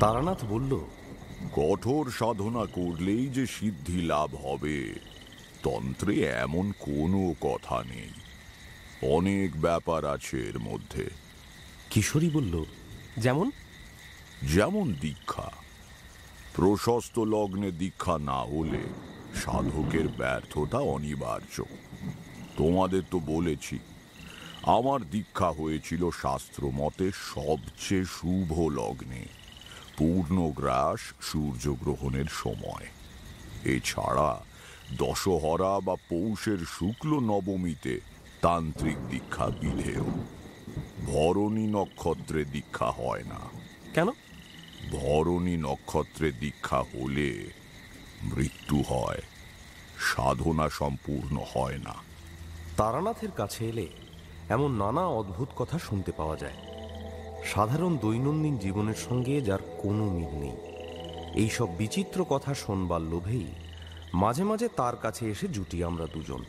তারানাথ বলল, কঠোর সাধনা করলেই যে সিদ্ধি লাভ হবে তন্ত্রে এমন কোনো কথা নেই। অনেক ব্যাপার আছে এর মধ্যে। কিশোরী বলল, যেমন? যেমন দীক্ষা। প্রশস্ত লগ্নে দীক্ষা না হলে সাধকের ব্যর্থতা অনিবার্য। তোমাদের তো বলেছি আমার দীক্ষা হয়েছিল শাস্ত্র মতে সবচেয়ে শুভ লগ্নে, পূর্ণগ্রাস সূর্যগ্রহণের সময়। এছাড়া দশহরা বা পৌষের শুক্ল নবমীতে তান্ত্রিক দীক্ষা বিধেয়। ভরণী নক্ষত্রে দীক্ষা হয় না। কেন? ভরণী নক্ষত্রে দীক্ষা হলে মৃত্যু হয়, সাধনা সম্পূর্ণ হয় না। তারানাথের কাছে এলে এমন নানা অদ্ভুত কথা শুনতে পাওয়া যায়, সাধারণ দৈনন্দিন জীবনের সঙ্গে যার কোনো মিল নেই। এইসব বিচিত্র কথা শোনবার লোভেই মাঝে মাঝে তার কাছে এসে জুটি আমরা দুজন।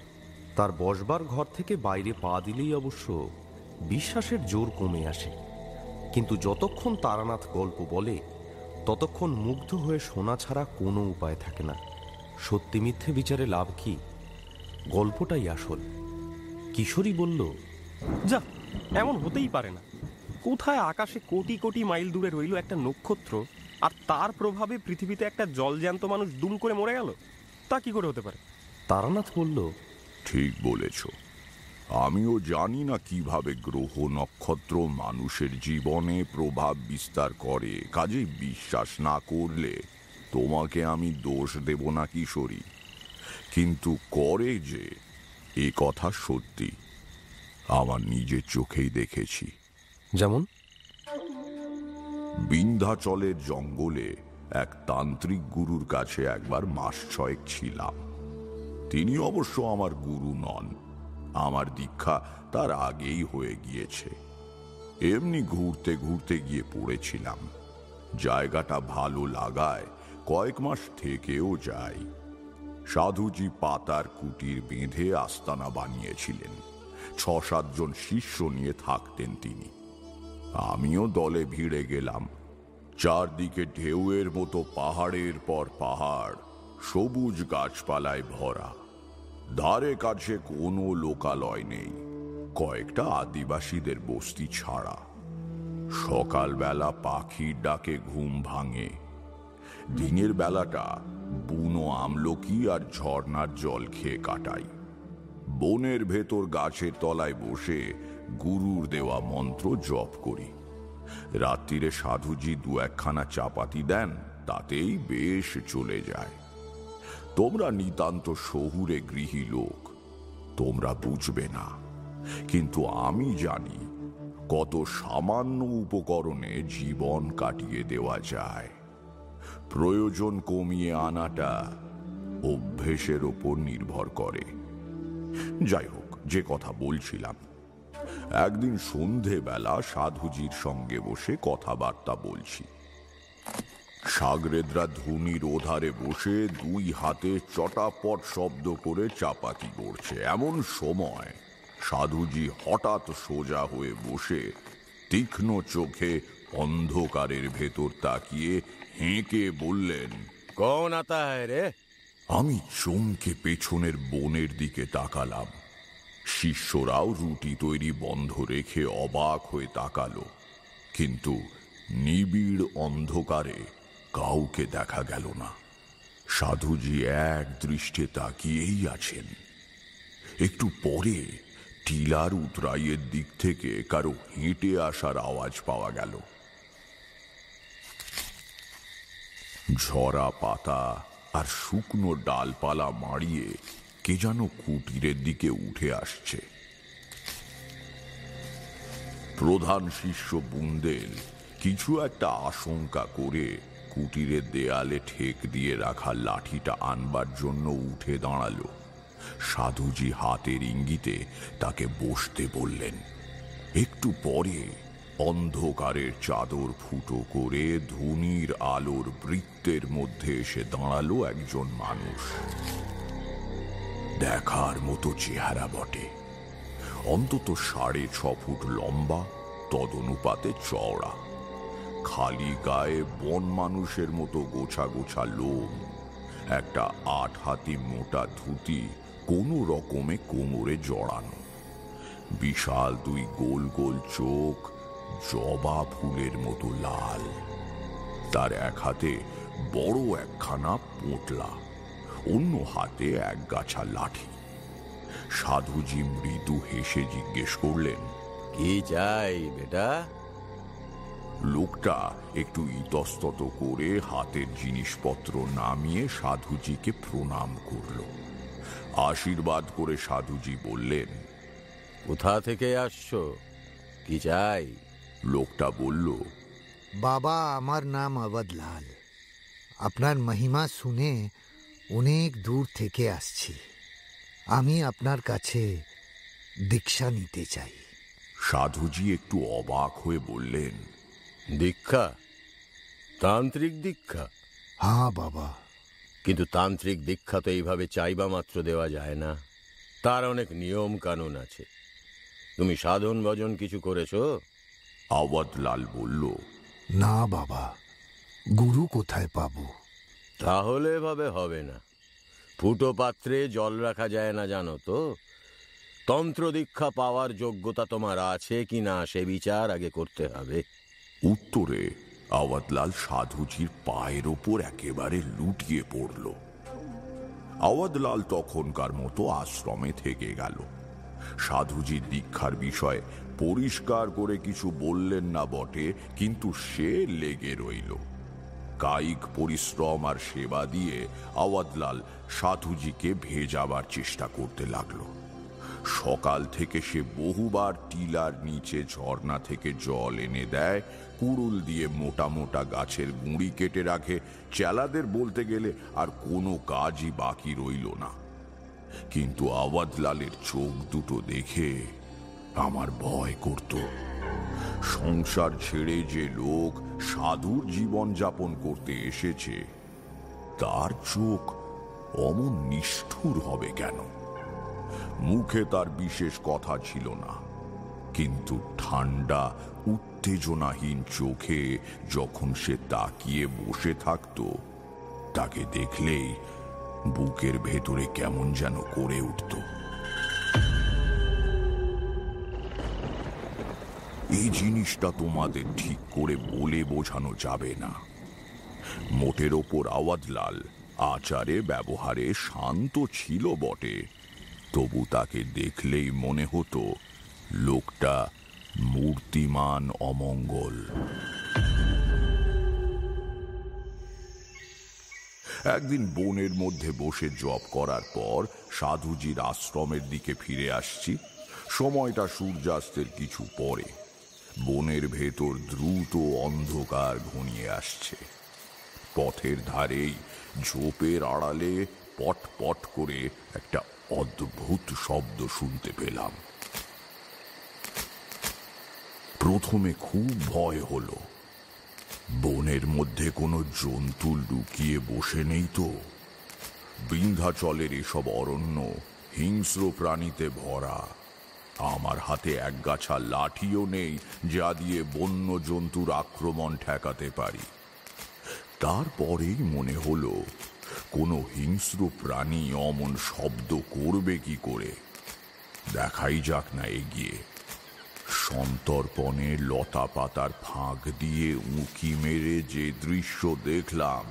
তার বসবার ঘর থেকে বাইরে পা দিলেই অবশ্য বিশ্বাসের জোর কমে আসে, কিন্তু যতক্ষণ তারানাথ গল্প বলে ততক্ষণ মুগ্ধ হয়ে শোনা ছাড়া কোনো উপায় থাকে না। সত্যি মিথ্যে বিচারে লাভ কি? গল্পটাই আসল। কিশোরী বলল, যা, এমন হতেই পারে না। কোথায় আকাশে কোটি কোটি মাইল দূরে রইল একটা নক্ষত্র, আর তার প্রভাবে পৃথিবীতে একটা জলজ্যান্ত মানুষ দুম করে মরে গেল? তা কি করে হতে পারে? তারানাথ বলল, ঠিক বলেছ। আমিও জানি না কিভাবে গ্রহ নক্ষত্র মানুষের জীবনে প্রভাব বিস্তার করে, কাজেই বিশ্বাস না করলে তোমাকে আমি দোষ দেব না কিশোরী, কিন্তু করে যে এ কথা সত্যি। আমার নিজের চোখেই দেখেছি। যেমন? বিন্ধ্যাচলের জঙ্গলে এক তান্ত্রিক গুরুর কাছে একবার মাস 6 ছিলাম। তিনি অবশ্য আমার গুরু নন, আমার দীক্ষা তার আগেই হয়ে গিয়েছে। এমনি ঘুরতে ঘুরতে গিয়ে পড়েছিলাম। জায়গাটা ভালো লাগায় কয়েক মাস থেকেও যাই। সাধুজি পাতার কুটির বেঁধে আস্তানা বানিয়েছিলেন। 6-7 জন শিষ্য নিয়ে থাকতেন তিনি। আমিও দলে ভিড়ে গেলাম। চারদিকে ঢেউয়ের মতো পাহাড়ের পর পাহাড়, সবুজ গাছপালায় ভরা। ধারে কাছে কোনো লোকালয় নেই, কয়েকটা আদিবাসীদের বস্তি ছাড়া। সকালবেলা পাখির ডাকে ঘুম ভাঙে। দিনের বেলাটা বুনো আমলকি আর ঝর্ণার জল খেয়ে কাটাই। বনের ভেতর গাছের তলায় বসে গুরুর দেওয়া মন্ত্র জপ করি। রাত্রিরে সাধুজি 2-1খানা চাপাতি দেন, তাতেই বেশ চলে যায়। তোমরা নিতান্ত শহুরে গৃহী লোক, তোমরা বুঝবে না, কিন্তু আমি জানি কত সামান্য উপকরণে জীবন কাটিয়ে দেওয়া যায়। প্রয়োজন কমিয়ে আনাটা অভ্যেসের ওপর নির্ভর করে। যাই হোক, যে কথা বলছিলাম, একদিন সন্ধেবেলা সাধুজির সঙ্গে বসে কথাবার্তা বলছি। সাগরেদরা ধুনির ওধারে বসে 2 হাতে চটাপট শব্দ করে চাপাতি গড়ছে। এমন সময় সাধুজি হঠাৎ সোজা হয়ে বসে তীক্ষ্ণ চোখে অন্ধকারের ভেতর তাকিয়ে হেঁকে বললেন, কৌন আতা হ্যায় রে? আমি চমকে পেছনের বনের দিকে তাকালাম। শিষ্যরাও রুটি তৈরি বন্ধ রেখে অবাক হয়ে তাকালো, কিন্তু নিবিড় অন্ধকারে কাউকে দেখা গেল না। সাধুজি এক দৃষ্টে তাকিয়েই আছেন। একটু পরে টিলার উতরাইয়ের দিক থেকে কারো হেঁটে আসার আওয়াজ পাওয়া গেল। ঝরা পাতা আর শুকনো ডালপালা মাড়িয়ে কে যেন কুটিরের দিকে উঠে আসছে। প্রধান শিষ্য বুন্দেল কিছু একটা আশঙ্কা করে কুটিরের দেয়ালে ঠেক দিয়ে রাখা লাঠিটা আনবার জন্য উঠে দাঁড়ালো। সাধুজি হাতের ইঙ্গিতে তাকে বসতে বললেন। একটু পরে অন্ধকারের চাদর ফুটো করে ধুনির আলোর বৃত্তের মধ্যে এসে দাঁড়ালো একজন মানুষ। দেখার মতো চেহারা বটে, অন্তত 6.5 ফুট লম্বা, তদনুপাতে চওড়া। খালি গায়ে বন মানুষের মতো গোছা গোছা লোম, একটা 8 হাতি মোটা ধুতি কোনো রকমে কোমরে জড়ানো, বিশাল 2 গোল গোল চোখ জবা ফুলের মতো লাল, তার এক হাতে বড় একখানা পোঁটলা, অন্য হাতে এক গাছা লাঠি। সাধুজি মৃদু হেসে জিজ্ঞেস করলেন, কি চাই বেটা? লোকটা একটু ইতস্তত করে হাতের জিনিসপত্র নামিয়ে সাধুজিকে প্রণাম করল। আশীর্বাদ করে সাধুজি বললেন, কোথা থেকে আসছো, কি চাই? লোকটা বলল, বাবা, আমার নাম অবধলাল। আপনার মহিমা শুনে অনেক দূর থেকে আসছি। আমি আপনার কাছে দীক্ষা নিতে চাই। সাধুজি একটু অবাক হয়ে বললেন, দীক্ষা? তান্ত্রিক দীক্ষা? হ্যাঁ বাবা। কিন্তু তান্ত্রিক দীক্ষা তো এইভাবে চাইবা মাত্র দেওয়া যায় না, তার অনেক নিয়ম কানুন আছে। তুমি সাধন ভজন কিছু করেছো? অবধলাল বলল, না বাবা, গুরু কোথায় পাবো? তাহলে এভাবে হবে না। ফুটো পাত্রে জল রাখা যায় না, জানো তো? তন্ত্র দীক্ষা পাওয়ার যোগ্যতা তোমার আছে কি না সে বিচার আগে করতে হবে। উত্তরে অবধলাল সাধুজির পায়ের ওপর একেবারে লুটিয়ে পড়ল। অবধলাল তখনকার মতো আশ্রমে থেকে গেল। সাধুজির দীক্ষার বিষয়ে পরিষ্কার করে কিছু বললেন না বটে, কিন্তু সে লেগে রইল। কায়িক পরিশ্রম আর সেবা দিয়ে অবধলাল সাধুজিকে ভেজাবার চেষ্টা করতে লাগলো। সকাল থেকে সে বহুবার টিলার নিচে ঝর্ণা থেকে জল এনে দেয়, কুড়ুল দিয়ে মোটা মোটা গাছের গুঁড়ি কেটে রাখে। চেলাদের বলতে গেলে আর কোনো কাজই বাকি রইল না। কিন্তু অবধলালের চোখ দুটো দেখে আমার ভয় করত। সংসার ছেড়ে যে লোক সাধুর জীবন যাপন করতে এসেছে, তার চোখ অমন নিষ্ঠুর হবে কেন? মুখে তার বিশেষ কথা ছিল না, কিন্তু ঠান্ডা উত্তেজনাহীন চোখে যখন সে তাকিয়ে বসে থাকত, তাকে দেখলেই বুকের ভেতরে কেমন যেন করে উঠত। এই জিনিসটা তোমাদের ঠিক করে বলে বোঝানো যাবে না। মোটের ওপর অবধলাল আচারে ব্যবহারে শান্ত ছিল বটে, তবু তাকে দেখলেই মনে হতো লোকটা মূর্তিমান অমঙ্গল। একদিন বনের মধ্যে বসে জপ করার পর সাধুজির আশ্রমের দিকে ফিরে আসছি। সময়টা সূর্যাস্তের কিছু পরে। বনের ভেতর দ্রুত অন্ধকার ঘনিয়ে আসছে। পথের ধারেই ঝোপের আড়ালে পট পট করে একটা অদ্ভুত শব্দ শুনতে পেলাম। প্রথমে খুব ভয় হলো। বনের মধ্যে কোনো জন্তু লুকিয়ে বসে নেই তো? বিন্ধ্যাচলের এসব অরণ্য হিংস্র প্রাণীতে ভরা। আমার হাতে এক গাছা লাঠিও নেই যা দিয়ে বন্য জন্তুর আক্রমণ ঠেকাতে পারি। তারপরেই মনে হলো, কোনো হিংস্র প্রাণী অমন শব্দ করবে কি করে? দেখাই যাক না এগিয়ে। সন্তর্পণে লতা পাতার ফাঁক দিয়ে উঁকি মেরে যে দৃশ্য দেখলাম,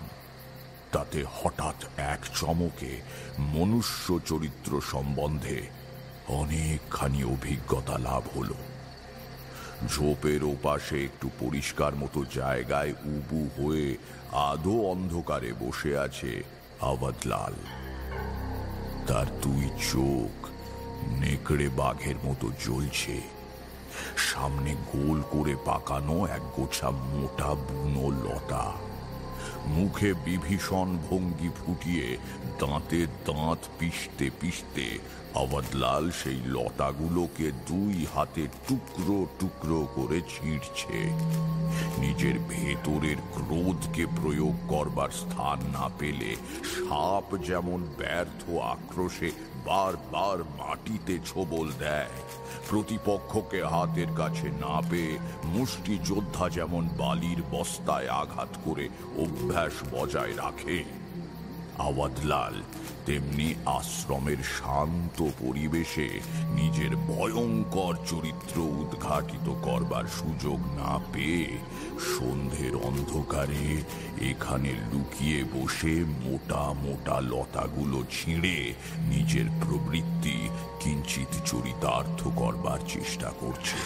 তাতে হঠাৎ এক চমকে মনুষ্য চরিত্র সম্বন্ধে অনেকখানি অভিজ্ঞতা লাভ হলো। ঝোপের ওপাশে একটু পরিষ্কার মতো জায়গায় উবু হয়ে আধো অন্ধকারে বসে আছে অবধলাল। তার 2 চোখ নেকড়ে বাঘের মতো জ্বলছে। সামনে গোল করে পাকানো এক গোছা মোটা বুনো লতা। মুখে বিভীষণ ভঙ্গি ফুটিয়ে দাঁতে দাঁত পিষতে পিষতে অবদলাল সেই লতাগুলোকে দুই হাতে টুকরো টুকরো করে ছিঁড়ছে। নিজের ভেতরের ক্রোধকে প্রয়োগ করবার স্থান না পেলে সাপ যেমন ব্যর্থ আক্রোশে বারবার মাটিতে ছোবল দেয়, প্রতিপক্ষকে হাতের কাছে না পেয়ে মুষ্টিযোদ্ধা যেমন বালির বস্তায় আঘাত করে অভ্যাস বজায় রাখে, আওয়াদলাল তেমনি আশ্রমের শান্ত পরিবেশে নিজের ভয়ঙ্কর চরিত্র উদ্ঘাটিত করবার সুযোগ না পেয়ে সন্ধ্যের অন্ধকারে এখানে লুকিয়ে বসে মোটা মোটা লতাগুলো ছিঁড়ে নিজের প্রবৃত্তি কিঞ্চিত চরিতার্থ করবার চেষ্টা করছে।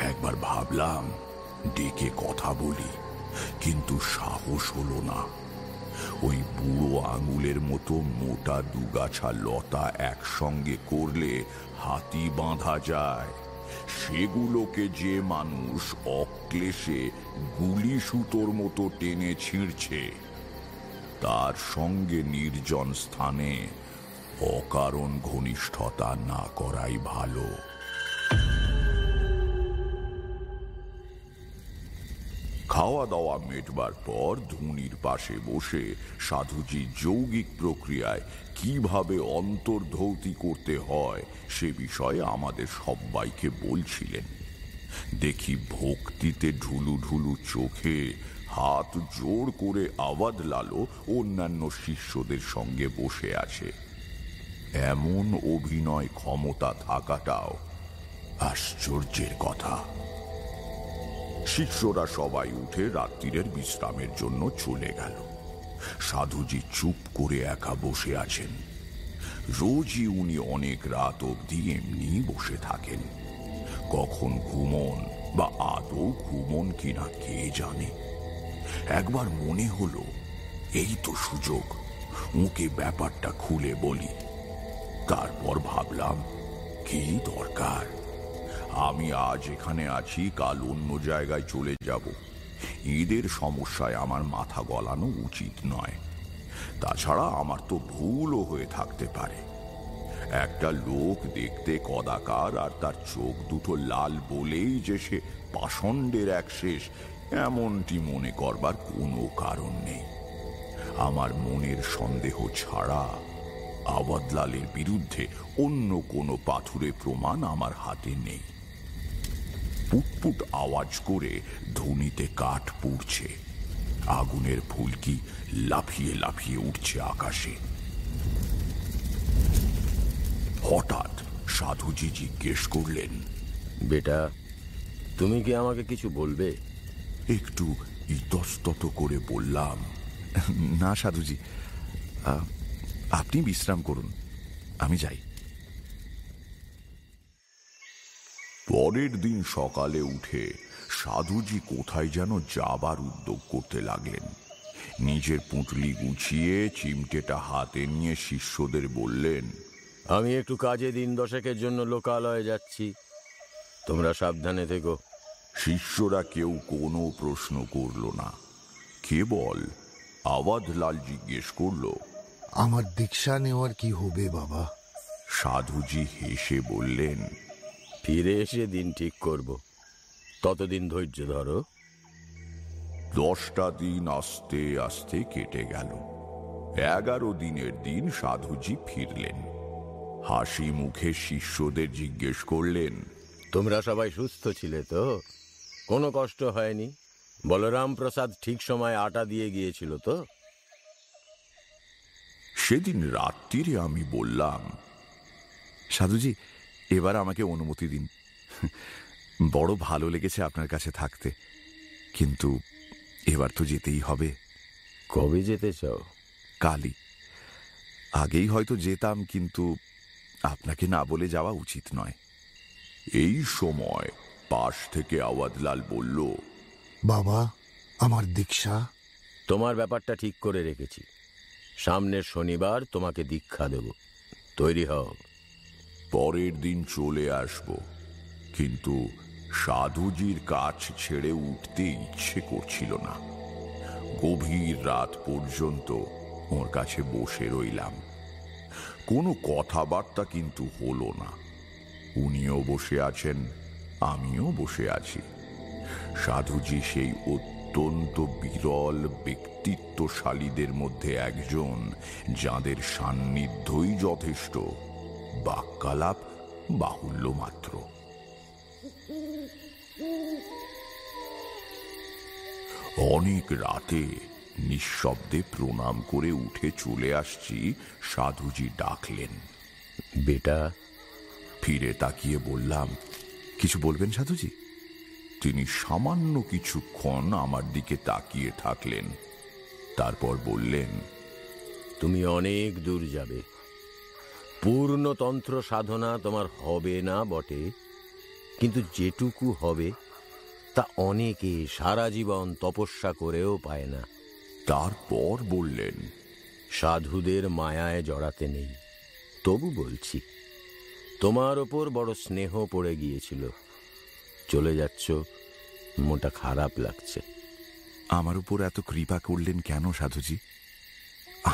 একবার ভাবলাম ডেকে কথা বলি, কিন্তু সাহস হলো না। ওই বুড়ো আঙুলের মতো মোটা দুগাছা লতা একসঙ্গে করলে হাতি বাঁধা যায়, সেগুলোকে যে মানুষ অক্লেশে গুলি সুতোর মতো টেনে ছিঁড়ছে, তার সঙ্গে নির্জন স্থানে অকারণ ঘনিষ্ঠতা না করাই ভালো। খাওয়া দাওয়া মেটবার পর ধুনির পাশে বসে সাধুজি যৌগিক প্রক্রিয়ায় কিভাবে অন্তর্ধৌতি করতে হয় সে বিষয়ে আমাদের সবাইকে বলছিলেন। দেখি ভক্তিতে ঢুলু ঢুলু চোখে হাত জোড় করে আওয়াদলালও অন্যান্য শিষ্যদের সঙ্গে বসে আছে। এমন অভিনয় ক্ষমতা থাকাটাও আশ্চর্যের কথা। শিষ্যরা সবাই উঠে রাত্রিরের বিশ্রামের জন্য চলে গেল। সাধুজি চুপ করে একা বসে আছেন। রোজই উনি অনেক রাত অবধি এমনি বসে থাকেন। কখন ঘুমন বা আদৌ ঘুমন কিনা কে জানে। একবার মনে হলো এই তো সুযোগ, ওকে ব্যাপারটা খুলে বলি। তারপর ভাবলাম কি দরকার, আমি আজ এখানে আছি, কাল অন্য জায়গায় চলে যাব। এদের সমস্যায় আমার মাথা গলানো উচিত নয়। তাছাড়া আমার তো ভুলও হয়ে থাকতে পারে। একটা লোক দেখতে কদাকার আর তার চোখ দুটো লাল বলেই যে সে পাষণ্ডের এক শেষ, এমনটি মনে করবার কোনো কারণ নেই। আমার মনের সন্দেহ ছাড়া আওয়াদলালের বিরুদ্ধে অন্য কোনো পাথুরে প্রমাণ আমার হাতে নেই। পুটপুট আওয়াজ করে ধুনিতে কাঠ পুড়ছে, আগুনের ফুলকি লাফিয়ে লাফিয়ে উঠছে আকাশে। হঠাৎ সাধুজি জিজ্ঞেস করলেন, বেটা, তুমি কি আমাকে কিছু বলবে? একটু ইতস্তত করে বললাম, না সাধুজি, আপনি বিশ্রাম করুন, আমি যাই। পরের দিন সকালে উঠে সাধুজি কোথায় যেন যাবার উদ্যোগ করতে লাগলেন। নিজের পুঁটলি গুছিয়ে চিমটেটা হাতে নিয়ে শিষ্যদের বললেন, আমি একটু কাজে দিন দশেকের জন্য লোকালয়ে যাচ্ছি, তোমরা সাবধানে থেকো। শিষ্যরা কেউ কোনো প্রশ্ন করল না। কেবল আওয়াদলাল জিজ্ঞেস করল, আমার দীক্ষা নেওয়ার কি হবে বাবা? সাধুজি হেসে বললেন, ফিরে এসে দিন ঠিক করব, ততদিন ধৈর্য ধরো। 10টা দিন আস্তে আস্তে কেটে গেল। 11 দিনের দিন সাধুজি ফিরলেন। হাসি মুখে শিষ্যদের জিজ্ঞেস করলেন, তোমরা সবাই সুস্থ ছিলে তো? কোনো কষ্ট হয়নি? বলরাম প্রসাদ ঠিক সময় আটা দিয়ে গিয়েছিল তো? সেদিন রাত্রিরে আমি বললাম, সাধুজি, এবার আমাকে অনুমতি দিন। বড় ভালো লেগেছে আপনার কাছে থাকতে, কিন্তু এবার তো যেতেই হবে। কবে যেতে চাও? কালই। আগেই হয়তো যেতাম, কিন্তু আপনাকে না বলে যাওয়া উচিত নয়। এই সময় পাশ থেকে আওয়াদলাল বলল, বাবা, আমার দীক্ষা? তোমার ব্যাপারটা ঠিক করে রেখেছি। সামনের শনিবার তোমাকে দীক্ষা দেব, তৈরি হও। পরের দিন চলে আসব, কিন্তু সাধুজির কাছ ছেড়ে উঠতে ইচ্ছে করছিল না। গভীর রাত পর্যন্ত ওর কাছে বসে রইলাম। কোনো কথাবার্তা কিন্তু হলো না। উনিও বসে আছেন, আমিও বসে আছি। সাধুজি সেই অত্যন্ত বিরল ব্যক্তিত্বশালীদের মধ্যে একজন, যাদের সান্নিধ্যই যথেষ্ট, বাক্যালাপ বাহুল্য মাত্র। অনেক রাতে নিঃশব্দে প্রণাম করে উঠে চলে আসছি, সাধুজি ডাকলেন, বেটা। ফিরে তাকিয়ে বললাম, কিছু বলবেন সাধুজি? তিনি সামান্য কিছুক্ষণ আমার দিকে তাকিয়ে থাকলেন, তারপর বললেন, তুমি অনেক দূর যাবে। পূর্ণতন্ত্র সাধনা তোমার হবে না বটে, কিন্তু যেটুকু হবে তা অনেকে সারা জীবন তপস্যা করেও পায় না। তারপর বললেন, সাধুদের মায়ায় জড়াতে নেই, তবু বলছি, তোমার ওপর বড় স্নেহ পড়ে গিয়েছিল। চলে যাচ্ছ, মোটা খারাপ লাগছে। আমার উপর এত কৃপা করলেন কেন সাধুজি?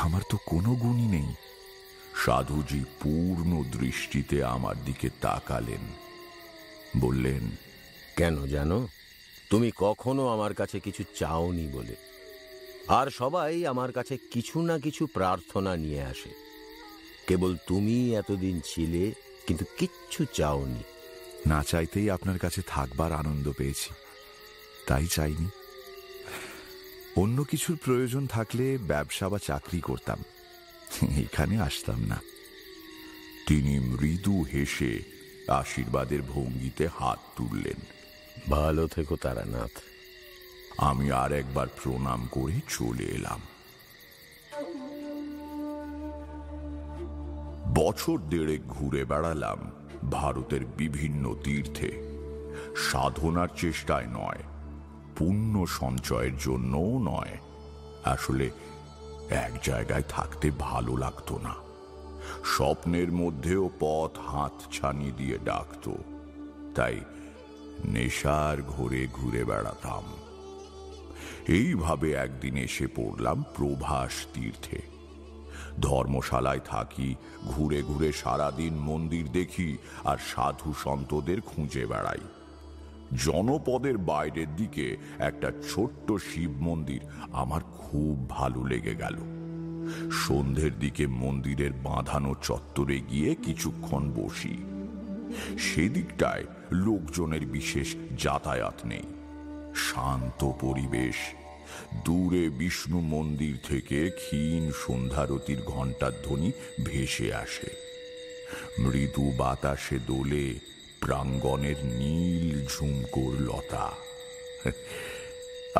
আমার তো কোনো গুণই নেই। সাধুজি পূর্ণ দৃষ্টিতে আমার দিকে তাকালেন, বললেন, কেন জানো? তুমি কখনো আমার কাছে কিছু চাওনি বলে। আর সবাই আমার কাছে কিছু না কিছু প্রার্থনা নিয়ে আসে। কেবল তুমি এতদিন ছিলে, কিন্তু কিচ্ছু চাওনি। না চাইতেই আপনার কাছে থাকবার আনন্দ পেয়েছি, তাই চাইনি। অন্য কিছুর প্রয়োজন থাকলে ব্যবসা বা চাকরি করতাম, এখানে আসতাম না। তিনি মৃদু হেসে আশীর্বাদের ভঙ্গিতে হাত তুললেন। ভালো থেকো তারানাথ। আমি আর একবার প্রণাম করে চলে এলাম। বছর দেড়েক ঘুরে বেড়ালাম ভারতের বিভিন্ন তীর্থে, সাধনার চেষ্টায় নয়, পুণ্য সঞ্চয়ের জন্যও নয়। আসলে এক জায়গায় থাকতে ভালো লাগতো না। স্বপ্নের মধ্যেও পথ হাত ছানি দিয়ে ডাকত, তাই নেশার ঘোরে ঘুরে বেড়াতাম। এইভাবে একদিন এসে পড়লাম প্রভাস তীর্থে। ধর্মশালায় থাকি, ঘুরে ঘুরে সারাদিন মন্দির দেখি আর সাধু সন্তদের খুঁজে বেড়াই। জনপদের বাইরের দিকে একটা ছোট্ট শিব মন্দির আমার খুব ভালো লেগে গেল। সন্ধ্যের দিকে মন্দিরের বাঁধানো চত্বরে গিয়ে কিছুক্ষণ বসি। সেদিকটায় লোকজনের বিশেষ যাতায়াত নেই, শান্ত পরিবেশ। দূরে বিষ্ণু মন্দির থেকে ক্ষীণ সন্ধ্যারতির ঘণ্টার ধ্বনি ভেসে আসে। মৃদু বাতাসে দোলে প্রাঙ্গণের নীল ঝুমকোর লতা।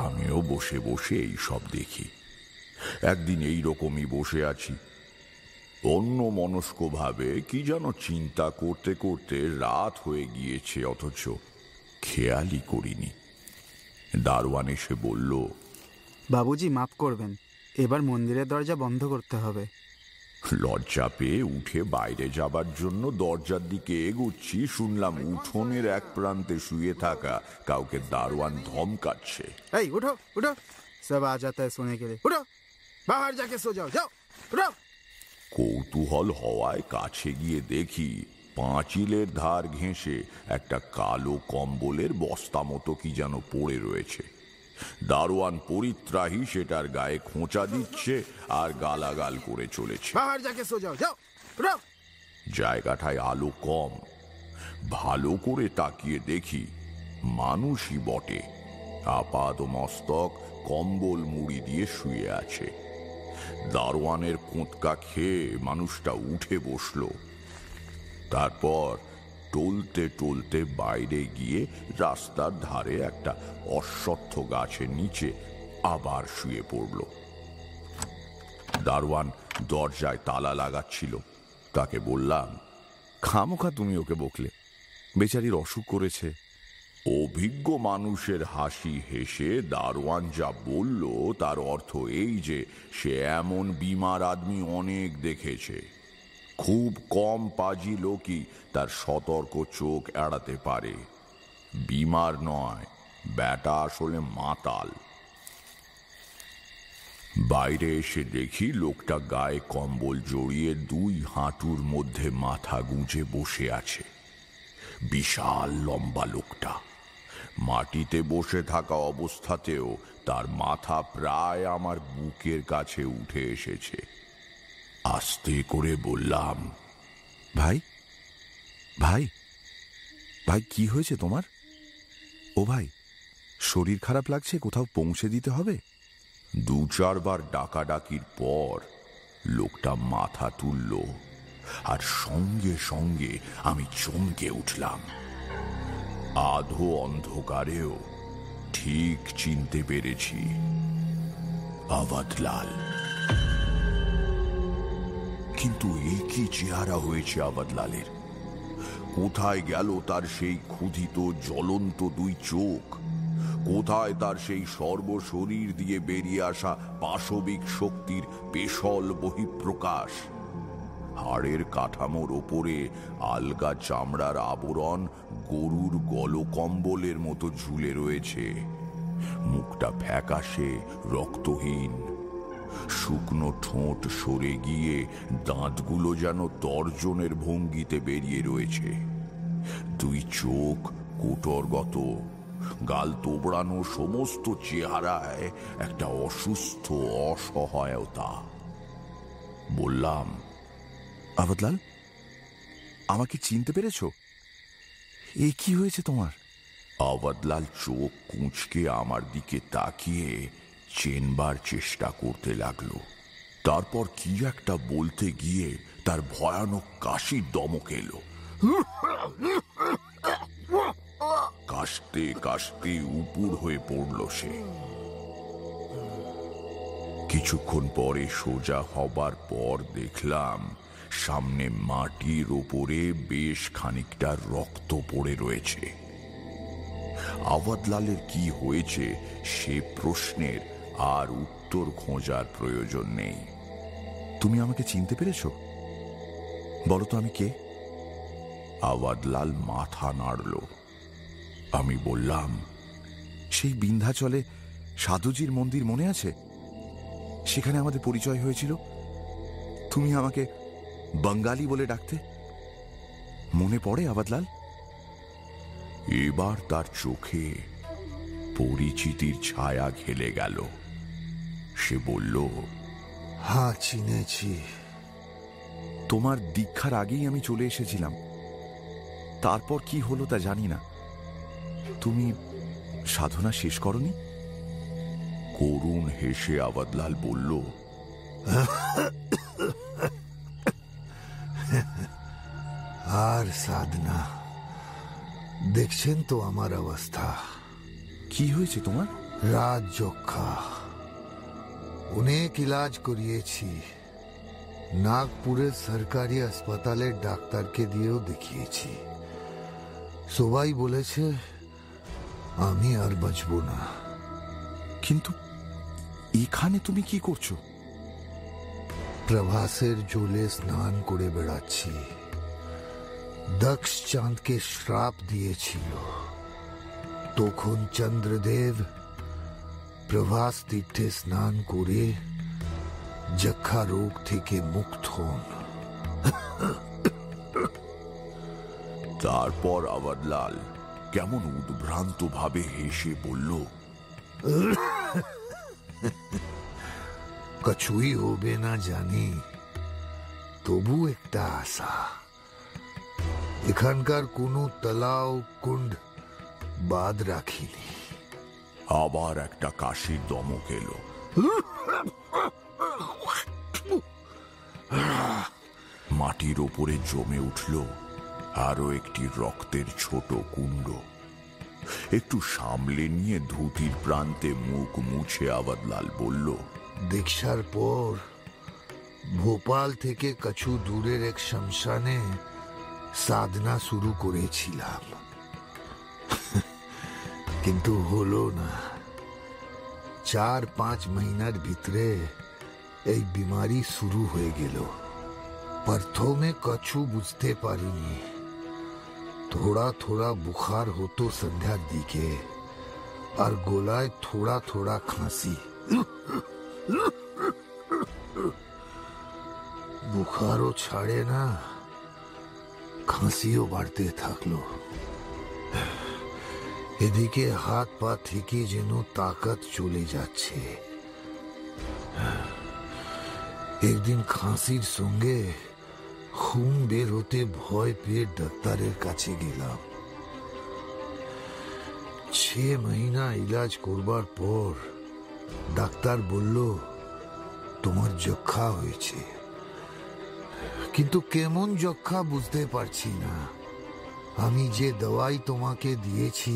আমিও বসে বসে এই সব দেখি। একদিন এই রকমই বসে আছি, অন্য মনস্কভাবে কি যেন চিন্তা করতে করতে রাত হয়ে গিয়েছে, অথচ খেয়ালই করিনি। দারোয়ান এসে বলল, বাবুজি মাফ করবেন, এবার মন্দিরের দরজা বন্ধ করতে হবে। লজ্জা পেয়ে উঠে বাইরে যাবার জন্য দরজার দিকে এগুচ্ছি, শুনলাম উঠোনের এক প্রান্তে শুয়ে থাকা কাউকে দারোয়ান ধমকাচ্ছে। এই উঠো উঠো, সব আ জাতা হ্যায় সোনে কে লিয়ে, উঠো, বাহার যাকে সো যাও, যাও উঠো। কৌতূহল হওয়ায় কাছে গিয়ে দেখি পাঁচিলের ধার ঘেঁষে একটা কালো কম্বলের বস্তা মতো কি যেন পড়ে রয়েছে। দারোয়ান পরিত্রাহী সেটার গায়ে খোঁচা দিচ্ছে আর গালাগাল করে চলেছে। বাহার যাকে সো যাও, যাও উঠো। জায়গাটায় আলো কম, ভালো করে তাকিয়ে দেখি মানুষই বটে। আপাদ মস্তক কম্বল মুড়ি দিয়ে শুয়ে আছে। দারোয়ানের কোঁতকা খেয়ে মানুষটা উঠে বসল, তারপর টলতে টলতে বাইরে গিয়ে রাস্তার ধারে একটা অশ্বত্থ গাছের নিচে আবার শুয়ে পড়ল। দারোয়ান দরজায় তালা লাগাচ্ছিল, তাকে বললাম, খামোখা তুমি ওকে বকলে, বেচারির অসুখ করেছে। অভিজ্ঞ মানুষের হাসি হেসে দারোয়ান যা বলল তার অর্থ এই যে সে এমন বিমার আদমি অনেক দেখেছে। খুব কম পাজি লোকই তার সতর্ক চোখ এড়াতে পারে। বিমার নয়, ব্যাটা আসলে মাতাল। বাইরে এসে দেখি লোকটা গায়ে কম্বল জড়িয়ে 2 হাঁটুর মধ্যে মাথা গুঁজে বসে আছে। বিশাল লম্বা লোকটা, মাটিতে বসে থাকা অবস্থাতেও তার মাথা প্রায় আমার বুকের কাছে উঠে এসেছে। আস্তে করে বললাম, ভাই ভাই ভাই, কি হয়েছে তোমার? ও ভাই, শরীর খারাপ লাগছে, কোথাও পৌঁছে দিতে হবে। 2-4 বার ডাকাডাকির পর লোকটা মাথা তুলল, আর সঙ্গে সঙ্গে আমি চমকে উঠলাম। আধো অন্ধকারেও ঠিক চিনতে পেরেছি, আওয়াধলাল। কিন্তু এই কি চেহারা হয়েছে আওয়াধলালের! কোথায় গেল তার সেই ক্ষুধিত জ্বলন্ত 2 চোখ? কোথায় তার সেই সর্বশরীর দিয়ে বেরিয়ে আসা পাশবিক শক্তির পেশল বহিঃপ্রকাশ? হাড়ের কাঠামোর ওপরে আলগা চামড়ার আবরণ গরুর গলকম্বলের মতো ঝুলে রয়েছে। মুখটা ফ্যাকাশে রক্তহীন, শুকনো ঠোঁট সরে গিয়ে দাঁতগুলো যেন তর্জনের ভঙ্গিতে বেরিয়ে রয়েছে। 2 চোখ কোটরগত, গাল তোবড়ানো, সমস্ত চেহারায় একটা অসুস্থ অসহায়তা। বললাম, আওয়াধলাল, আমাকে চিনতে পেরেছো? এ কি হয়েছে তোমার? আওয়াধলাল চোখ কুঁচকে আমার দিকে তাকিয়ে চেনবার চেষ্টা করতে লাগলো। তারপর কি একটা বলতে গিয়ে তার ভয়ানক কাশির দমক এলো। কাশতে কাশতে উপুর হয়ে পড়ল সে। কিছুক্ষণ পরে সোজা হবার পর দেখলাম সামনে মাটির ওপরে বেশ খানিকটা রক্ত পড়ে রয়েছে। আওয়াধলালের কি হয়েছে সে প্রশ্নের আর উত্তর খোঁজার প্রয়োজন নেই। তুমি আমাকে চিনতে পেরেছো? বলো তো আমি কে? আওয়াধলাল মাথা নাড়ল। আমি বললাম, সেই বিন্ধ্যাচলে সাধুজির মন্দির মনে আছে? সেখানে আমাদের পরিচয় হয়েছিল। তুমি আমাকে বাঙালি বলে ডাকতে, মনে পড়ে আওয়াধলাল? এবার তার চোখে পরিচিতির ছায়া খেলে গেল। সে বলল, হ্যাঁ, চিনেছি। তোমার দীক্ষার আগেই আমি চলে এসেছিলাম। তারপর কি হলো তা জানি না। তুমি সাধনা শেষ করনি? করুণ হেসে আওয়াধলাল বলল, আর সাধনা? দেখছেন তো আমার অবস্থা। কি হয়েছে তোমার? রাত যক্ষা। অনেক ইলাজ করিয়েছি। নাগপুরের সরকারি হাসপাতালের ডাক্তারকে দিয়েও দেখিয়েছি। সবাই বলেছে আমি আর বাঁচব না। কিন্তু এখানে তুমি কি করছো? প্রভাসের জলে স্নান করে বেড়াচ্ছি। দক্ষ চাঁদকে শ্রাপ দিয়েছিল। তখন চন্দ্রদেব প্রভাস তীর্থে স্নান করে যক্ষা রোগ থেকে মুক্ত হন। তারপর আওয়াধলাল কেমন উদ্ভ্রান্ত ভাবে হেসে বলল, কিছুই হবে না জানি, তবু একটা আশা। এখানকার কোনো তলাও কুণ্ড বাদ রাখিনি। আবার একটা কাশির দমক এলো। মাটির ওপরে জমে উঠল আরো একটি রক্তের ছোট কুণ্ড। একটু সামলে নিয়ে ধুতির প্রান্তে মুখ মুছে আওয়াধলাল বলল, দীক্ষার পর ভোপাল থেকে কিছু দূরের এক শ্মশানে সাধনা শুরু করেছিলাম, কিন্তু হলো না। 4-5 মহিনার ভিতরে এই বিমারি শুরু হয়ে গেল। প্রথমে কিছু বুঝতে পারিনি। थोड़ा थोड़ा बुखार हो तो संध्या दिखे और गोलाय थोड़ा थोड़ा खांसी। বুখারও ছাড়ে না, খাঁসিও বাড়তে থাকলো। এদিকে হাত পা থেকে যেন তাকাত চলে যাচ্ছে। একদিন খাঁসির সঙ্গে খুন বের হতে ভয় পেয়ে ডাক্তারের কাছে গেলাম। 6 মহিনা ইলাজ করবার পর ডাক্তার বলল, তোমার যক্ষা হয়েছে। কিন্তু কেমন যক্ষা বুঝতে পারছি না। আমি যে দওয়াই তোমাকে দিয়েছি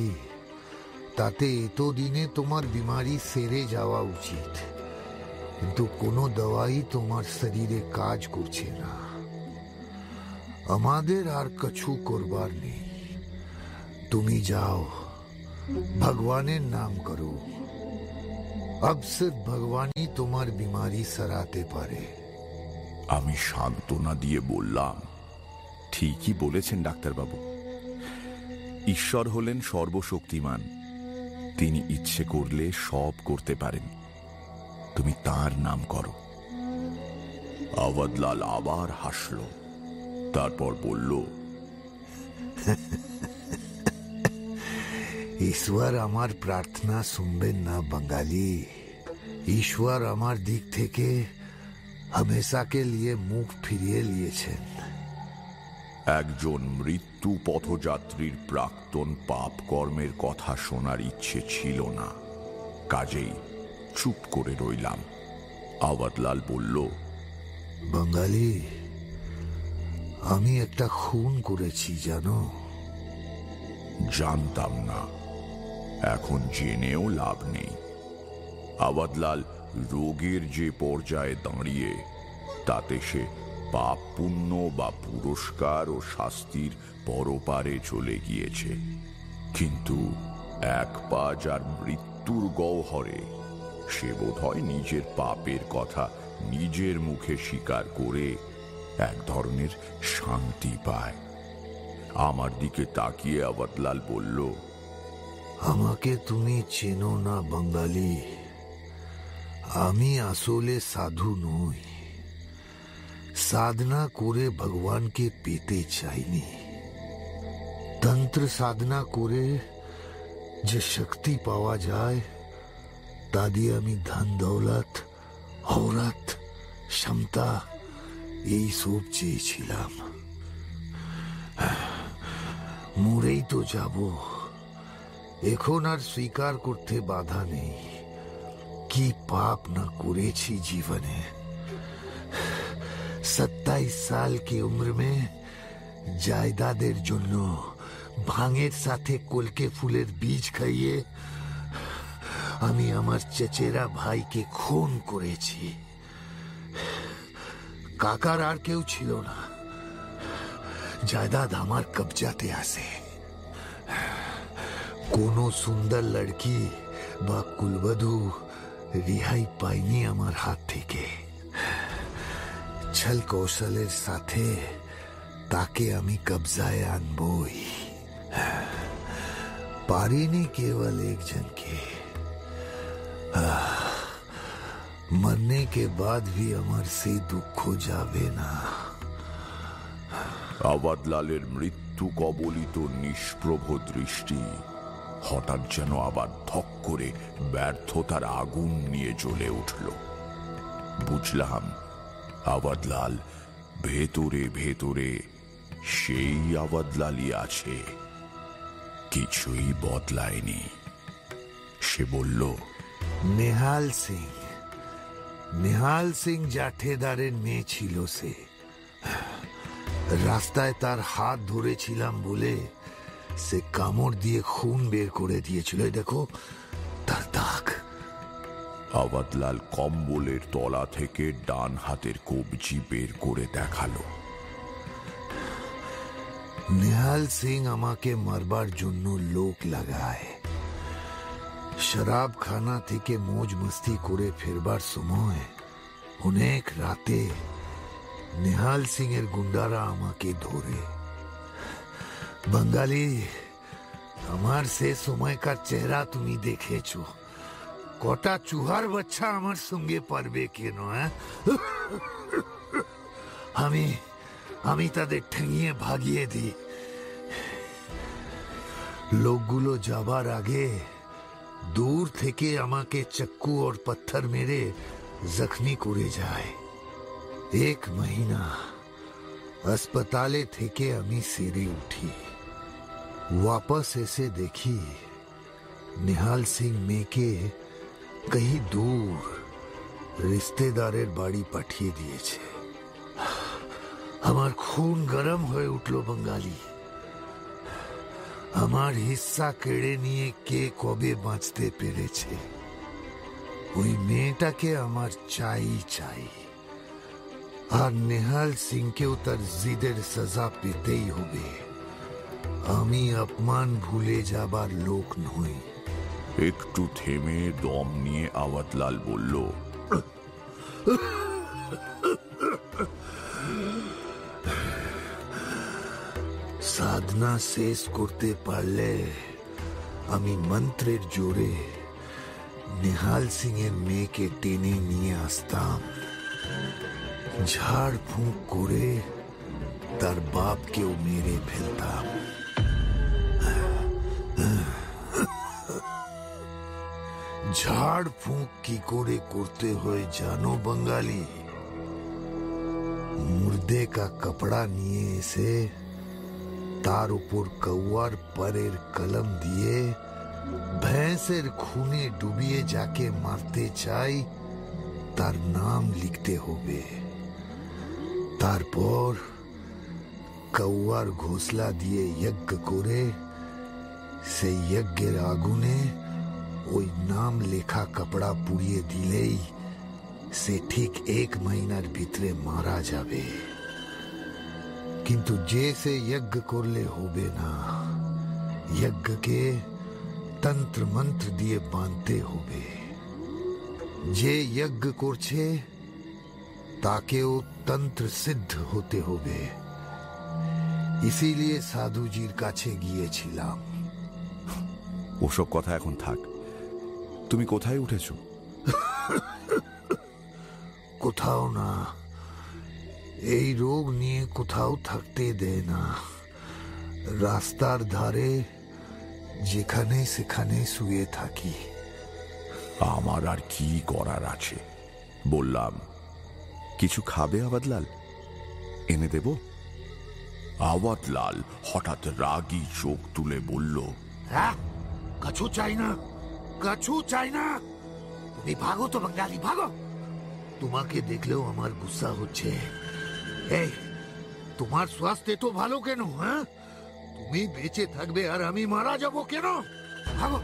তাতে এতদিনে তোমার বিমারি সেরে যাওয়া উচিত, কিন্তু কোনো দওয়াই তোমার শরীরে কাজ করছে না। আমাদের আর কিছু করবার নেই, তুমি যাও, ভগবানের নাম করো। अब सिर्फ भगवानी তোমার বিমারি সারাতে পারে। আমি সান্ত্বনা দিয়ে বললাম, ঠিকই বলেছেন ডাক্তারবাবু। ঈশ্বর হলেন সর্বশক্তিমান, তিনি ইচ্ছে করলে সব করতে পারেন। তুমি তার নাম করো। আওয়াজলাল আবার হাসল, তারপর বলল, ঈশ্বর আমার প্রার্থনা শুনবেন না বাঙালি। ঈশ্বর আমার দিক থেকে हमेशा লিয়ে মুখ ফিরিয়ে নিয়েছেন। একজন মৃত্যু পথযাত্রীর প্রাক্তন পাপ কর্মের কথা শোনার ইচ্ছে ছিল না, কাজেই চুপ করে রইলাম। আওয়াজলাল বলল, বাঙালি, আমি একটা খুন করেছি জানো? জানতাম না, এখন জেনেও লাভ নেই। আওয়াজলাল রোগের যে পর্যায়ে দাঁড়িয়ে, তাতে সে পাপ পুণ্য বা পুরস্কার ও শাস্তির পরপারে চলে গিয়েছে। কিন্তু এক পা যার মৃত্যুর গহ্বরে, সে বোধহয় নিজের পাপের কথা নিজের মুখে স্বীকার করে এক ধরনের শান্তি পায়। আমার দিকে তাকিয়ে আওয়াজলাল বলল, আমাকে তুমি চেনো না বাঙালি। আমি আসলে সাধু নই, সাধনা করে ভগবানকে পেতে চাইনি। তন্ত্র সাধনা করে যে শক্তি পাওয়া যায় তা দিয়ে আমি ধন দৌলত, औरत, क्षमता এই সব চেয়েছিলাম। মরেই তো যাব, এখন আর স্বীকার করতে বাধা নেই কি পাপ না করেছি জীবনে। 27 साल की उम्र में জায়দাদের জন্য ভাঙের সাথে কলকে ফুলের বীজ খাইয়ে আমি আমার চেচেরা ভাইকে খুন করেছি। কাকার আর কেউ ছিল না, জায়দাদ আমার কবজাতে আসে। কোনো সুন্দর লড়কি বা কুলবধূ রিহাই পাইনি আমার হাত থেকে। ছল কৌশলের সাথে তাকে আমি কবজায় আনবই। পারিনি কেবল একজনকে, मरने के बाद भी আমার সেই দুঃখ যাবে না। আওয়াজলালের মৃত্যু কবলিত নিষ্প্রভ দৃষ্টি হঠাৎ যেন আবার ধক করে ব্যর্থতার আগুন নিয়ে জ্বলে উঠল। বুঝলাম আওয়াজলাল ভেতরে ভেতরে সেই আওয়াজলালই আছে, কিছুই বদলায়নি। সে বলল, নেহাল সিং, নেহাল সিং জাঠেদারের মেয়ে ছিল সে। রাস্তায় তার হাত ধরেছিলাম বলে সে কামড় দিয়ে খুন বের করে দিয়েছিল। দেখো তার দাগ। আওয়াজলাল কম্বলের তলা থেকে ডান হাতের কবজি বের করে দেখালো। নেহাল সিং আমাকে মারবার জন্য লোক লাগায়। শরাব খানা থেকে মौज মস্তি করে ফেরবার সময় অনেক রাতে নেহাল সিং এর গুন্ডারা আমাকে ধরে। বাঙালি, আমার সে সময়কার চেহারা তুমি দেখেছো। কটা চুহার বাচ্চা আমার সঙ্গে পারবে কেন? আমি তাদের ঠেঙিয়ে ভাগিয়ে দিই। লোকগুলো যাবার আগে দূর থেকে আমাকে চাক্কু আর পাথর মেরে জখমি করে যায়। 1 মহিনা হাসপাতালে থেকে আমি সেরে উঠি। वापस এসে দেখি নিহাল সিং মেয়েকে कहीं दूर रिश्तेदारेर बाड़ी पाठिए दिएছে। আমার खून गरम হয়ে উঠল বাঙালি। আমার হিস্সা কেড়ে নিয়ে কে কবে বাঁচতে পেরেছে? ওই মেয়েটাকে আমার চাই চাই। আর নেহাল সিংকেও তার জিদের সাজা পেতেই হবে। আমি अपमान ভুলে যাবার লোক নই। একটু থেমে দম নিয়ে আওয়াতলাল বলল, সাধনা শেষ করতে পারলে আমি মন্ত্রের জোরে নেহাল সিং এর মেয়েকে টেনে নিয়ে আসতাম। ঝাড় ফুঁক করে তার বাপকেও মেরে ফেলতাম। ঝাড় ফুঁক কি করে করতে হয় জানো বাঙালি? মুর্দে কা কপড়া নিয়ে এসে তার উপর কৌয়ার পরের কলম দিয়ে ভैंसेর খুনে ডুবিয়ে যাকে মারতে চাই তার নাম লিখতে হবে। তারপর কৌয়ার ঘোষলা দিয়ে যজ্ঞ করে সেই যজ্ঞের আগুনে ওই নাম লেখা কপড়া পুড়িয়ে দিলেই সে ঠিক 1 মহিনার ভিতরে মারা যাবে। কিন্তু যে সে যজ্ঞ করলে হবে না, যজ্ঞকে তন্ত্র মন্ত্র দিয়ে বাঁধতে হবে। যে যজ্ঞ করছে তাকেও তন্ত্র সিদ্ধ হতে হবে। ইসিলিয়ে সাধুজির কাছে গিয়েছিলাম। ওসব কথা এখন থাক। তুমি কোথায় উঠেছ? কোথাও না। এই রোগ নিয়ে কোথাও থাকতে দেয় না। রাস্তার ধারে যেখানে সেখানে শুয়ে থাকি। আমার আর কি করার আছে? বললাম, কিছু খাবে আওয়াতলাল? এনে দেব? আওয়াতলাল হঠাৎ রাগী চোখ তুলে বলল, হ্যাঁ, কাছু চাই না, কাছু চাই না। তুমি ভাগো তো বাঙালি, ভাগো। তোমাকে দেখলেও আমার গুসা হচ্ছে। এই, তোমার স্বাস্থ্য তো ভালো কেন? হ্যাঁ, তুমি বেঁচে থাকবে আর আমি মারা যাব কেন? ভাগো,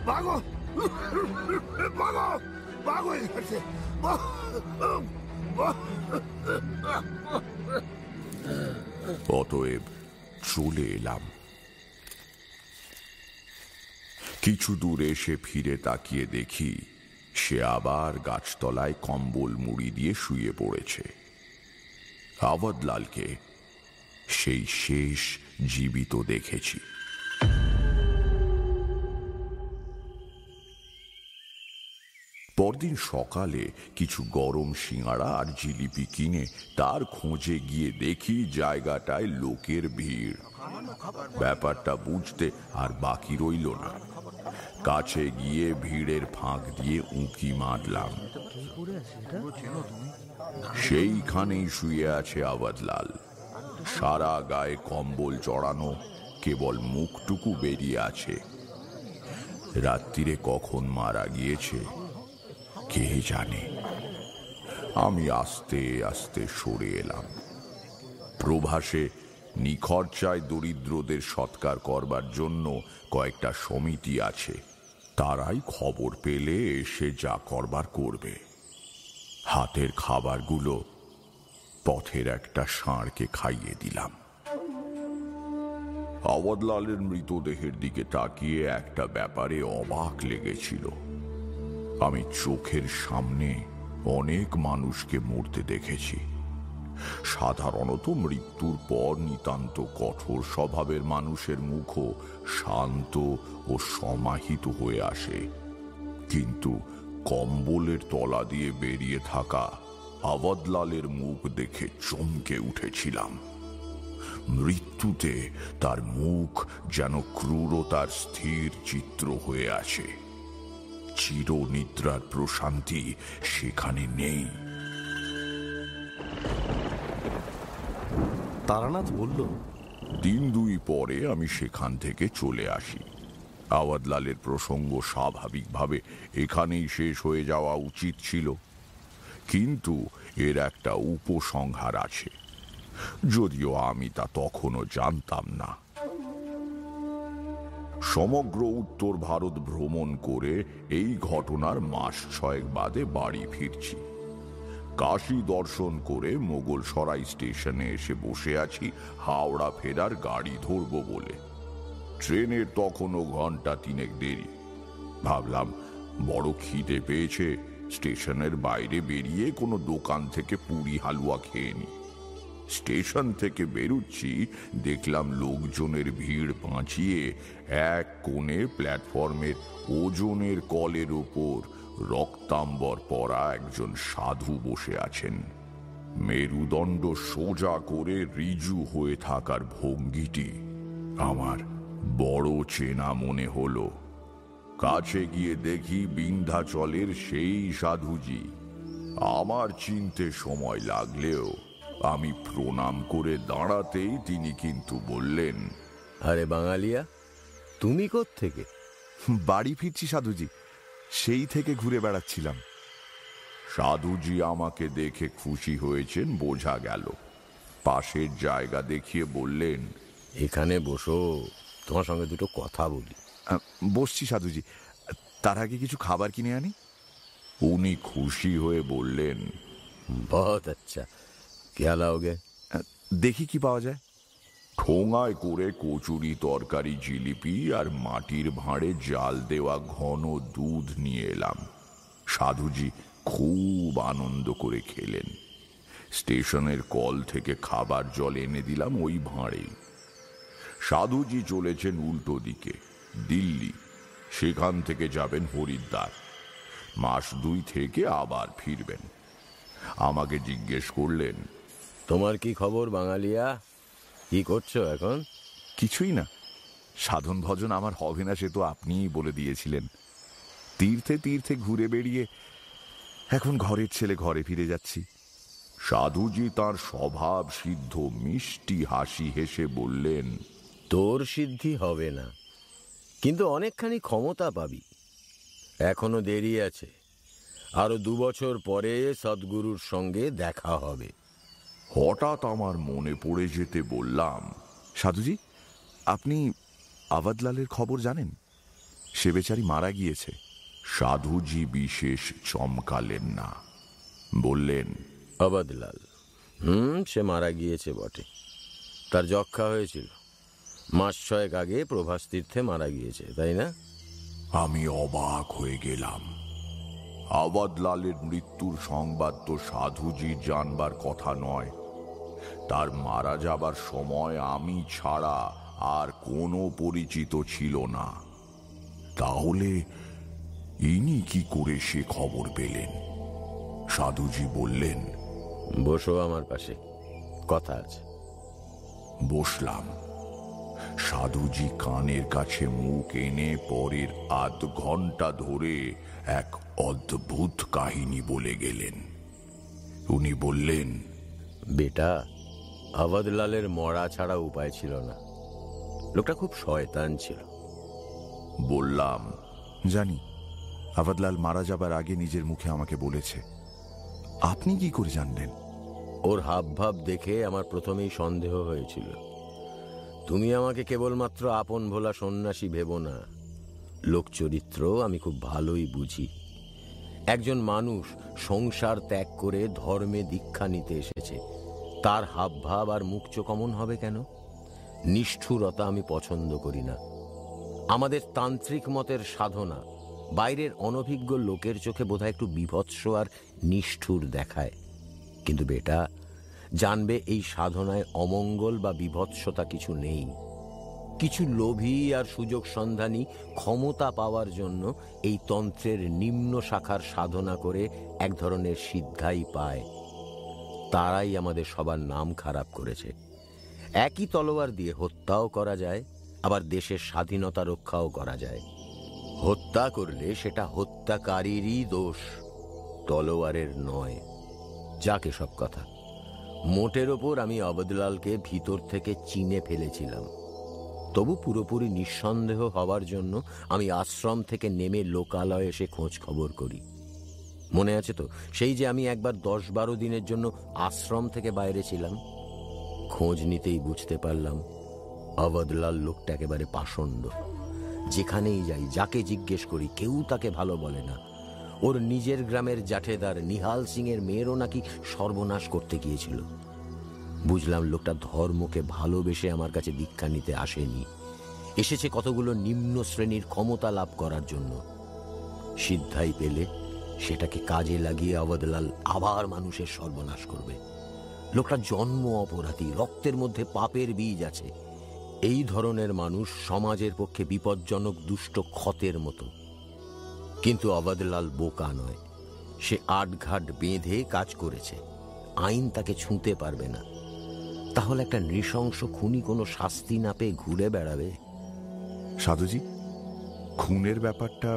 ভাগো, ভাগো, ভাগো এখান থেকে। অতএব চলে এলাম। কিছু দূর এসে ফিরে তাকিয়ে দেখি সে আবার গাছতলায় কম্বল মুড়ি দিয়ে শুয়ে পড়েছে। আওয়াতলালকে সেই শেষ জীবিত দেখেছি। পরদিন সকালে কিছু গরম সিঙাড়া আর জিলিপি কিনে তার খোঁজে গিয়ে দেখি জায়গাটায় লোকের ভিড়। ব্যাপারটা বুঝতে আর বাকি রইল না। কাছে গিয়ে ভিড়ের ফাঁক দিয়ে উঁকি মারলাম। সেইখানেই শুয়ে আছে আওয়াতলাল। সারা গায়ে কম্বল চড়ানো, কেবল মুখটুকু বেরিয়ে আছে। রাত্রিরে কখন মারা গিয়েছে কে জানে। আমি আস্তে আস্তে সরে এলাম। প্রভাসে নিখরচায় দরিদ্রদের সৎকার করবার জন্য কয়েকটা সমিতি আছে। তারাই খবর পেলে এসে যা করবার করবে। হাতের খাবারগুলো পথের একটা ষাঁড়কে খাইয়ে দিলাম। আওয়াতলালের মৃতদেহের দিকে তাকিয়ে একটা ব্যাপারে অবাক লেগেছিল। আমি চোখের সামনে অনেক মানুষকে মরতে দেখেছি, সাধারণত মৃত্যুর পর নিতান্ত কঠোর স্বভাবের মানুষের মুখও শান্ত ও সমাহিত হয়ে আসে, কিন্তু কম্বলের তলা দিয়ে বেরিয়ে থাকা আওয়াদলালের মুখ দেখে চমকে উঠেছিলাম। মৃত্যুতে তার মুখ যেন ক্রূরতার স্থির চিত্র হয়ে আছে। চিরনিদ্রার প্রশান্তি সেখানে নেই। তারানাথ বলল, দিন-2 পরে আমি সেখান থেকে চলে আসি। আওয়াদলালের প্রসঙ্গ স্বাভাবিকভাবে এখানেই শেষ হয়ে যাওয়া উচিত ছিল, কিন্তু এর একটা উপসংহার আছে, যদিও আমি তা তখনও জানতাম না। সমগ্র উত্তর ভারত ভ্রমণ করে এই ঘটনার মাস 6 বাদে বাড়ি ফিরছি। কাশী দর্শন করে মোগল সরাই স্টেশনে এসে বসে আছি হাওড়া ফেরার গাড়ি ধরব বলে। ট্রেনের তখনও 3 ঘন্টা দেরি। ভাবলাম বড় খিদে পেয়েছে, স্টেশনের বাইরে বেরিয়ে কোনো দোকান থেকে পুরি হালুয়া খেয়ে নি। স্টেশন থেকে বেরুচ্ছি, দেখলাম লোকজনের ভিড় বাঁচিয়ে এক কোণে প্ল্যাটফর্মের ওজনের কলের ওপর রক্তাম্বর পরা একজন সাধু বসে আছেন। মেরুদণ্ড সোজা করে ঋজু হয়ে থাকার ভঙ্গিটি আমার বড় চেনা মনে হলো। কাছে গিয়ে দেখি বিন্ধ্যাচলের সেই সাধুজি। আমার চিনতে সময় লাগলেও আমি প্রণাম করে দাঁড়াতেই তিনি কিন্তু বললেন, আরে বাঙালিয়া, তুমি কোত্থেকে? বাড়ি ফিরছি সাধুজি, সেই থেকে ঘুরে বেড়াচ্ছিলাম। সাধুজি আমাকে দেখে খুশি হয়েছেন বোঝা গেল। পাশের জায়গা দেখিয়ে বললেন, এখানে বসো, তোমার সঙ্গে দুটো কথা বলি। বসছি সাধুজি, তার আগে কিছু খাবার কিনে আনি। উনি খুশি হয়ে বললেন, বহুত আচ্ছা, क्या लाओगे? দেখি কি পাওয়া যায়। ঠোঙায় করে কচুরি, তরকারি, জিলিপি আর মাটির ভাঁড়ে জাল দেওয়া ঘন দুধ নিয়ে এলাম। সাধুজি খুব আনন্দ করে খেলেন। স্টেশনের কল থেকে খাবার জল এনে দিলাম ওই ভাঁড়েই। সাধুজি চলেছেন উল্টো দিকে, দিল্লি। সেখান থেকে যাবেন হরিদ্বার। মাস 2 থেকে আবার ফিরবেন। আমাকে জিজ্ঞেস করলেন, তোমার কি খবর বাঙালিয়া, কি করছো এখন? কিছুই না, সাধন ভজন আমার হবে না সে তো আপনিই বলে দিয়েছিলেন। তীর্থে তীর্থে ঘুরে বেড়িয়ে এখন ঘরের ছেলে ঘরে ফিরে যাচ্ছি। সাধুজি তার স্বভাব সিদ্ধ মিষ্টি হাসি হেসে বললেন, তোর সিদ্ধি হবে না, কিন্তু অনেকখানি ক্ষমতা পাবি। এখনো দেরি আছে, আরো 2 বছর পরে সদ্গুরুর সঙ্গে দেখা হবে। হঠাৎ আমার মনে পড়ে যেতে বললাম, সাধুজি, আপনি আওয়াদলালের খবর জানেন? সে বেচারি মারা গিয়েছে। সাধুজি বিশেষ চমকালেন না, বললেন, আওয়াদলাল? সে মারা গিয়েছে বটে। তার যক্ষা হয়েছিল, মাস 6 আগে প্রভাস তীর্থে মারা গিয়েছে, তাই না? আমি অবাক হয়ে গেলাম। আওয়াদলালের মৃত্যুর সংবাদ তো সাধুজি জানবার কথা নয়। তার মারা যাবার সময় আমি ছাড়া আর কোনো পরিচিত ছিল না। তাহলে ইনি কি করে সে খবর পেলেন? সাধুজি বললেন, বসো আমার পাশে, কথা আছে। বসলাম। সাধুজি কানের কাছে মুখ এনে পরের 1/2 ঘন্টা ধরে এক অদ্ভুত কাহিনী বলে গেলেন। উনি বললেন, বেটা, আওয়াদলালের মরা ছাড়া উপায় ছিল না। লোকটা খুব শয়তান ছিল। বললাম, জানি, আওয়াদলাল মারা যাবার আগে নিজের মুখে আমাকে বলেছে। আপনি কি করে জানলেন? ওর হাব ভাব দেখে আমার প্রথমেই সন্দেহ হয়েছিল। তুমি আমাকে কেবলমাত্র আপন ভোলা সন্ন্যাসী ভেবো না, লোক চরিত্র আমি খুব ভালোই বুঝি। একজন মানুষ সংসার ত্যাগ করে ধর্মে দীক্ষা নিতে এসেছে, তার হাব ভাব আর মুখ চোখ অমন হবে কেন? নিষ্ঠুরতা আমি পছন্দ করি না। আমাদের তান্ত্রিক মতের সাধনা বাইরের অনভিজ্ঞ লোকের চোখে বোধহয় একটু বীভৎস আর নিষ্ঠুর দেখায়, কিন্তু বেটা, জানবে এই সাধনায় অমঙ্গল বা বিভৎসতা কিছু নেই। কিছু লোভী আর সুযোগ সন্ধানী ক্ষমতা পাওয়ার জন্য এই তন্ত্রের নিম্ন শাখার সাধনা করে এক ধরনের সিদ্ধাই পায়। তারাই আমাদের সবার নাম খারাপ করেছে। একই তলোয়ার দিয়ে হত্যাও করা যায়, আবার দেশের স্বাধীনতা রক্ষাও করা যায়। হত্যা করলে সেটা হত্যাকারীরই দোষ, তলোয়ারের নয়। যাকে সব কথা, মোটের ওপর আমি অবদলালকে ভিতর থেকে চিনে ফেলেছিলাম। তবু পুরোপুরি নিঃসন্দেহ হওয়ার জন্য আমি আশ্রম থেকে নেমে লোকালয়ে এসে খোঁজ খবর করি। মনে আছে তো সেই যে আমি একবার 10-12 দিনের জন্য আশ্রম থেকে বাইরে ছিলাম? খোঁজ নিতেই বুঝতে পারলাম অবদলাল লোকটা একেবারে পাষণ্ড। যেখানেই যাই, যাকে জিজ্ঞেস করি, কেউ তাকে ভালো বলে না। ওর নিজের গ্রামের জাঠেদার নিহাল সিং এর মেয়েরও নাকি সর্বনাশ করতে গিয়েছিল। বুঝলাম লোকটা ধর্মকে ভালোবেসে আমার কাছে দীক্ষা নিতে আসেনি, এসেছে কতগুলো নিম্ন শ্রেণীর ক্ষমতা লাভ করার জন্য। সিদ্ধাই পেলে সেটাকে কাজে লাগিয়ে অবদলাল আবার মানুষের সর্বনাশ করবে। লোকটা জন্ম অপরাধী, রক্তের মধ্যে পাপের বীজ আছে। এই ধরনের মানুষ সমাজের পক্ষে বিপজ্জনক দুষ্ট ক্ষতের মতো। কিন্তু অবদলাল বোকা নয়, সে আটঘাট বেঁধে কাজ করেছে। আইন তাকে ছুঁতে পারবে না। তাহলে একটা নৃশংস খুনি কোনো শাস্তি না পেয়ে ঘুরে বেড়াবে? সাধুজি, খুনের ব্যাপারটা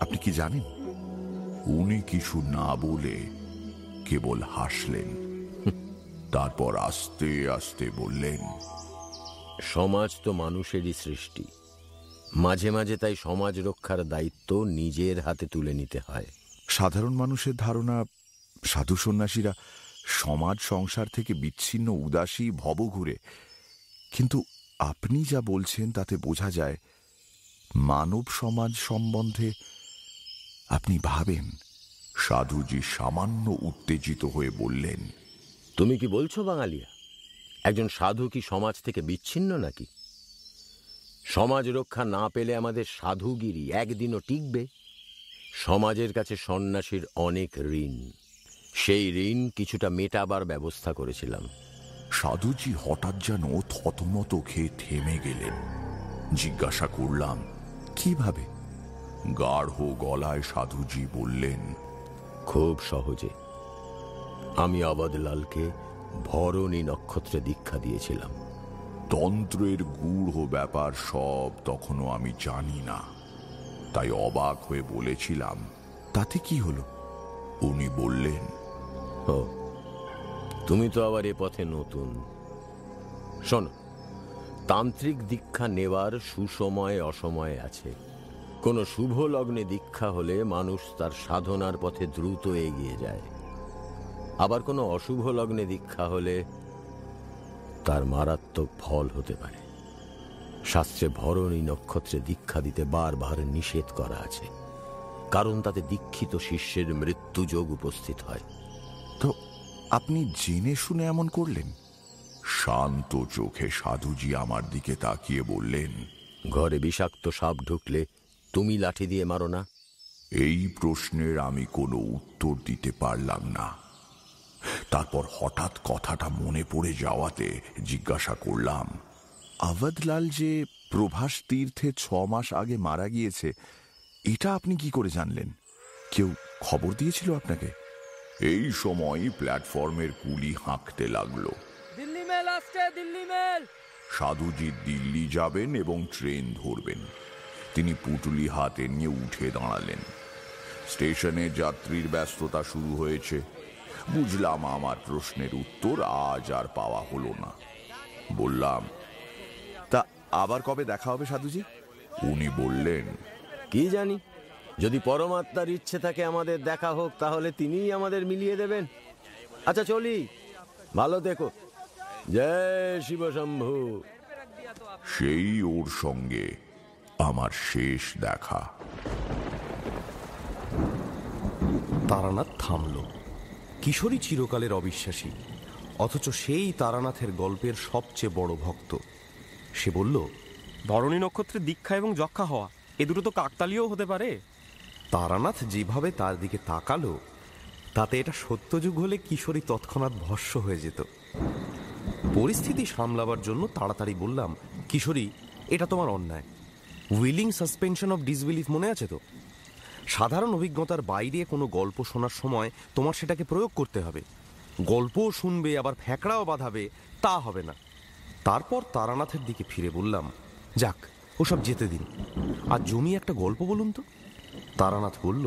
আপনি কি জানেন? উনি কিছু না বলে কেবল হাসলেন, তারপর আস্তে আস্তে বললেন, সমাজ তো মানুষেরই সৃষ্টি। মাঝে মাঝে তাই সমাজ রক্ষার দায়িত্ব নিজের হাতে তুলে নিতে হয়। সাধারণ মানুষের ধারণা সাধু সন্ন্যাসীরা সমাজ সংসার থেকে বিচ্ছিন্ন, উদাসী, ভবঘুরে। কিন্তু আপনি যা বলছেন তাতে বোঝা যায় মানব সমাজ সম্বন্ধে আপনি ভাবেন। সাধুজি সামান্য উত্তেজিত হয়ে বললেন, তুমি কি বলছো বাঙালিয়া? একজন সাধু কি সমাজ থেকে বিচ্ছিন্ন নাকি? সমাজ রক্ষা না পেলে আমাদের সাধুগিরি একদিনও টিকবে? সমাজের কাছে সন্ন্যাসীর অনেক ঋণ, সেই ঋণ কিছুটা মেটাবার ব্যবস্থা করেছিলাম। সাধুজি হঠাৎ যেন থতমত খেয়ে থেমে গেলেন। জিজ্ঞাসা করলাম, কিভাবে? গাঢ় গলায় সাধুজি বললেন, খুব সহজে। আমি অবদলালকে ভরণী নক্ষত্রে দীক্ষা দিয়েছিলাম। তন্ত্রের গূঢ় ব্যাপার সব তখনও আমি জানি না, তাই অবাক হয়ে বলেছিলাম, তাতে কি হলো? উনি বললেন, ও, তুমি তো আবার এ পথে নতুন। শোনো, তান্ত্রিক দীক্ষা নেওয়ার সুসময় অসময় আছে। কোনো শুভ লগ্নে দীক্ষা হলে মানুষ তার সাধনার পথে দ্রুত এগিয়ে যায়। আবার কোনো অশুভ লগ্নে দীক্ষা হলে তার মারাত্মক ফল হতে পারে। শাস্ত্রে ভরণী নক্ষত্রে দীক্ষা দিতে বারবার নিষেধ করা আছে, কারণ তাতে দীক্ষিত শিষ্যের মৃত্যুযোগ উপস্থিত হয়। তো আপনি জেনে শুনে এমন করলেন? শান্ত চোখে সাধুজি আমার দিকে তাকিয়ে বললেন, ঘরে বিষাক্ত সাপ ঢুকলে তুমি লাঠি দিয়ে মারো না? এই প্রশ্নের আমি কোনো উত্তর দিতে পারলাম না। তারপর হঠাৎ কথাটা মনে পড়ে যাওয়াতে জিজ্ঞাসা করলাম, অবদলাল যে প্রভাস তীর্থে 6 মাস আগে মারা গিয়েছে, এটা আপনি কি করে জানলেন? কেউ খবর দিয়েছিল আপনাকে? এই সময় প্ল্যাটফর্মের কুলি হাঁকতে লাগলো। দিল্লি মেল আসছে, দিল্লি মেল। সাধুজি দিল্লি যাবেন এবং ট্রেন ধরবেন। তিনি পুটুলি হাতে নিয়ে উঠে দাঁড়ালেন। স্টেশনে যাত্রীর ব্যস্ততা শুরু হয়েছে। বুঝলাম আমার প্রশ্নের উত্তর আজ আর পাওয়া হলো না। বললাম, তা আবার কবে দেখা হবে সাধুজি? উনি বললেন, কি জানি, যদি পরমাত্মার ইচ্ছে থাকে আমাদের দেখা হোক, তাহলে তিনিই আমাদের মিলিয়ে দেবেন। আচ্ছা চলি, ভালো দেখো। জয় শিব শম্ভু। সেই ওর সঙ্গে আমার শেষ দেখা। তারানাথ থামল। কিশোরী চিরকালের অবিশ্বাসী, অথচ সেই তারানাথের গল্পের সবচেয়ে বড় ভক্ত। সে বলল, ভরণী নক্ষত্রে দীক্ষা এবং যক্ষা হওয়া, এ দুটো তো কাকতালীয় হতে পারে। তারানাথ যেভাবে তার দিকে তাকালো তাতে এটা সত্যযুগ হলে কিশোরী তৎক্ষণাৎ ভস্ম হয়ে যেত। পরিস্থিতি সামলাবার জন্য তাড়াতাড়ি বললাম, কিশোরী, এটা তোমার অন্যায়। উইলিং সাসপেনশন অফ ডিসবিলিফ মনে আছে তো? সাধারণ অভিজ্ঞতার বাইরে কোনো গল্প শোনার সময় তোমার সেটাকে প্রয়োগ করতে হবে। গল্পও শুনবে আবার ফ্যাকড়াও বাঁধাবে, তা হবে না। তারপর তারানাথের দিকে ফিরে বললাম, যাক, ওসব যেতে দিন, আর জমি একটা গল্প বলুন তো। তারানাথ বলল,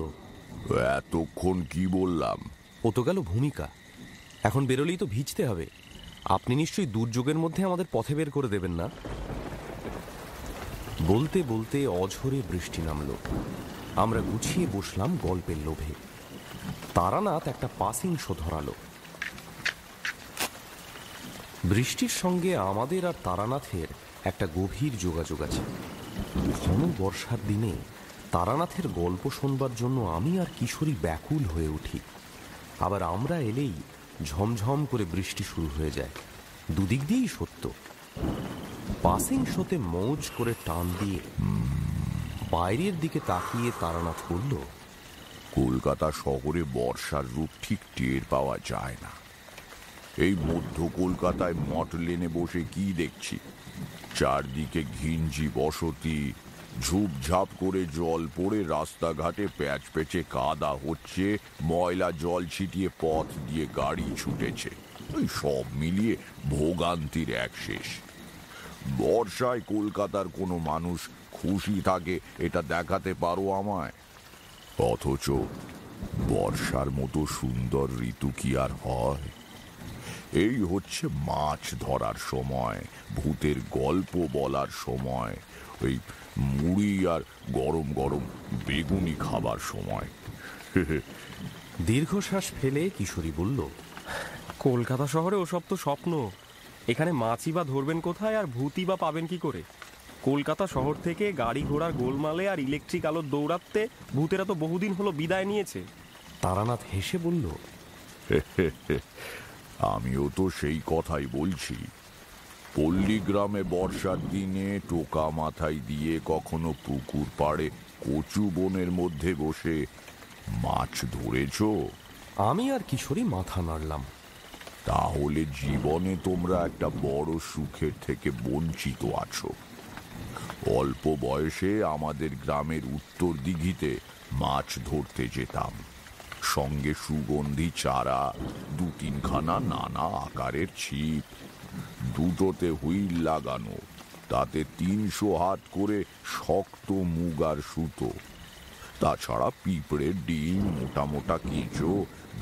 এতক্ষণ কি বললাম? ও তো গেল ভূমিকা, এখন বেরোলেই তো ভিজতে হবে। আপনি নিশ্চয়ই দুর্যোগের মধ্যে আমাদের পথে বের করে দেবেন না। বলতে বলতে অঝোরে বৃষ্টি নামল। আমরা গুছিয়ে বসলাম গল্পের লোভে। তারানাথ একটা পাসিং শো ধরালো। বৃষ্টির সঙ্গে আমাদের আর তারানাথের একটা গভীর যোগাযোগ আছে। ঘন বর্ষার দিনে তারানাথের গল্প শোনবার জন্য আমি আর কিশোরী ব্যাকুল হয়ে উঠি। আবার আমরা এলেই ঝমঝম করে বৃষ্টি শুরু হয়ে যায়। দুদিক দিয়েই সত্য। পাসিং শোতে মৌজ করে টান দিয়ে বাইরের দিকে তাকিয়ে তারানাথ বলল, কলকাতা শহরে বর্ষার রূপ ঠিক টের পাওয়া যায় না। এই মধ্য কলকাতায় মট লেনে বসে কি দেখছি? চারদিকে ঘিঞ্জি বসতি, ঝুপঝাপ করে জল পড়ে রাস্তাঘাটে প্যাচ পেচে কাদা হচ্ছে, ময়লা জল ছিটিয়ে পথ দিয়ে গাড়ি ছুটেছে। ওই সব মিলিয়ে ভোগান্তির এক শেষ। বর্ষায় কলকাতার কোনো মানুষ খুশি থাকে এটা দেখাতে পারো আমায়? অথচ বর্ষার মতো সুন্দর ঋতু কি আর হয়? এই হচ্ছে মাছ ধরার সময়, ভূতের গল্প বলার সময়, ওই মুড়ি আর গরম গরম বেগুনি খাবার সময়। দীর্ঘশ্বাস ফেলে কিশোরী বলল, কলকাতা শহরে ওসব তো স্বপ্ন। এখানে মাছই বা ধরবেন কোথায়, আর ভূতই বা পাবেন কি করে? কলকাতা শহর থেকে গাড়ি ঘোড়ার গোলমালে আর ইলেকট্রিক আলোর দৌড়াতে ভূতেরা তো বহুদিন হলো বিদায় নিয়েছে। তারানাথ হেসে বলল, আমিও তো সেই কথাই বলছি। পল্লীগ্রামে বর্ষার দিনে টোকা মাথায় দিয়ে কখনো পুকুর পাড়ে কচু বনের মধ্যে বসে মাছ ধরেছ? আমি আর কিশোরী মাথা নাড়লাম। তাহলে জীবনে তোমরা একটা বড় সুখের থেকে বঞ্চিত আছো। অল্প বয়সে আমাদের গ্রামের উত্তর দিঘিতে মাছ ধরতে যেতাম। সঙ্গে সুগন্ধি চারা, 2-3খানা নানা আকারের ছিপ, দুটোতে হুইল লাগানো, তাতে 300 হাত করে শক্ত মুগার সুতো, তাছাড়া পিঁপড়ের ডিম, মোটা মোটা কেঁচো,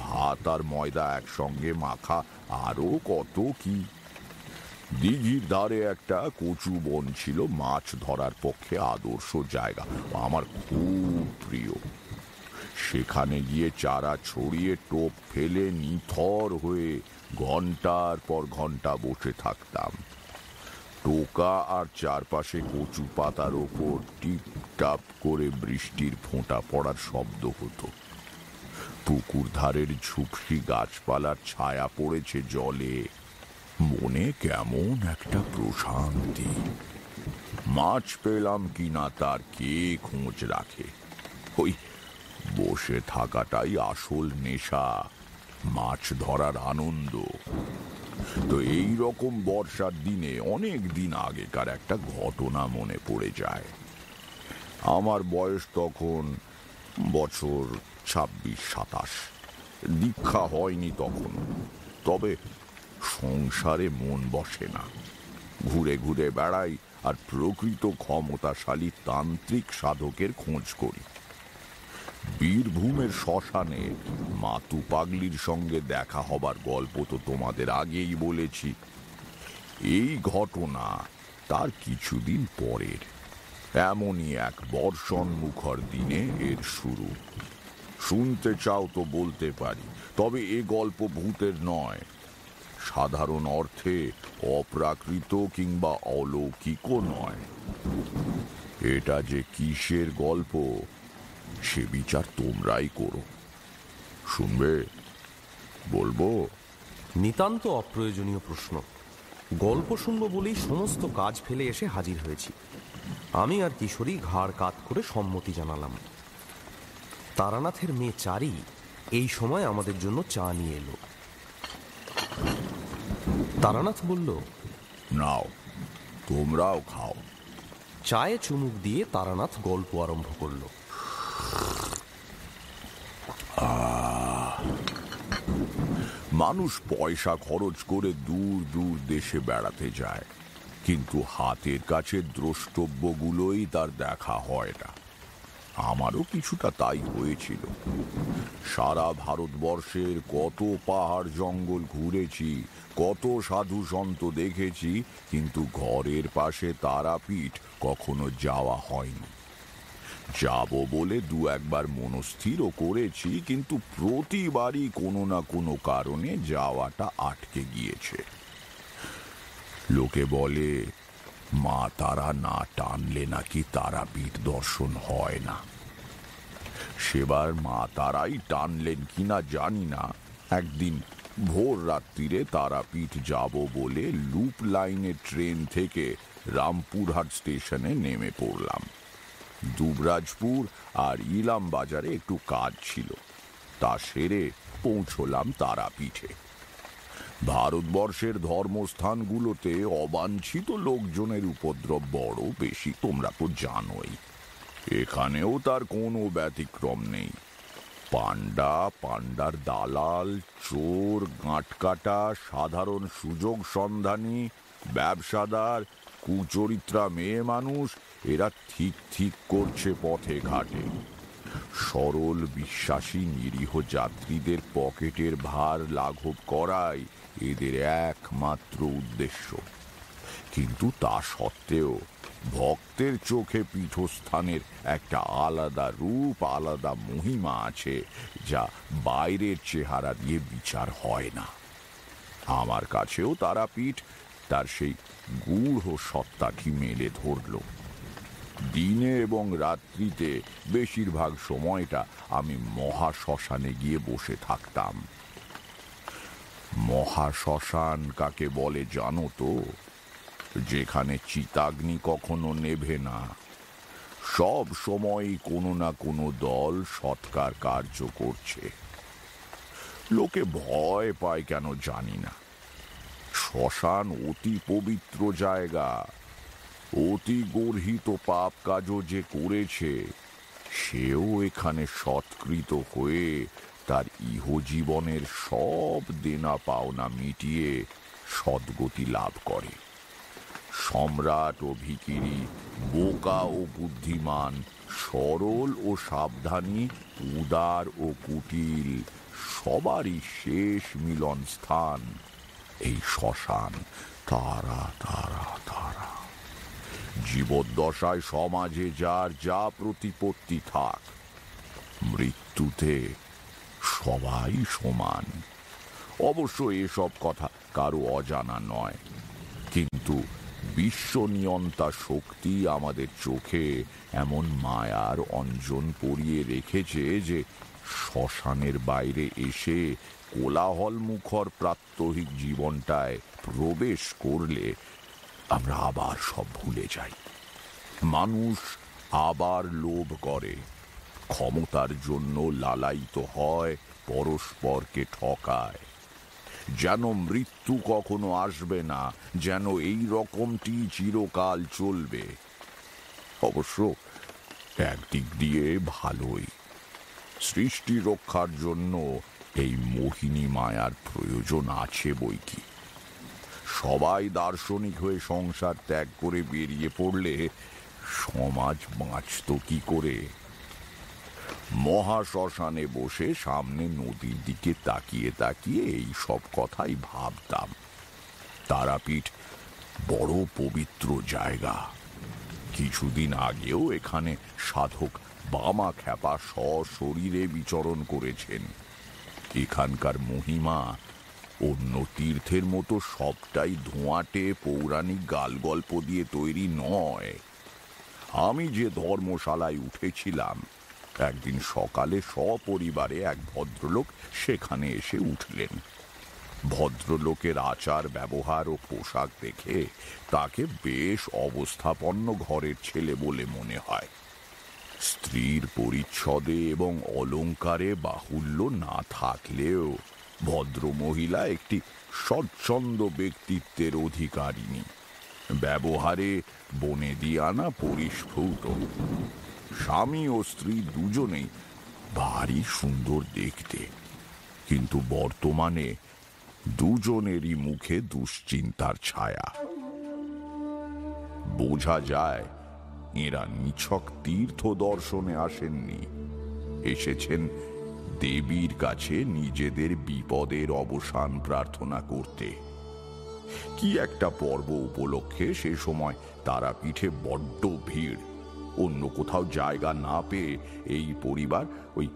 ভাত আর ময়দা একসঙ্গে মাখা, আরো কত কি। দিঘির ধারে একটা কচু বন ছিল মাছ ধরার পক্ষে আদর্শ জায়গা, আমার খুব প্রিয়। সেখানে গিয়ে চারা ছড়িয়ে টোপ ফেলে নিথর হয়ে ঘন্টার পর ঘন্টা বসে থাকতাম। টোকা আর চারপাশে কচু পাতার ওপর টিপ টাপ করে বৃষ্টির ফোঁটা পড়ার শব্দ হতো। পুকুর ধারের ঝুপসি গাছপালার ছায়া পড়েছে জলে, মনে কেমন একটা প্রশান্তি। মাছ পেলাম কিনা তার কে খোঁজ রাখে? ওই বসে থাকাটাই আসল নেশা, মাছ ধরার আনন্দ। তো এই রকম বর্ষার দিনে অনেক দিন আগেকার একটা ঘটনা মনে পড়ে যায়। আমার বয়স তখন বছর 26-27, দীক্ষা হয়নি তখন। তবে সংসারে মন বসে না, ঘুরে ঘুরে বেড়াই আর প্রকৃত ক্ষমতাশালী তান্ত্রিক সাধকের খোঁজ করি। বীরভূমের শ্মশানে মাতু পাগলির সঙ্গে দেখা হবার গল্প তো তোমাদের আগেই বলেছি। এই ঘটনা তার কিছুদিন পরের। এমনই এক বর্ষণ মুখর দিনে এর শুরু। শুনতে চাও তো বলতে পারি, তবে এ গল্প ভূতের নয়, সাধারণ অর্থে অপ্রাকৃত কিংবা অলৌকিকও নয়। এটা যে কিসের গল্প সে বিচার তোমরাই করো। শুনবে? বলবো? নিতান্ত অপ্রয়োজনীয় প্রশ্ন। গল্প শুনবো বলেই সমস্ত কাজ ফেলে এসে হাজির হয়েছি। আমি আর কিশোরী ঘাড় কাত করে সম্মতি জানালাম। তারানাথের মেয়ে চারি এই সময় আমাদের জন্য চা নিয়ে এলো। তারানাথ বলল, নাও, তোমরাও খাও। চায়ে চুমুক দিয়ে তারানাথ গল্প আরম্ভ করলো। মানুষ পয়সা খরচ করে দূর দূর দেশে বেড়াতে যায়, কিন্তু হাতের কাছে দ্রষ্টব্যগুলোই তার দেখা হয় না। আমারও কিছুটা তাই হয়েছিল। সারা ভারতবর্ষের কত পাহাড় জঙ্গল ঘুরেছি, কত সাধু সন্ত দেখেছি, কিন্তু ঘরের পাশে তারাপীঠ কখনো যাওয়া হয়নি। যাব বলে দু একবার মনস্থিরও করেছি, কিন্তু প্রতিবারই কোনো না কোনো কারণে যাওয়াটা আটকে গিয়েছে। লোকে বলে মা তারা না টানলে নাকি তারাপীঠ দর্শন হয় না। সেবার মা তারাই টানলেন কিনা জানি না, একদিন ভোর রাত্রিরে তারাপীঠ যাব বলে লুপ লাইনের ট্রেন থেকে রামপুরহাট স্টেশনে নেমে পড়লাম। দুবরাজপুর আর ইলাম বাজারে একটু কাজ ছিল, তা সেরে পৌঁছলাম তারাপীঠে। ভারতবর্ষের ধর্মস্থানগুলোতে অবাঞ্ছিত লোকজনের উপদ্রব বড় বেশি, তোমরা তো জানোই। এখানেও তার কোনো ব্যতিক্রম নেই। পান্ডা, পান্ডার দালাল, চোর, গাঁটকাটা, সাধারণ সুযোগ সন্ধানী, ব্যবসাদার, কুচরিত্রা মেয়ে মানুষ, এরা ঠিক ঠিক করছে পথে ঘাটে। সরল বিশ্বাসী নিরীহ যাত্রীদের পকেটের ভার লাঘব করাই এদের একমাত্র উদ্দেশ্য। কিন্তু তা সত্ত্বেও ভক্তের চোখে পীঠস্থানের একটা আলাদা রূপ, আলাদা মহিমা আছে, যা বাইরের চেহারা দিয়ে বিচার হয় না। আমার কাছেও তারাপীঠ তার সেই গূঢ় সত্তাটি মেলে ধরল। দিনে এবং রাত্রিতে বেশিরভাগ সময়টা আমি মহাশ্মশানে গিয়ে বসে থাকতাম। মহাশ্মশান কাকে বলে জানো তো? যেখানে চিতাগ্নি কখনো নেভে না, সব সময় কোনো না কোনো দল সৎকার কার্য করছে। লোকে ভয় পায় কেন জানি না। শ্মশান অতি পবিত্র জায়গা। অতি গর্হিত পাপ কাজও যে করেছে, সেও এখানে সৎকৃত হয়ে তার ইহজীবনের সব দেনা পাওনা মিটিয়ে সদ্গতি লাভ করে। সম্রাট ও ভিখিরি, বোকা ও বুদ্ধিমান, সরল ও সাবধানী, উদার ও কুটিল, সবারই শেষ মিলন স্থান এই শ্মশান। তারা তারা তারা। জীবদ্দশায় সমাজে যার যা প্রতিপত্তি থাক, মৃত্যুতে সবাই সমান। অবশ্য এসব কথা কারো অজানা নয়, কিন্তু বিশ্বনিয়ন্তা শক্তি আমাদের চোখে এমন মায়ার অঞ্জন পরিয়ে রেখেছে যে শ্মশানের বাইরে এসে কোলাহল মুখর প্রাত্যহিক জীবনটায় প্রবেশ করলে আমরা আবার সব ভুলে যাই। মানুষ আবার লোভ করে, ক্ষমতার জন্য লালায়িত হয়, পরস্পরকে ঠকায়। যেন মৃত্যু কখনো আসবে না, যেন এই রকমটি চিরকাল চলবে। অবশ্য একদিক দিয়ে ভালোই। সৃষ্টি রক্ষার জন্য এই মোহিনী মায়ার প্রয়োজন আছে বৈকি। সবাই দার্শনিক হয়ে সংসার ত্যাগ করে বেরিয়ে পড়লে সমাজ বাঁচত কি করে? মহাশ্মশানে বসে সামনে নদীর দিকে তাকিয়ে তাকিয়ে এই সব কথাই ভাবতাম। তারাপীঠ বড় পবিত্র জায়গা। কিছুদিন আগেও এখানে সাধক বামা খ্যাপা সশরীরে বিচরণ করেছেন। এখানকার মহিমা অন্য তীর্থের মতো সবটাই ধোঁয়াটে পৌরাণিক গালগল্প দিয়ে তৈরি নয়। আমি যে ধর্মশালায় উঠেছিলাম, একদিন সকালে সপরিবারে এক ভদ্রলোক সেখানে এসে উঠলেন। ভদ্রলোকের আচার ব্যবহার ও পোশাক দেখে তাকে বেশ অবস্থাপন্ন ঘরের ছেলে বলে মনে হয়। স্ত্রীর পরিচ্ছদে এবং অলংকারে বাহুল্য না থাকলেও ভদ্রমহিলা একটি স্বচ্ছন্দ ব্যক্তিত্বের অধিকারিণী, ব্যবহারে বনেদিয়ানা পরিস্ফুট। স্বামী ও স্ত্রী দুজনেই ভারী সুন্দর দেখতে, কিন্তু বর্তমানে দুজনেরই মুখে দুশ্চিন্তার ছায়া। বোঝা যায় এরা নিছক তীর্থ দর্শনে আসেননি, এসেছেন দেবীর কাছে নিজেদের বিপদের অবসান প্রার্থনা করতে। কি একটা পর্ব উপলক্ষে সে সময় তারাপীঠে বড্ড ভিড়। অন্য কোথাও জায়গা না পেয়ে এই পরিবার ওই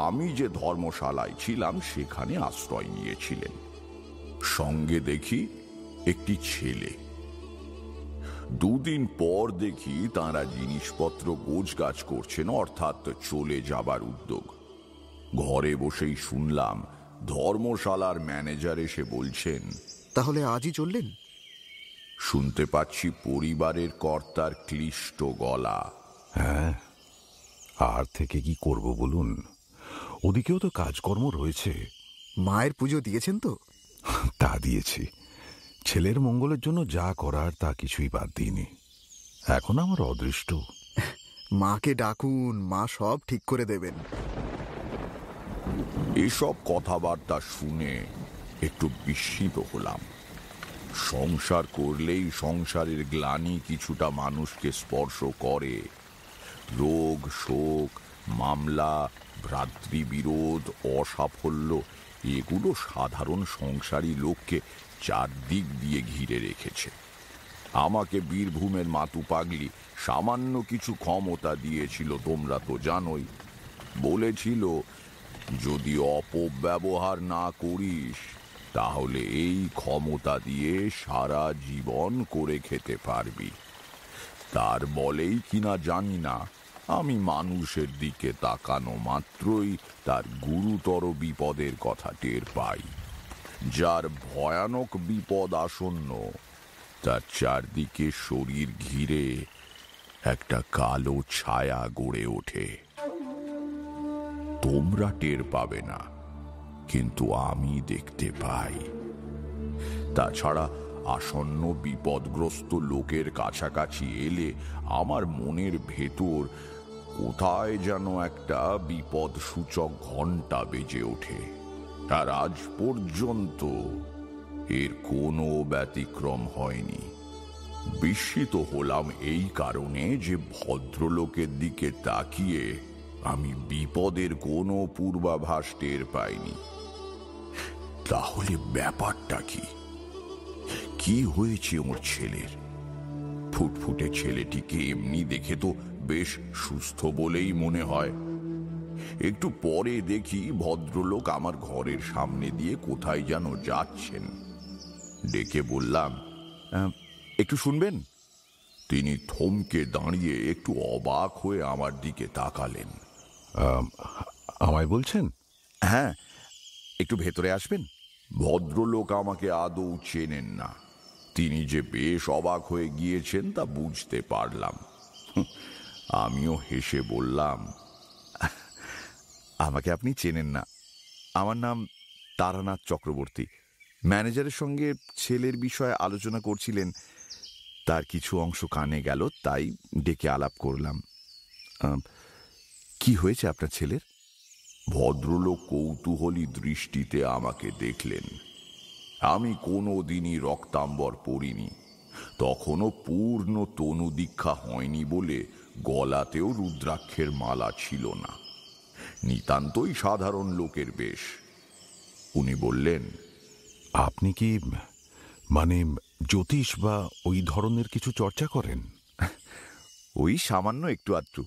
আমি যে ধর্মশালায় ছিলাম সেখানে আশ্রয় নিয়েছিলেন। সঙ্গে দেখি একটি ছেলে। দুদিন পর দেখি তারা জিনিসপত্র গোছগাছ করছেন, অর্থাৎ চলে যাবার উদ্যোগ। ঘরে বসেই শুনলাম ধর্মশালার ম্যানেজার এসে বলছেন, তাহলে আজই চললেন? শুনতে পাচ্ছি পরিবারের কর্তার ক্লিষ্ট গলা। হ্যাঁ, আর থেকে কি করব বলুন, ওদিকেও তো কাজকর্ম রয়েছে। মায়ের পুজো দিয়েছেন তো? তা দিয়েছি, ছেলের মঙ্গলের জন্য যা করার তা কিছুই বাদ দিইনি। এখন আমার অদৃষ্ট। মাকে ডাকুন, মা সব ঠিক করে দেবেন। এসব কথাবার্তা শুনে একটু বিস্মিত হলাম। সংসার করলেই সংসারের গ্লানি কিছুটা মানুষকে স্পর্শ করে। রোগ, শোক, মামলা, ভ্রাতৃবিরোধ, অসাফল্য, এগুলো সাধারণ সংসারী লোককে চারদিক দিয়ে ঘিরে রেখেছে। আমাকে বীরভূমের মাতু পাগলি সামান্য কিছু ক্ষমতা দিয়েছিল, তোমরা তো জানোই। বলেছিল, যদি অপব্যবহার না করিস তাহলে এই ক্ষমতা দিয়ে সারা জীবন করে খেতে পারবি। তার বলেই কিনা জানি না, আমি মানুষের দিকে তাকানো মাত্রই তার গুরুতর বিপদের কথা টের পাই। যার ভয়ানক বিপদ আসন্ন, তার চারদিকে শরীর ঘিরে একটা কালো ছায়া গড়ে ওঠে। তোমরা টের পাবে না, কিন্তু আমি দেখতে পাই। তাছাড়া আসন্ন বিপদগ্রস্ত লোকের কাছাকাছি এলে আমার মনের ভেতর কোথায় যেন একটা বিপদ সূচক ঘণ্টা বেজে ওঠে। আর আজ পর্যন্ত এর কোনো ব্যতিক্রম হয়নি। বিস্মিত হলাম এই কারণে যে ভদ্রলোকের দিকে তাকিয়ে আমি বিপদের কোনো পূর্বাভাস টের পাইনি। তাহলে ব্যাপারটা কি? কি হয়েছে ওর ছেলের? ফুটফুটে ছেলেটিকে এমনি দেখে তো বেশ সুস্থ বলেই মনে হয়। একটু পরে দেখি ভদ্রলোক আমার ঘরের সামনে দিয়ে কোথায় যেন যাচ্ছেন। ডেকে বললাম, একটু শুনবেন? তিনি থমকে দাঁড়িয়ে একটু অবাক হয়ে আমার দিকে তাকালেন। আমায় বলছেন? হ্যাঁ, একটু ভেতরে আসবেন। ভদ্রলোক আমাকে আদৌ চেনেন না। তিনি যে বেশ অবাক হয়ে গিয়েছেন তা বুঝতে পারলাম। আমিও হেসে বললাম, আমাকে আপনি চেনেন না, আমার নাম তারানাথ চক্রবর্তী। ম্যানেজারের সঙ্গে ছেলের বিষয়ে আলোচনা করছিলেন, তার কিছু অংশ কানে গেল, তাই ডেকে আলাপ করলাম। কি হয়েছে আপনার ছেলের? ভদ্রলোক কৌতূহলী দৃষ্টিতে আমাকে দেখলেন। আমি কোনো দিনই রক্তাম্বর পরিনি, তখনও পূর্ণ তনু দীক্ষা হয়নি বলে গলাতেও রুদ্রাক্ষের মালা ছিল না। নিতান্তই সাধারণ লোকের বেশ। উনি বললেন, আপনি কি মানে জ্যোতিষ বা ওই ধরনের কিছু চর্চা করেন? ওই সামান্য একটু আধটু।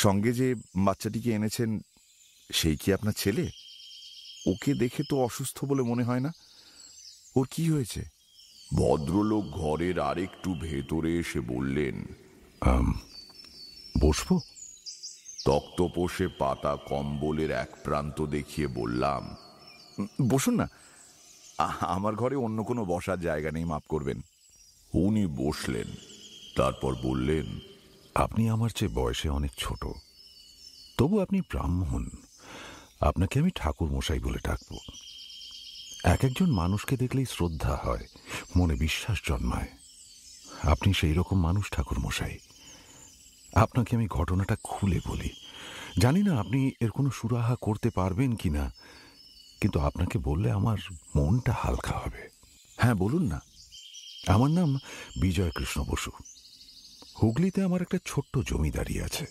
সঙ্গে যে বাচ্চাটিকে এনেছেন সেই কি আপনার ছেলে? ওকে দেখে তো অসুস্থ বলে মনে হয় না। ওর কি হয়েছে? ভদ্রলোক ঘরের আরেকটু ভেতরে এসে বললেন, বসবো? তক্তপোষে পাতা কম্বলের এক প্রান্ত দেখিয়ে বললাম, বসুন না, আমার ঘরে অন্য কোনো বসার জায়গা নেই, মাফ করবেন। উনি বসলেন, তারপর বললেন, আপনি আমার চেয়ে বয়সে অনেক ছোট, তবু আপনি ব্রাহ্মণ। আপনাকে আমি ঠাকুর মশাই বলে ডাকব। এক একজন মানুষকে দেখলেই শ্রদ্ধা হয়, মনে বিশ্বাস জন্মায়। আপনি সেই রকম মানুষ ঠাকুর মশাই। আপনাকে আমি ঘটনাটা খুলে বলি। জানি না আপনি এর কোনো সুরাহা করতে পারবেন কিনা, কিন্তু আপনাকে বললে আমার মনটা হালকা হবে। হ্যাঁ, বলুন না। আমার নাম বিজয় কৃষ্ণ বসু। হুগলিতে আমার একটা ছোট্ট জমিদারি আছে।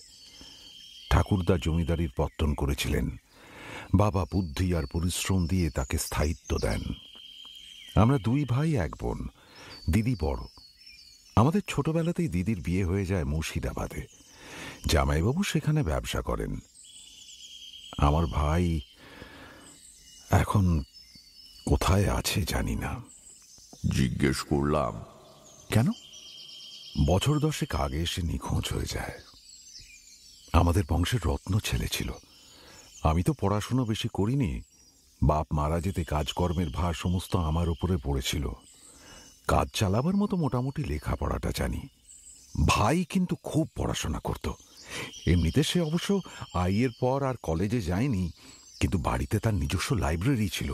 ঠাকুরদা জমিদারির পত্তন করেছিলেন। বাবা বুদ্ধি আর পরিশ্রম দিয়ে তাকে স্থায়িত্ব দেন। আমরা দুই ভাই এক বোন, দিদি বড়। আমাদের ছোটবেলাতেই দিদির বিয়ে হয়ে যায় মুর্শিদাবাদে। জামাইবাবু সেখানে ব্যবসা করেন। আমার ভাই এখন কোথায় আছে জানি না। জিজ্ঞেস করলাম, কেন? বছর 10 আগে এসে নিখোঁজ হয়ে যায়। আমাদের বংশের রত্ন ছেলে ছিল। আমি তো পড়াশুনো বেশি করিনি। বাপ মারা যেতে কাজকর্মের ভার সমস্ত আমার উপরে পড়েছিল। কাজ চালাবার মতো মোটামুটি লেখাপড়াটা জানি। ভাই কিন্তু খুব পড়াশোনা করত। এমনিতে সে অবশ্য আইয়ের পর আর কলেজে যায়নি, কিন্তু বাড়িতে তার নিজস্ব লাইব্রেরি ছিল।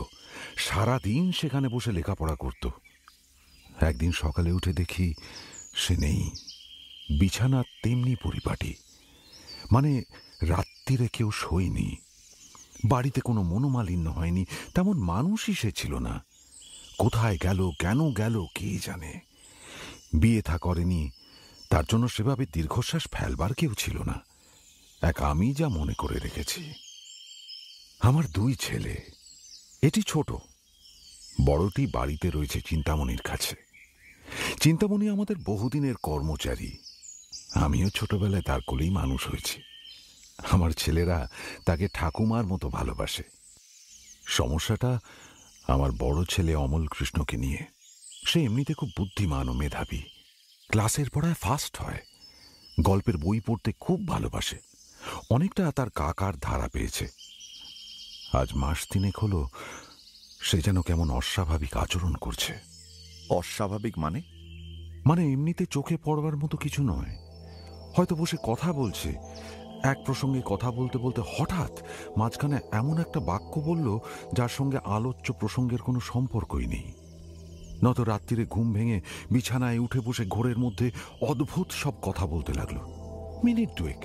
সারাদিন সেখানে বসে লেখাপড়া করত। একদিন সকালে উঠে দেখি সে নেই। বিছানা তেমনি পরিপাটি, মানে রাত্রিরে কেউ শোয়নি। বাড়িতে কোনো মনোমালিন্য হয়নি, তেমন মানুষই সে ছিল না। কোথায় গেল, কেন গেল, কে জানে। বিয়ে থা করেনি, তার জন্য সেভাবে দীর্ঘশ্বাস ফেলবার কেউ ছিল না। এক আমি যা মনে করে রেখেছি। আমার 2 ছেলে। এটি ছোট, বড়টি বাড়িতে রয়েছে চিন্তামণির কাছে। চিন্তামণি আমাদের বহুদিনের কর্মচারী। আমিও ছোটবেলায় তার কোলেই মানুষ হয়েছি। আমার ছেলেরা তাকে ঠাকুমার মতো ভালোবাসে। সমস্যাটা আমার বড় ছেলে অমল কৃষ্ণকে নিয়ে। সে এমনিতে খুব বুদ্ধিমান ও মেধাবী। ক্লাসের পড়ায় ফার্স্ট হয়। গল্পের বই পড়তে খুব ভালোবাসে। অনেকটা তার কাকার ধারা পেয়েছে। আজ মাস 3 হলো সে যেন কেমন অস্বাভাবিক আচরণ করছে। অস্বাভাবিক মানে? মানে এমনিতে চোখে পড়বার মতো কিছু নয়। হয়তো বসে কথা বলছে, এক প্রসঙ্গে কথা বলতে বলতে হঠাৎ মাঝখানে এমন একটা বাক্য বলল যার সঙ্গে আলোচ্য প্রসঙ্গের কোনো সম্পর্কই নেই। নত রাত্রিরে ঘুম ভেঙে বিছানায় উঠে বসে ঘোরের মধ্যে অদ্ভুত সব কথা বলতে লাগলো। মিনিট 2,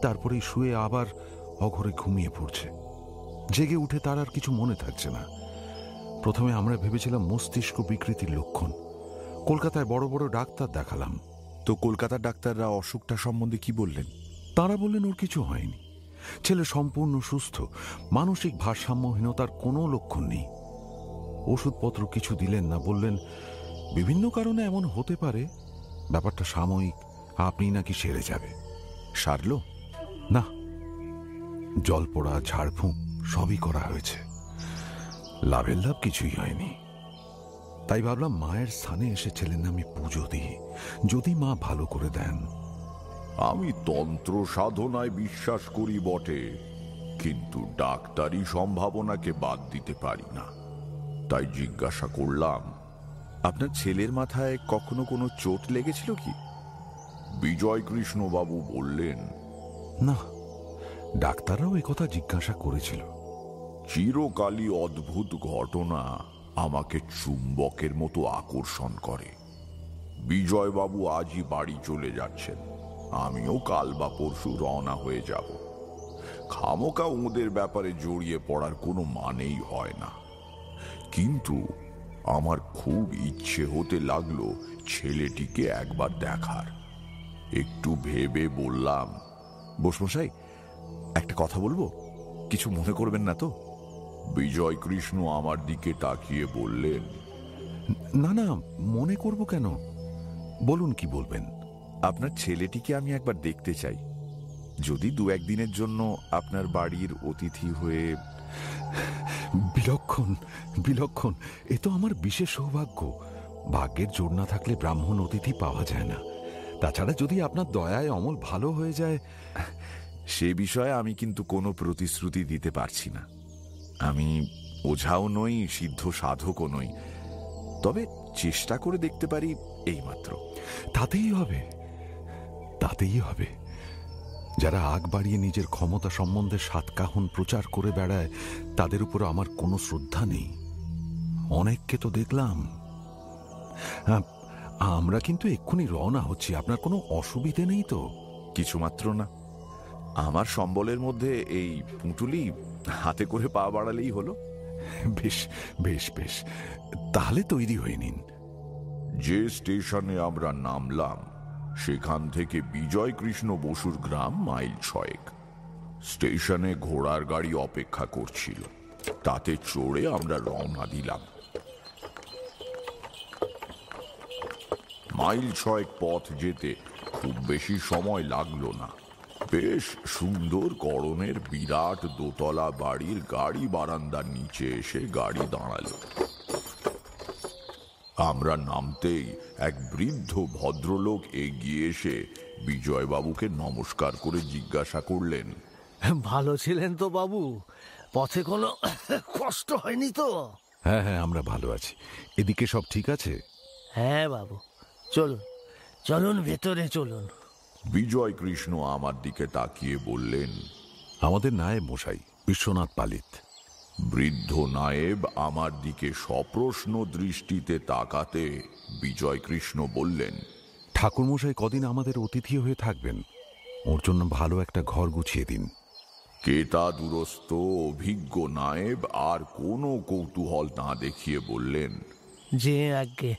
তারপরেই শুয়ে আবার অঘরে ঘুমিয়ে পড়ছে। জেগে উঠে তার আর কিছু মনে থাকছে না। প্রথমে আমরা ভেবেছিলাম মস্তিষ্ক বিকৃতির লক্ষণ। কলকাতায় বড় বড় ডাক্তার দেখালাম। তো কলকাতার ডাক্তাররা অসুখটা সম্বন্ধে কি বললেন? তারা বললেন ওর কিছু হয়নি, ছেলে সম্পূর্ণ সুস্থ, মানসিক ভারসাম্যহীনতার কোনো লক্ষণ নেই। ওষুধপত্র কিছু দিলেন না, বললেন বিভিন্ন কারণে এমন হতে পারে, ব্যাপারটা সাময়িক, আপনি নাকি সেরে যাবে। সারল না, জলপোড়া ঝাড়ফুঁক সবই করা হয়েছে, লাভের লাভ কিছুই হয়নি। তাই ভাবলাম মায়ের স্থানে এসে ছেলের নামে পুজো দিই, যদি মা ভালো করে দেন। আমি তন্ত্র সাধনায় বিশ্বাস করি বটে, কিন্তু ডাক্তারি সম্ভাবনাকে বাদ দিতে পারি না। তাই জিজ্ঞাসা করলাম, আপনার ছেলের মাথায় কখনো কোনো চোট লেগেছিল কি? বিজয় কৃষ্ণবাবু বললেন, না, ডাক্তাররাও একথা জিজ্ঞাসা করেছিল। চিরকালই অদ্ভুত ঘটনা আমাকে চুম্বকের মতো আকর্ষণ করে। বিজয়বাবু আজই বাড়ি চলে যাচ্ছেন, আমিও কাল বা পরশু রওনা হয়ে যাব। খামোকা ওদের ব্যাপারে জড়িয়ে পড়ার কোনো মানেই হয় না, কিন্তু আমার খুব ইচ্ছে হতে লাগলো ছেলেটিকে একবার দেখার। একটু ভেবে বললাম, বসমশাই, একটা কথা বলবো, কিছু মনে করবেন না তো? বিজয় কৃষ্ণ আমার দিকে তাকিয়ে বললেন, না না, মনে করব কেন, বলুন কি বলবেন। আপনার ছেলেটিকে আমি একবার দেখতে চাই, যদি 2-1 দিনের জন্য আপনার বাড়ির অতিথি হয়ে। বিলক্ষণ বিলক্ষণ, এ তো আমার বিশেষ সৌভাগ্য। ভাগ্যের জোর না থাকলে ব্রাহ্মণ অতিথি পাওয়া যায় না। তাছাড়া যদি আপনার দয়ায় অমল ভালো হয়ে যায়। সে বিষয়ে আমি কিন্তু কোনো প্রতিশ্রুতি দিতে পারছি না। আমি ওঝাও নই, সিদ্ধ সাধকও নই, তবে চেষ্টা করে দেখতে পারি, এইমাত্র। তাতেই হবে। তাতেই হবে? যারা আগ বাড়িয়ে নিজের ক্ষমতা সম্বন্ধে সাতকাহন প্রচার করে বেড়ায়, তাদের উপর আমার কোনো শ্রদ্ধা নেই। অনেককে তো দেখলাম। আমরা কিন্তু এক্ষুনি রওনা হচ্ছি, আপনার কোনো অসুবিধে নেই তো? কিছুমাত্র না। আমার সম্বলের মধ্যে এই পুঁটুলি হাতে করে পা বাড়ালেই হলো। বেশ বেশ বেশ, তাহলে তৈরি হয়ে নিন। যে স্টেশনে আমরা নামলাম সেখান থেকে বিজয় কৃষ্ণ বসুর গ্রাম মাইল 6। স্টেশনে ঘোড়ার গাড়ি অপেক্ষা করছিল, তাতে চড়ে আমরা রওনা দিলাম। মাইল 6 পথ যেতে খুব বেশি সময় লাগলো না। বেশ সুন্দর গড়নের বিরাট দোতলা বাড়ির গাড়ি বারান্দার নিচে এসে গাড়ি দাঁড়ালো। আমরা নামতেই এক বৃদ্ধ ভদ্রলোক এগিয়ে এসে বিজয়বাবুকে নমস্কার করে জিজ্ঞাসা করলেন, ভালো ছিলেন তো বাবু? পথে কোনো কষ্ট হয়নি তো? হ্যাঁ হ্যাঁ, আমরা ভালো আছি। এদিকে সব ঠিক আছে? হ্যাঁ বাবু, চলুন চলুন, ভেতরে চলুন। বিজয় কৃষ্ণ আমার দিকে তাকিয়ে বললেন, আমাদের নায়েব মশাই, বিশ্বনাথ পালিত। বৃদ্ধ নায়েব আমার দিকে সপ্রশ্ন দৃষ্টিতে তাকাতে বিজয় কৃষ্ণ বললেন, ঠাকুরমশাই কদিন আমাদের অতিথি হয়ে থাকবেন, ওর জন্য ভালো একটা ঘর গুছিয়ে দিন। কেতা দুরস্ত অভিজ্ঞ নায়েব আর কোনো কৌতূহল না দেখিয়ে বললেন, যে আজ্ঞে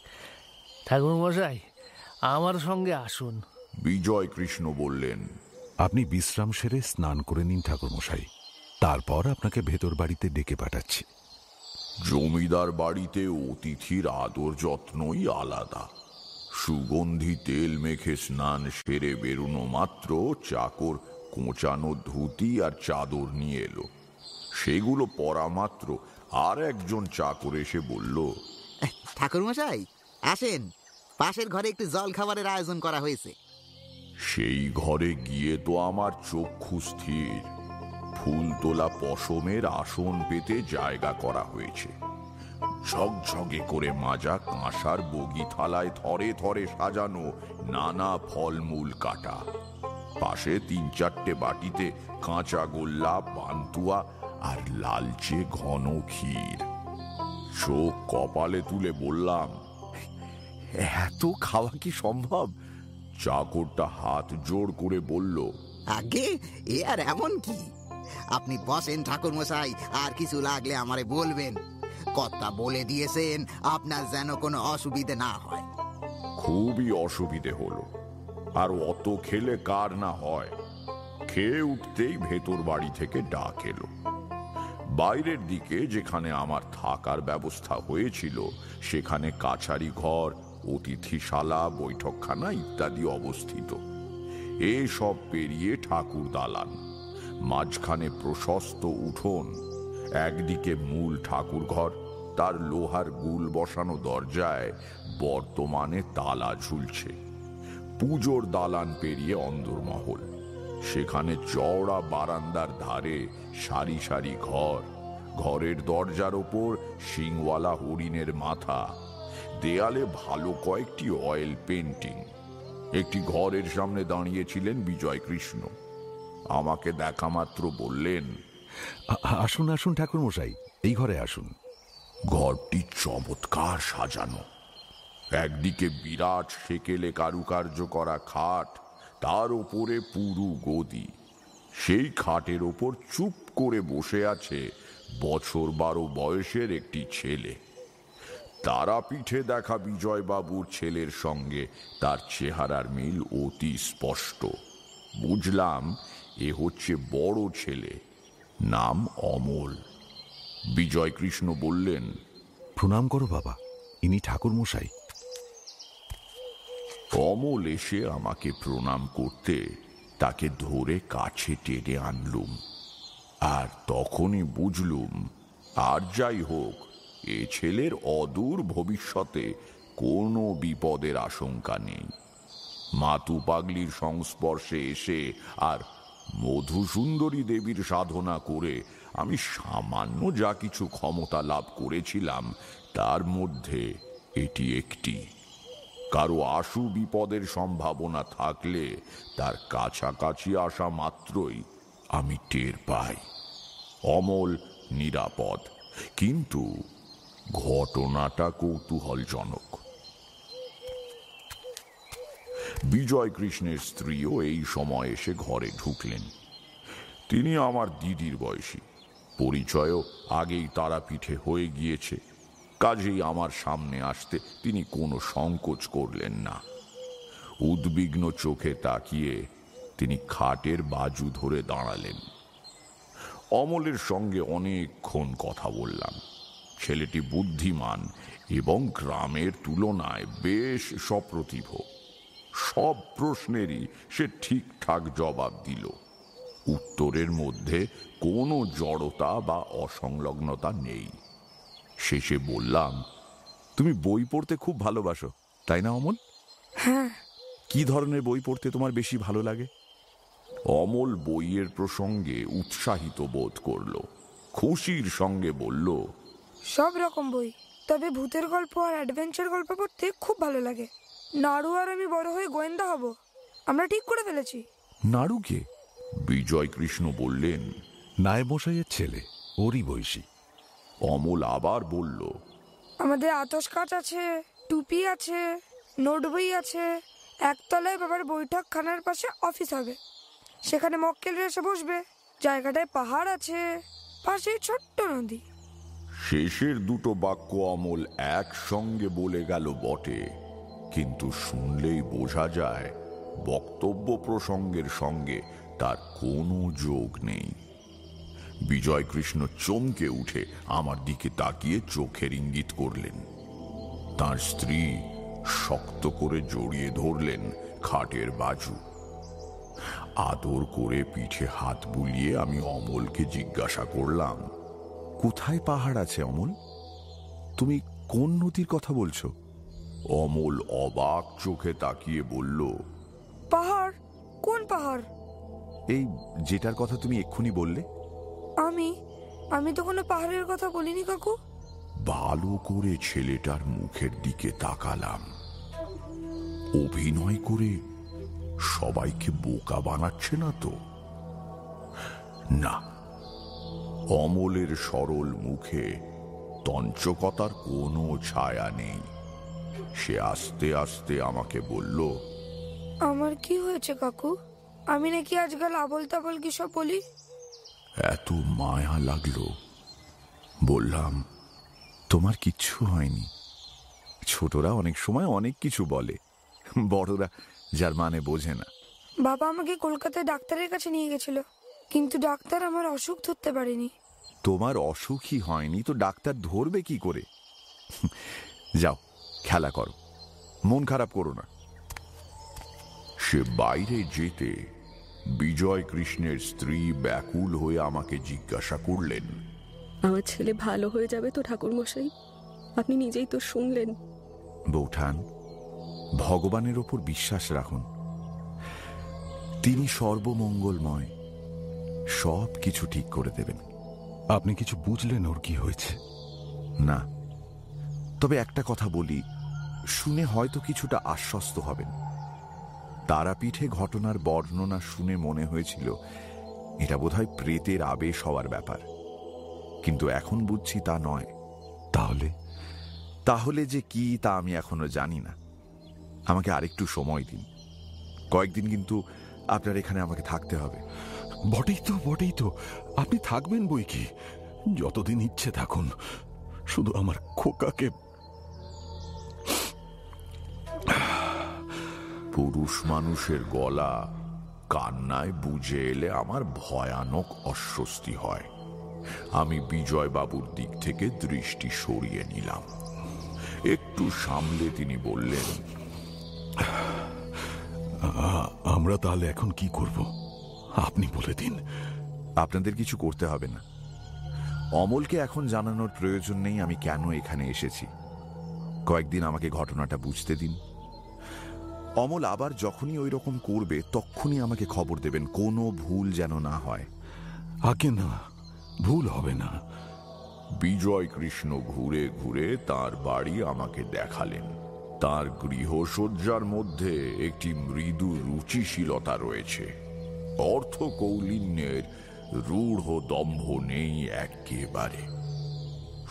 ঠাকুর মশাই, আমার সঙ্গে আসুন। বিজয় কৃষ্ণ বললেন, আপনি বিশ্রাম সেরে স্নান করে নিন ঠাকুরমশাই, তারপর আপনাকে ভেতর বাড়িতে ডেকে পাঠাচ্ছি। জমিদার বাড়িতে অতিথির আদর যত্নই আলাদা। সুগন্ধি তেল মেখে স্নান সেরে বেরোনো মাত্র চাকর কোঁচানো ধুতি আর চাদর নিয়ে এলো। সেগুলো পরা মাত্র আর একজন চাকর এসে বলল, ঠাকুরমশাই আসেন, পাশের ঘরে একটু জল খাবারের আয়োজন করা হয়েছে। সেই ঘরে গিয়ে তো আমার চক্ষু স্থির। ফুল তোলা পশমের আসন পেতে জায়গা করা হয়েছে। ঝকঝকে করে মাজা কাঁসার বগি থালায় থরে থরে সাজানো নানা ফলমূল কাটা। পাশে 3-4টে বাটিতে কাঁচা গোল্লা, পান্তুয়া আর লালচে ঘন ক্ষীর। চোখ কপালে তুলে বললাম, এত খাওয়া কি সম্ভব? চাকরটা হাত জোড় করে বলল, আগে এ আর এমন কি, আপনি বসেন ঠাকুরমশাই, আর কিছু লাগলে আমারে বলবেন। কথা বলে দিয়েছেন আপনার যেন কোনো অসুবিধে না হয়। খুবই অসুবিধে হলো, আর অত খেলে কার না হয়। খেয়ে উঠতেই ভেতর বাড়ি থেকে ডাক এলো। বাইরের দিকে যেখানে আমার থাকার ব্যবস্থা হয়েছিল সেখানে কাছারি ঘর, অতিথিশালা, বৈঠকখানা ইত্যাদি অবস্থিত। এসব পেরিয়ে ঠাকুর দালান, মাঝখানে প্রশস্ত উঠোন, একদিকে মূল ঠাকুর ঘর, তার লোহার গুল বসানো দরজায় বর্তমানে তালা ঝুলছে। পুজোর দালান পেরিয়ে অন্দরমহল, সেখানে চওড়া বারান্দার ধারে সারি সারি ঘর, ঘরের দরজার ওপর শিংওয়ালা হরিণের মাথা, দেয়ালে ভালো কয়েকটি অয়েল পেন্টিং। একটি ঘরের সামনে দাঁড়িয়েছিলেন বিজয় কৃষ্ণ। আমাকে দেখা মাত্র বললেন, আসুন আসুন ঠাকুরমশাই, এই ঘরে আসুন। ঘরটি চমৎকার সাজানো। একদিকে বিরাট সেকেলে কারুকার্য করা খাট, তার ওপরে পুরু গদি। সেই খাটের ওপর চুপ করে বসে আছে বছর 12 বয়সের একটি ছেলে। তারাপীঠে দেখা বিজয়বাবুর ছেলের সঙ্গে তার চেহারার মিল অতি স্পষ্ট। বুঝলাম এ হচ্ছে বড় ছেলে, নাম অমল। বিজয় কৃষ্ণ বললেন, প্রণাম করো বাবা, ইনি ঠাকুরমশাই। অমল এসে আমাকে প্রণাম করতে তাকে ধরে কাছে টেনে আনলুম। আর তখনই বুঝলুম, আর যাই হোক, এ ছেলের অদূর ভবিষ্যতে কোনো বিপদের আশঙ্কা নেই। মাতু পাগলির সংস্পর্শে এসে আর মধুসুন্দরী দেবীর সাধনা করে আমি সামান্য যা কিছু ক্ষমতা লাভ করেছিলাম তার মধ্যে এটি একটি। কারো আশু বিপদের সম্ভাবনা থাকলে তার কাছাকাছি আসা মাত্রই আমি টের পাই অমল নিরাপদ। কিন্তু ঘটনাটা কৌতূহলজনক। বিজয় কৃষ্ণের স্ত্রীও এই সময় এসে ঘরে ঢুকলেন। তিনি আমার দিদির বয়সী, পরিচয়ও আগেই তারাপীঠে হয়ে গিয়েছে, কাজেই আমার সামনে আসতে তিনি কোনো সংকোচ করলেন না। উদ্বিগ্ন চোখে তাকিয়ে তিনি খাটের বাজু ধরে দাঁড়ালেন। অমলের সঙ্গে অনেকক্ষণ কথা বললাম। ছেলেটি বুদ্ধিমান এবং গ্রামের তুলনায় বেশ সপ্রতিভ। সব প্রশ্নেরই সে ঠিকঠাক জবাব দিল। উত্তরের মধ্যে কোনো জড়তা বা অসংলগ্নতা নেই। শেষে বললাম, তুমি বই পড়তে খুব ভালোবাসো, তাই না অমল? হ্যাঁ। কি ধরনের বই পড়তে তোমার বেশি ভালো লাগে? অমল বইয়ের প্রসঙ্গে উৎসাহিত বোধ করল। খুশির সঙ্গে বলল, সব রকম বই, তবে ভূতের গল্প আর অ্যাডভেঞ্চার গল্প পড়তে খুব ভালো লাগে। নাড়ু আর আমি বড় হয়ে গোয়েন্দা হব, আমরা ঠিক করে ফেলেছি। নাড়ু কে? বিজয় কৃষ্ণ বললেন, নায়েব মশাইয়ের ছেলে, ওরই বয়সী। অমল আবার বলল, আমাদের আতস কাচ আছে, টুপি আছে, নোট বই আছে। একতলায় বাবার বৈঠক খানার পাশে অফিস হবে, সেখানে মক্কেলরা এসে বসবে। জায়গাটায় পাহাড় আছে, পাশে ছোট্ট নদী। শেষের দুটো বাক্য অমল একসঙ্গে বলে গেল বটে, কিন্তু শুনলেই বোঝা যায় বক্তব্য প্রসঙ্গের সঙ্গে তার কোনো যোগ নেই। বিজয় কৃষ্ণ চমকে উঠে আমার দিকে তাকিয়ে চোখের ইঙ্গিত করলেন। তার স্ত্রী শক্ত করে জড়িয়ে ধরলেন খাটের বাজু। আদর করে পিঠে হাত বুলিয়ে আমি অমলকে জিজ্ঞাসা করলাম, কোথায় পাহাড় আছে অমল? তুমি কোন নদীর কথা বলছো? অমল অবাক চোখে তাকিয়ে বলল, পাহাড়? কোন পাহাড়? এই যেটার কথা তুমি এক্ষুনি বললে। আমি তো কোনো পাহাড়ের কথা বলিনি কাকু। ভালো করে ছেলেটার মুখের দিকে তাকালাম। অভিনয় করে সবাইকে বোকা বানাচ্ছে না তো? না, অমলের সরল মুখে তঞ্চকতার কোনো ছায়া নেই। সে আস্তে আস্তে আমাকে বলল, আমার কি হয়েছে কাকু? আমি নাকি আজকাল আবল তাবল কি সব বলি? এত মায়া লাগলো। বললাম, তোমার কিচ্ছু হয়নি। ছোটরা অনেক সময় অনেক কিছু বলে, বড়রা যার মানে বোঝে না। বাবা আমাকে কলকাতায় ডাক্তারের কাছে নিয়ে গেছিল, কিন্তু ডাক্তার আমার অসুখ ধরতে পারেনি। তোমার অসুখই হয়নি তো ডাক্তার ধরবে কি করে? যাও খেলা করো, মন খারাপ করো না। সে বাইরে যেতে বিজয় কৃষ্ণের স্ত্রী ব্যাকুল হয়ে আমাকে জিজ্ঞাসা করলেন, আমার ছেলে ভালো হয়ে যাবে তো ঠাকুর মশাই? আপনি নিজেই তো শুনলেন। বৌঠান, ভগবানের ওপর বিশ্বাস রাখুন, তিনি সর্বমঙ্গলময়, সব কিছু ঠিক করে দেবেন। আপনি কিছু বুঝলেন ওর কি হয়েছে? না, তবে একটা কথা বলি, শুনে হয়তো কিছুটা আশ্বস্ত হবেন। তারাপীঠে ঘটনার বর্ণনা শুনে মনে হয়েছিল এটা বোধহয় প্রেতের আবেশ হওয়ার ব্যাপার, কিন্তু এখন বুঝছি তা নয়। তাহলে যে কি তা আমি এখনো জানি না। আমাকে আরেকটু সময় দিন, কয়েকদিন কিন্তু আপনার এখানে আমাকে থাকতে হবে। বটেই তো, আপনি থাকবেন বই কি, যতদিন ইচ্ছে থাকুন, শুধু আমার খোকাকে। পুরুষ মানুষের গলা কান্নায় বুঝে এলে আমার ভয়ানক অস্বস্তি হয়। আমি বিজয় বাবুর দিক থেকে দৃষ্টি সরিয়ে নিলাম। একটু সামলে তিনি বললেন, আমরা তাহলে এখন কি করব আপনি বলে দিন। আপনাদের কিছু করতে হবে না। অমলকে এখন জানানোর প্রয়োজন নেই আমি কেন এখানে এসেছি। কয়েকদিন আমাকে ঘটনাটা বুঝতে দিন। অমল আবার যখনই ওই রকম করবে তখনই আমাকে খবর দেবেন, কোনো ভুল যেন না হয়। আগে না, ভুল হবে না। বিজয় কৃষ্ণ ঘুরে ঘুরে তার বাড়ি আমাকে দেখালেন। তার গৃহসজ্জার মধ্যে একটি মৃদু রুচিশীলতা রয়েছে। অর্থকৌলিন্যের রূঢ় দম্ভ নেই একেবারে।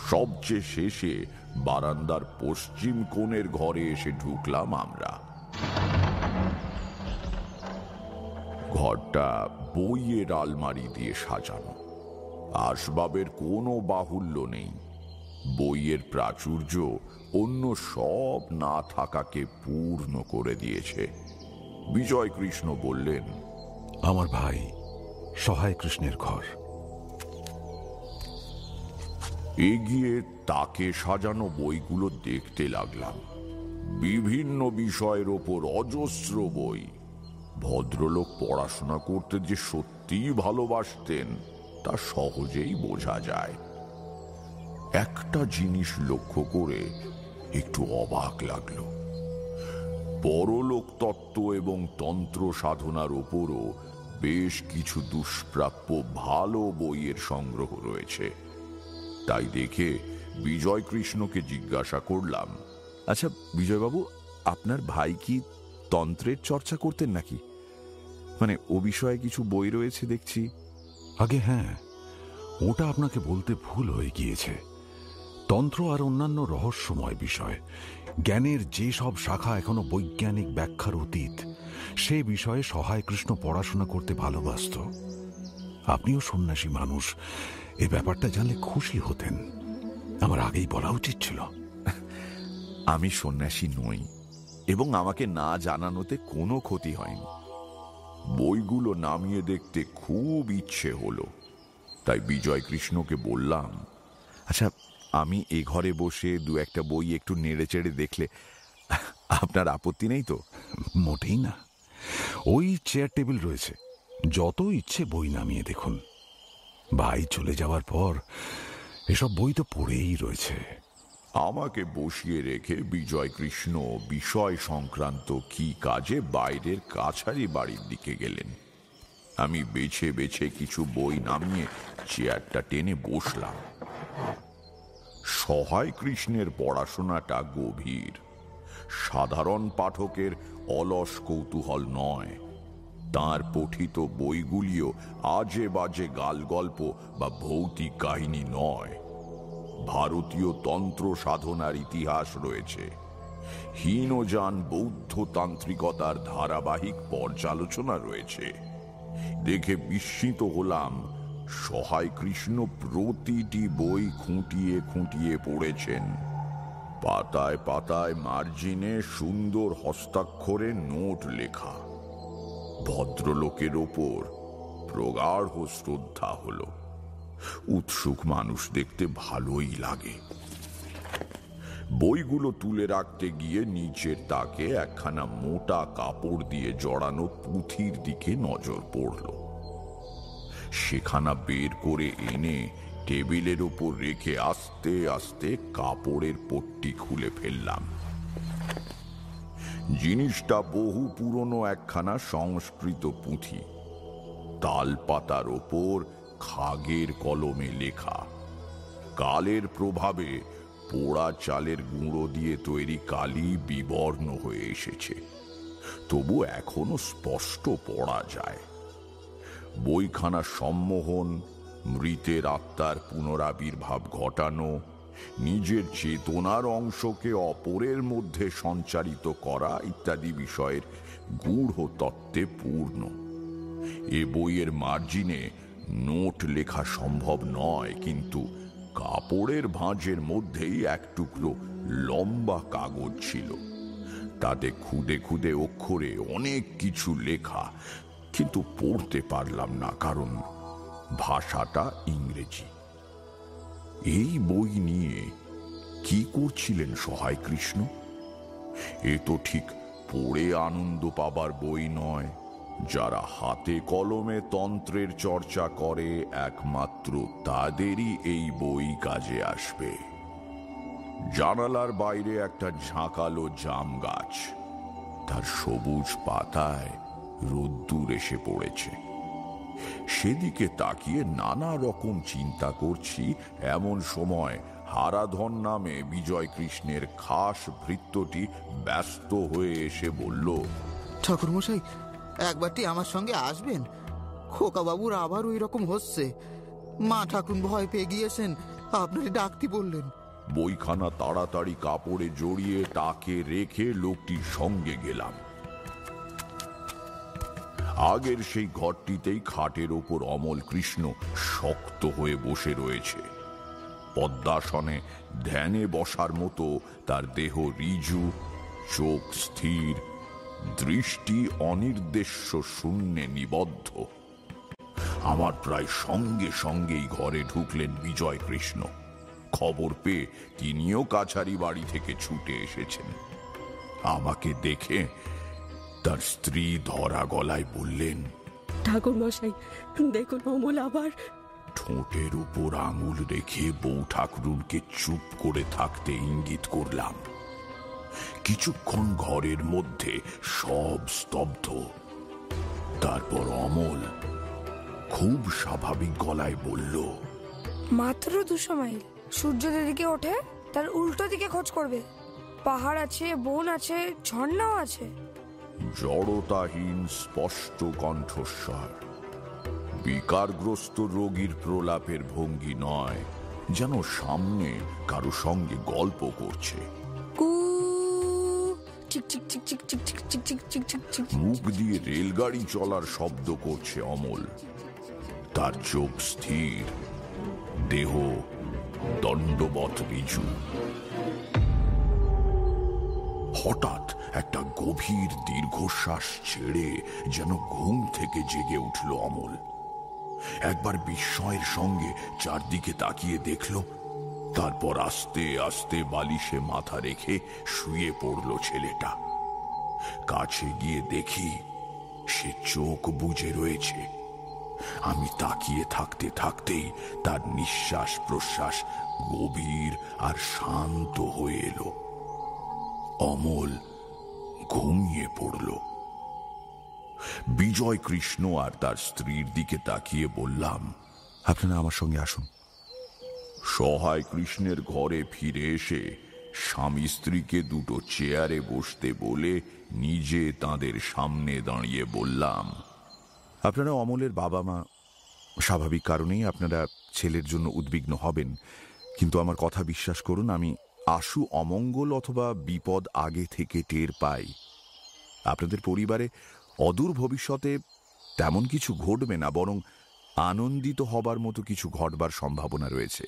সবচেয়ে শেষে বারান্দার পশ্চিম কোণের ঘরে এসে ঢুকলাম আমরা। ঘরটা বইয়ের আলমারি দিয়ে সাজানো। আসবাবের কোনো বাহুল্য নেই। বইয়ের প্রাচুর্য অন্য সব না থাকাকে পূর্ণ করে দিয়েছে। বিজয় কৃষ্ণ বললেন, আমার ভাই সহায় কৃষ্ণের ঘর। এগিয়ে তাকে সাজানো বইগুলো দেখতে লাগলাম। বিভিন্ন বিষয়ের ওপর অজস্র বই। ভদ্রলোক পড়াশোনা করতে যে সত্যিই ভালোবাসতেন তা সহজেই বোঝা যায়। একটা জিনিস লক্ষ্য করে একটু অবাক লাগলো। পরলোক তত্ত্ব এবং তন্ত্র সাধনার ওপরও বেশ কিছু দুষ্প্রাপ্য ভালো বইয়ের সংগ্রহ রয়েছে। তাই দেখে বিজয় কৃষ্ণকে জিজ্ঞাসা করলাম, আচ্ছা বিজয়বাবু, আপনার ভাই কি তন্ত্রের চর্চা করতেন নাকি? মানে ও বিষয়ে কিছু বই রয়েছে দেখছি। আগে হ্যাঁ, ওটা আপনাকে বলতে ভুল হয়ে গিয়েছে। তন্ত্র আর অন্যান্য রহস্যময় বিষয়, জ্ঞানের যে সব শাখা এখনো বৈজ্ঞানিক ব্যাখ্যার অতীত, সে বিষয়ে সহায় কৃষ্ণ পড়াশোনা করতে ভালোবাসত। আপনিও সন্ন্যাসী মানুষ, এ ব্যাপারটা জানলে খুশি হতেন। আমার আগেই বলা উচিত ছিল। আমি সন্ন্যাসী নই এবং আমাকে না জানানোতে কোনো ক্ষতি হয়নি। বইগুলো নামিয়ে দেখতে খুব ইচ্ছে হলো, তাই বিজয় কৃষ্ণকে বললাম, আচ্ছা আমি এ ঘরে বসে দু একটা বই একটু নেড়ে চেড়ে দেখলে আপনার আপত্তি নেই তো? মোটেই না। ওই চেয়ার টেবিল রয়েছে, যত ইচ্ছে বই নামিয়ে দেখুন। ভাই চলে যাওয়ার পর এসব বই তো পড়েই রয়েছে। আমাকে বসিয়ে রেখে বিজয় কৃষ্ণ বিষয় সংক্রান্ত কি কাজে বাইরের কাছারি বাড়ির দিকে গেলেন। আমি বেছে বেছে কিছু বই নামিয়ে চেয়ারটা টেনে বসলাম। সহায় কৃষ্ণের পড়াশোনাটা গভীর, সাধারণ পাঠকের অলস কৌতূহল নয়। তাঁর পঠিত বইগুলিও আজে বাজে গালগল্প বা ভৌতিক কাহিনী নয়। ভারতীয় তন্ত্র সাধনার ইতিহাস রয়েছে। হীনযান বৌদ্ধ তান্ত্রিকতার ধারাবাহিক পর্যালোচনা রয়েছে। দেখে বিস্মিত হলাম, সহায় কৃষ্ণ প্রতিটি বই খুঁটিয়ে খুঁটিয়ে পড়েছেন। পাতায় পাতায় মার্জিনে সুন্দর হস্তাক্ষরে নোট লেখা। ভদ্রলোকের ওপর প্রগাঢ় শ্রদ্ধা হলো। উৎসুক মানুষ দেখতে ভালোই লাগে। বইগুলো তুলে রাখতে গিয়ে নিচের তাকে একখানা মোটা কাপড় দিয়ে জড়ানো পুঁথির দিকে নজর পড়ল। সেখানা বের করে এনে টেবিলের ওপর রেখে আস্তে আস্তে কাপড়ের পট্টি খুলে ফেললাম। জিনিসটা বহু পুরনো একখানা সংস্কৃত পুঁথি। তাল পাতার ওপর খাগের কলমে লেখা। কালের প্রভাবে পোড়া চালের গুঁড়ো দিয়ে তৈরি কালি বিবর্ণ হয়ে এসেছে, তবু এখনো স্পষ্ট পড়া যায়। বইখানা সম্মোহন, মৃতের আত্মার পুনরাবির্ভাব ঘটানো, নিজের চেতনার অংশকে অপরের মধ্যে সঞ্চারিত করা ইত্যাদি বিষয়ের গূঢ় তত্ত্বে পূর্ণ। এ বইয়ের মার্জিনে নোট লেখা সম্ভব নয়, কিন্তু কাপড়ের ভাঁজের মধ্যেই এক টুকরো লম্বা কাগজ ছিল। তাতে খুদে খুদে অক্ষরে অনেক কিছু লেখা, কিন্তু পড়তে পারলাম না, কারণ ভাষাটা ইংরেজি। এই বই নিয়ে কি করছিলেন সহায় কৃষ্ণ? এ তো ঠিক পড়ে আনন্দ পাবার বই নয়। যারা হাতে কলমে তন্ত্রের চর্চা করে একমাত্র তাদেরই এই বই কাজে আসবে। জানালার বাইরে একটা ঝাঁকালো জাম গাছ, তার সবুজ পাতায় রোদ্দুর এসে পড়েছে। সেদিকে তাকিয়ে নানা রকম চিন্তা করছি, এমন সময় হারাধন নামে বিজয় কৃষ্ণের খাস ভৃত্যটি ব্যস্ত হয়ে এসে বলল, ঠাকুরমশাই, একবারটি আমার সঙ্গে আসবেন। খোকা বাবুর আবার ওই রকম হচ্ছে। মা ঠাকুর ভয় পেয়ে গিয়েছেন, আপনারে ডাকতে বললেন। বইখানা তাড়াতাড়ি কাপড়ে জড়িয়ে তাকে রেখে লোকটির সঙ্গে গেলাম। আগের সেই ঘরটিতেই খাটের ওপর অমল কৃষ্ণ শক্ত হয়ে বসে রয়েছে। পদ্মাসনে ধ্যানে বসার মতো তার দেহ ঋজু, চোখ স্থির, দৃষ্টি অনির্দেশ্য শূন্যে নিবদ্ধ। আমার প্রায় সঙ্গে সঙ্গেই ঘরে ঢুকলেন বিজয় কৃষ্ণ। খবর পেয়ে তিনিও কাছারি বাড়ি থেকে ছুটে এসেছেন। আমাকে দেখে তার স্ত্রী ধরা গলায় বললেন, ঠাকুর মশাই, দেখুন অমল আবার। ঠোঁটের উপর আঙুল রেখে বউ ঠাকুরুনকে চুপ করে থাকতে ইঙ্গিত করলাম। কিছুক্ষণ ঘরের মধ্যে সব স্তব্ধ। তারপর অমল খুব স্বাভাবিক গলায় বলল, মাত্র 200 মাইল। সূর্য যেদিকে ওঠে তার উল্টো দিকে খোঁজ করবে। পাহাড় আছে, বন আছে, ঝর্ণাও আছে। জড়তাহীন স্পষ্ট কণ্ঠস্বর, বিকারগ্রস্ত রোগীর প্রলাপের ভঙ্গি নয়, যেন সামনে কারো সঙ্গে গল্প করছে। মুখ দিয়ে রেলগাড়ি চলার শব্দ করছে অমল। তার চোখ স্থির, দেহ দণ্ডবৎ ঋজু। হঠাৎ একটা গভীর দীর্ঘশ্বাস ছেড়ে যেন ঘুম থেকে জেগে উঠল অমল। একবার বিস্ময়ের সঙ্গে চারদিকে তাকিয়ে দেখল, তারপর আস্তে আস্তে বালিশে মাথা রেখে শুয়ে পড়ল ছেলেটা। কাছে গিয়ে দেখি সে চোখ বুজে রয়েছে। আমি তাকিয়ে থাকতে থাকতেই তার নিঃশ্বাস প্রশ্বাস গভীর আর শান্ত হয়ে এলো। অমল ঘুমিয়ে পড়ল। বিজয় কৃষ্ণ আর তার স্ত্রীর দিকে তাকিয়ে বললাম, আপনারা আমার সঙ্গে আসুন। সহায় কৃষ্ণের ঘরে ফিরে এসে স্বামী স্ত্রীকে দুটো চেয়ারে বসতে বলে নিজে তাদের সামনে দাঁড়িয়ে বললাম, আপনারা অমলের বাবা মা, স্বাভাবিক কারণেই আপনারা ছেলের জন্য উদ্বিগ্ন হবেন, কিন্তু আমার কথা বিশ্বাস করুন, আমি আশু অমঙ্গল অথবা বিপদ আগে থেকে টের পাই। আপনাদের পরিবারে অদূর ভবিষ্যতে তেমন কিছু ঘটবে না, বরং আনন্দিত হবার মতো কিছু ঘটবার সম্ভাবনা রয়েছে।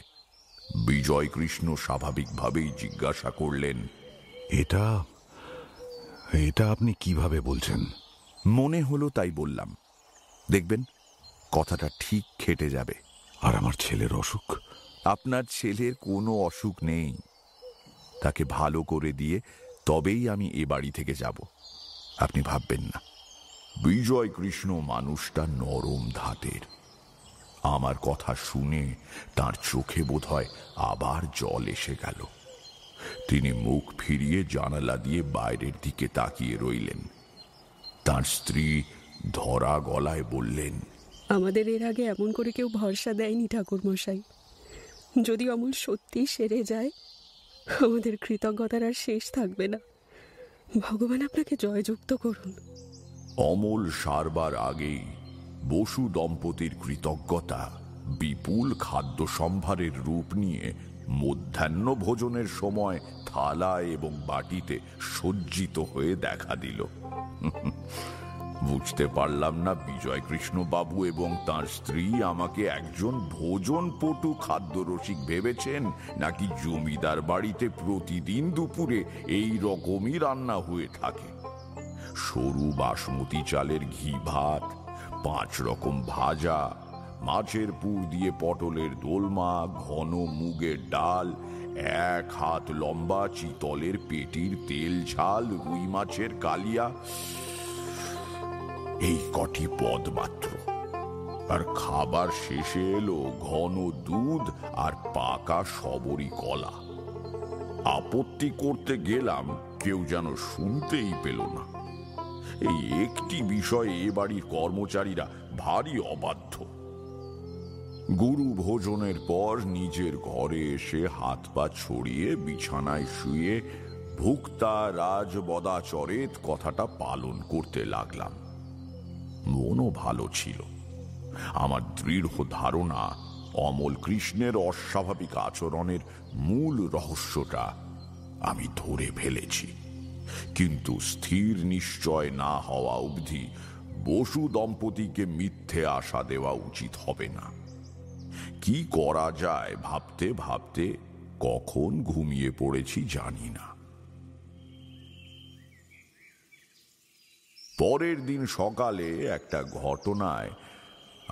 বিজয় কৃষ্ণ স্বাভাবিকভাবেই জিজ্ঞাসা করলেন, এটা এটা আপনি কিভাবে বলছেন? মনে হলো তাই বললাম। দেখবেন কথাটা ঠিক খেটে যাবে। আর আমার ছেলের অসুখ? আপনার ছেলের কোনো অসুখ নেই। তাকে ভালো করে দিয়ে তবেই আমি এ বাড়ি থেকে যাব, আপনি ভাববেন না। বিজয় কৃষ্ণ মানুষটা নরম ধাতের। আমার কথা শুনে তার চোখে বোধহয় আবার জল এসে গেল। তিনি মুখ ফিরিয়ে জানালা দিয়ে বাইরের দিকে তাকিয়ে রইলেন। তার স্ত্রী ধরা গলায় বললেন, আমাদের এর আগে এমন করে কেউ ভরসা দেয়নি ঠাকুর মশাই। যদি অমল সত্যি সেরে যায়, আমাদের কৃতজ্ঞতার আর শেষ থাকবে না। ভগবান আপনাকে জয়যুক্ত করুন। অমল সারবার আগেই বসু দম্পতির কৃতজ্ঞতা বিপুল খাদ্য সম্ভারের রূপ নিয়ে মধ্যাহ্ন ভোজনের সময় থালা এবং বাটিতে সজ্জিত হয়ে দেখা দিল। বুঝতে পারলাম না বিজয় কৃষ্ণ বাবু এবং তার স্ত্রী আমাকে একজন ভোজনপটু খাদ্যরসিক ভেবেছেন, নাকি জমিদার বাড়িতে প্রতিদিন দুপুরে এই রকমই রান্না হয়ে থাকে। সরু বাসমতি চালের ঘি ভাত, 5 রকম ভাজা, মাছের পুর দিয়ে পটলের দোলমা, ঘন মুগের ডাল, 1 হাত লম্বা চিতলের পেটির তেল ঝাল, রুই মাছের কালিয়া, এই কটি পদ মাত্র। আর খাবার শেষে এলো ঘন দুধ আর পাকা সবরি কলা। আপত্তি করতে গেলাম, কেউ যেন শুনতেই পেল না। এই একটি বিষয়ে এ বাড়ির কর্মচারীরা ভারী অবাধ্য। গুরু ভোজনের পর নিজের ঘরে এসে হাত পা ছড়িয়ে বিছানায় শুয়ে ভুক্তা রাজ বদাচরেত কথাটা পালন করতে লাগলাম। মনও ভালো ছিল। আমার দৃঢ় ধারণা অমল কৃষ্ণের অস্বাভাবিক আচরণের মূল রহস্যটা আমি ধরে ফেলেছি, কিন্তু স্থির নিশ্চয় না হওয়া অবধি বসু দম্পতিকে মিথ্যে আশা দেওয়া উচিত হবে না। কি করা যায় ভাবতে ভাবতে কখন ঘুমিয়ে পড়েছি জানি না। পরের দিন সকালে একটা ঘটনায়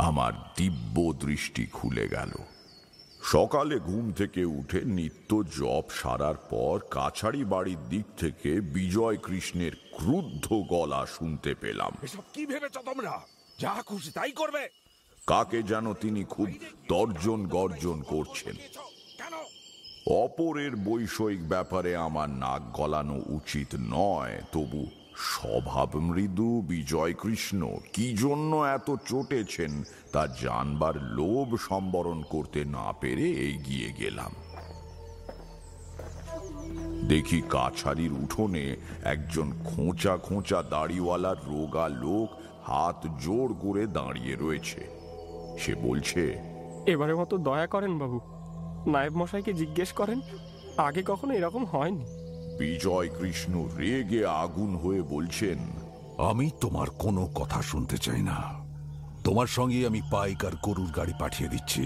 আমার দিব্য দৃষ্টি খুলে গেল। সকালে ঘুম থেকে উঠে নিত্য জপ সারার পর কাছারি বাড়ির দিক থেকে বিজয় কৃষ্ণের ক্রুদ্ধ গলা শুনতে পেলাম। এসব কি ভেবেছ তোমরা? যা খুশি তাই করবে। কাকে যেন তিনি খুব তর্জন গর্জন করছেন। অপরের বৈষয়িক ব্যাপারে আমার নাক গলানো উচিত নয়, তবু স্বভাব মৃদু বিজয় কৃষ্ণ কি জন্য এত চটেছেন তা জানবার লোভ সম্বরণ করতে না পেরে এগিয়ে গেলাম। দেখি কাছারির উঠোনে একজন খোঁচা খোঁচা দাড়িওয়ালা রোগা লোক হাত জোড় করে দাঁড়িয়ে রয়েছে। সে বলছে, এবারে মতো দয়া করেন বাবু, নায়েব মশাইকে জিজ্ঞেস করেন, আগে কখনো এরকম হয়নি। বিজয় কৃষ্ণ রেগে আগুন হয়ে বলছেন, আমি তোমার কোনো কথা শুনতে চাই না। তোমার সঙ্গে আমি পাইক আর গরুর গাড়ি পাঠিয়ে দিচ্ছি।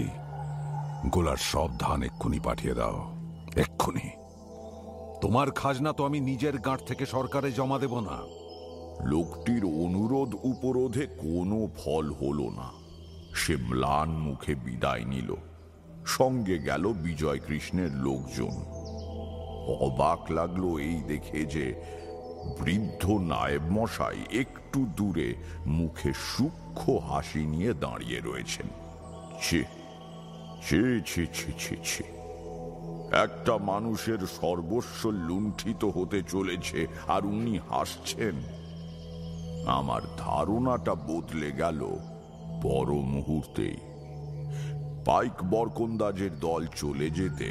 গোলার সব ধান এক্ষুনি পাঠিয়ে দাও, এক্ষুনি। তোমার খাজনা তো আমি নিজের গাঁট থেকে সরকারে জমা দেব না। লোকটির অনুরোধ উপরোধে কোনো ফল হলো না। সে ম্লান মুখে বিদায় নিল। সঙ্গে গেল বিজয় কৃষ্ণের লোকজন। অবাক লাগলো এই দেখে যে বৃদ্ধ নায়েব মশাই একটু দূরে মুখে সূক্ষ্ম হাসি নিয়ে দাঁড়িয়ে রয়েছেন। ছি ছি ছি ছি ছি ছি, একটা মানুষের সর্বস্ব লুণ্ঠিত হতে চলেছে আর উনি হাসছেন। আমার ধারণাটা বদলে গেল পর মুহূর্তেই। পাইক বরকন্দাজের দল চলে যেতে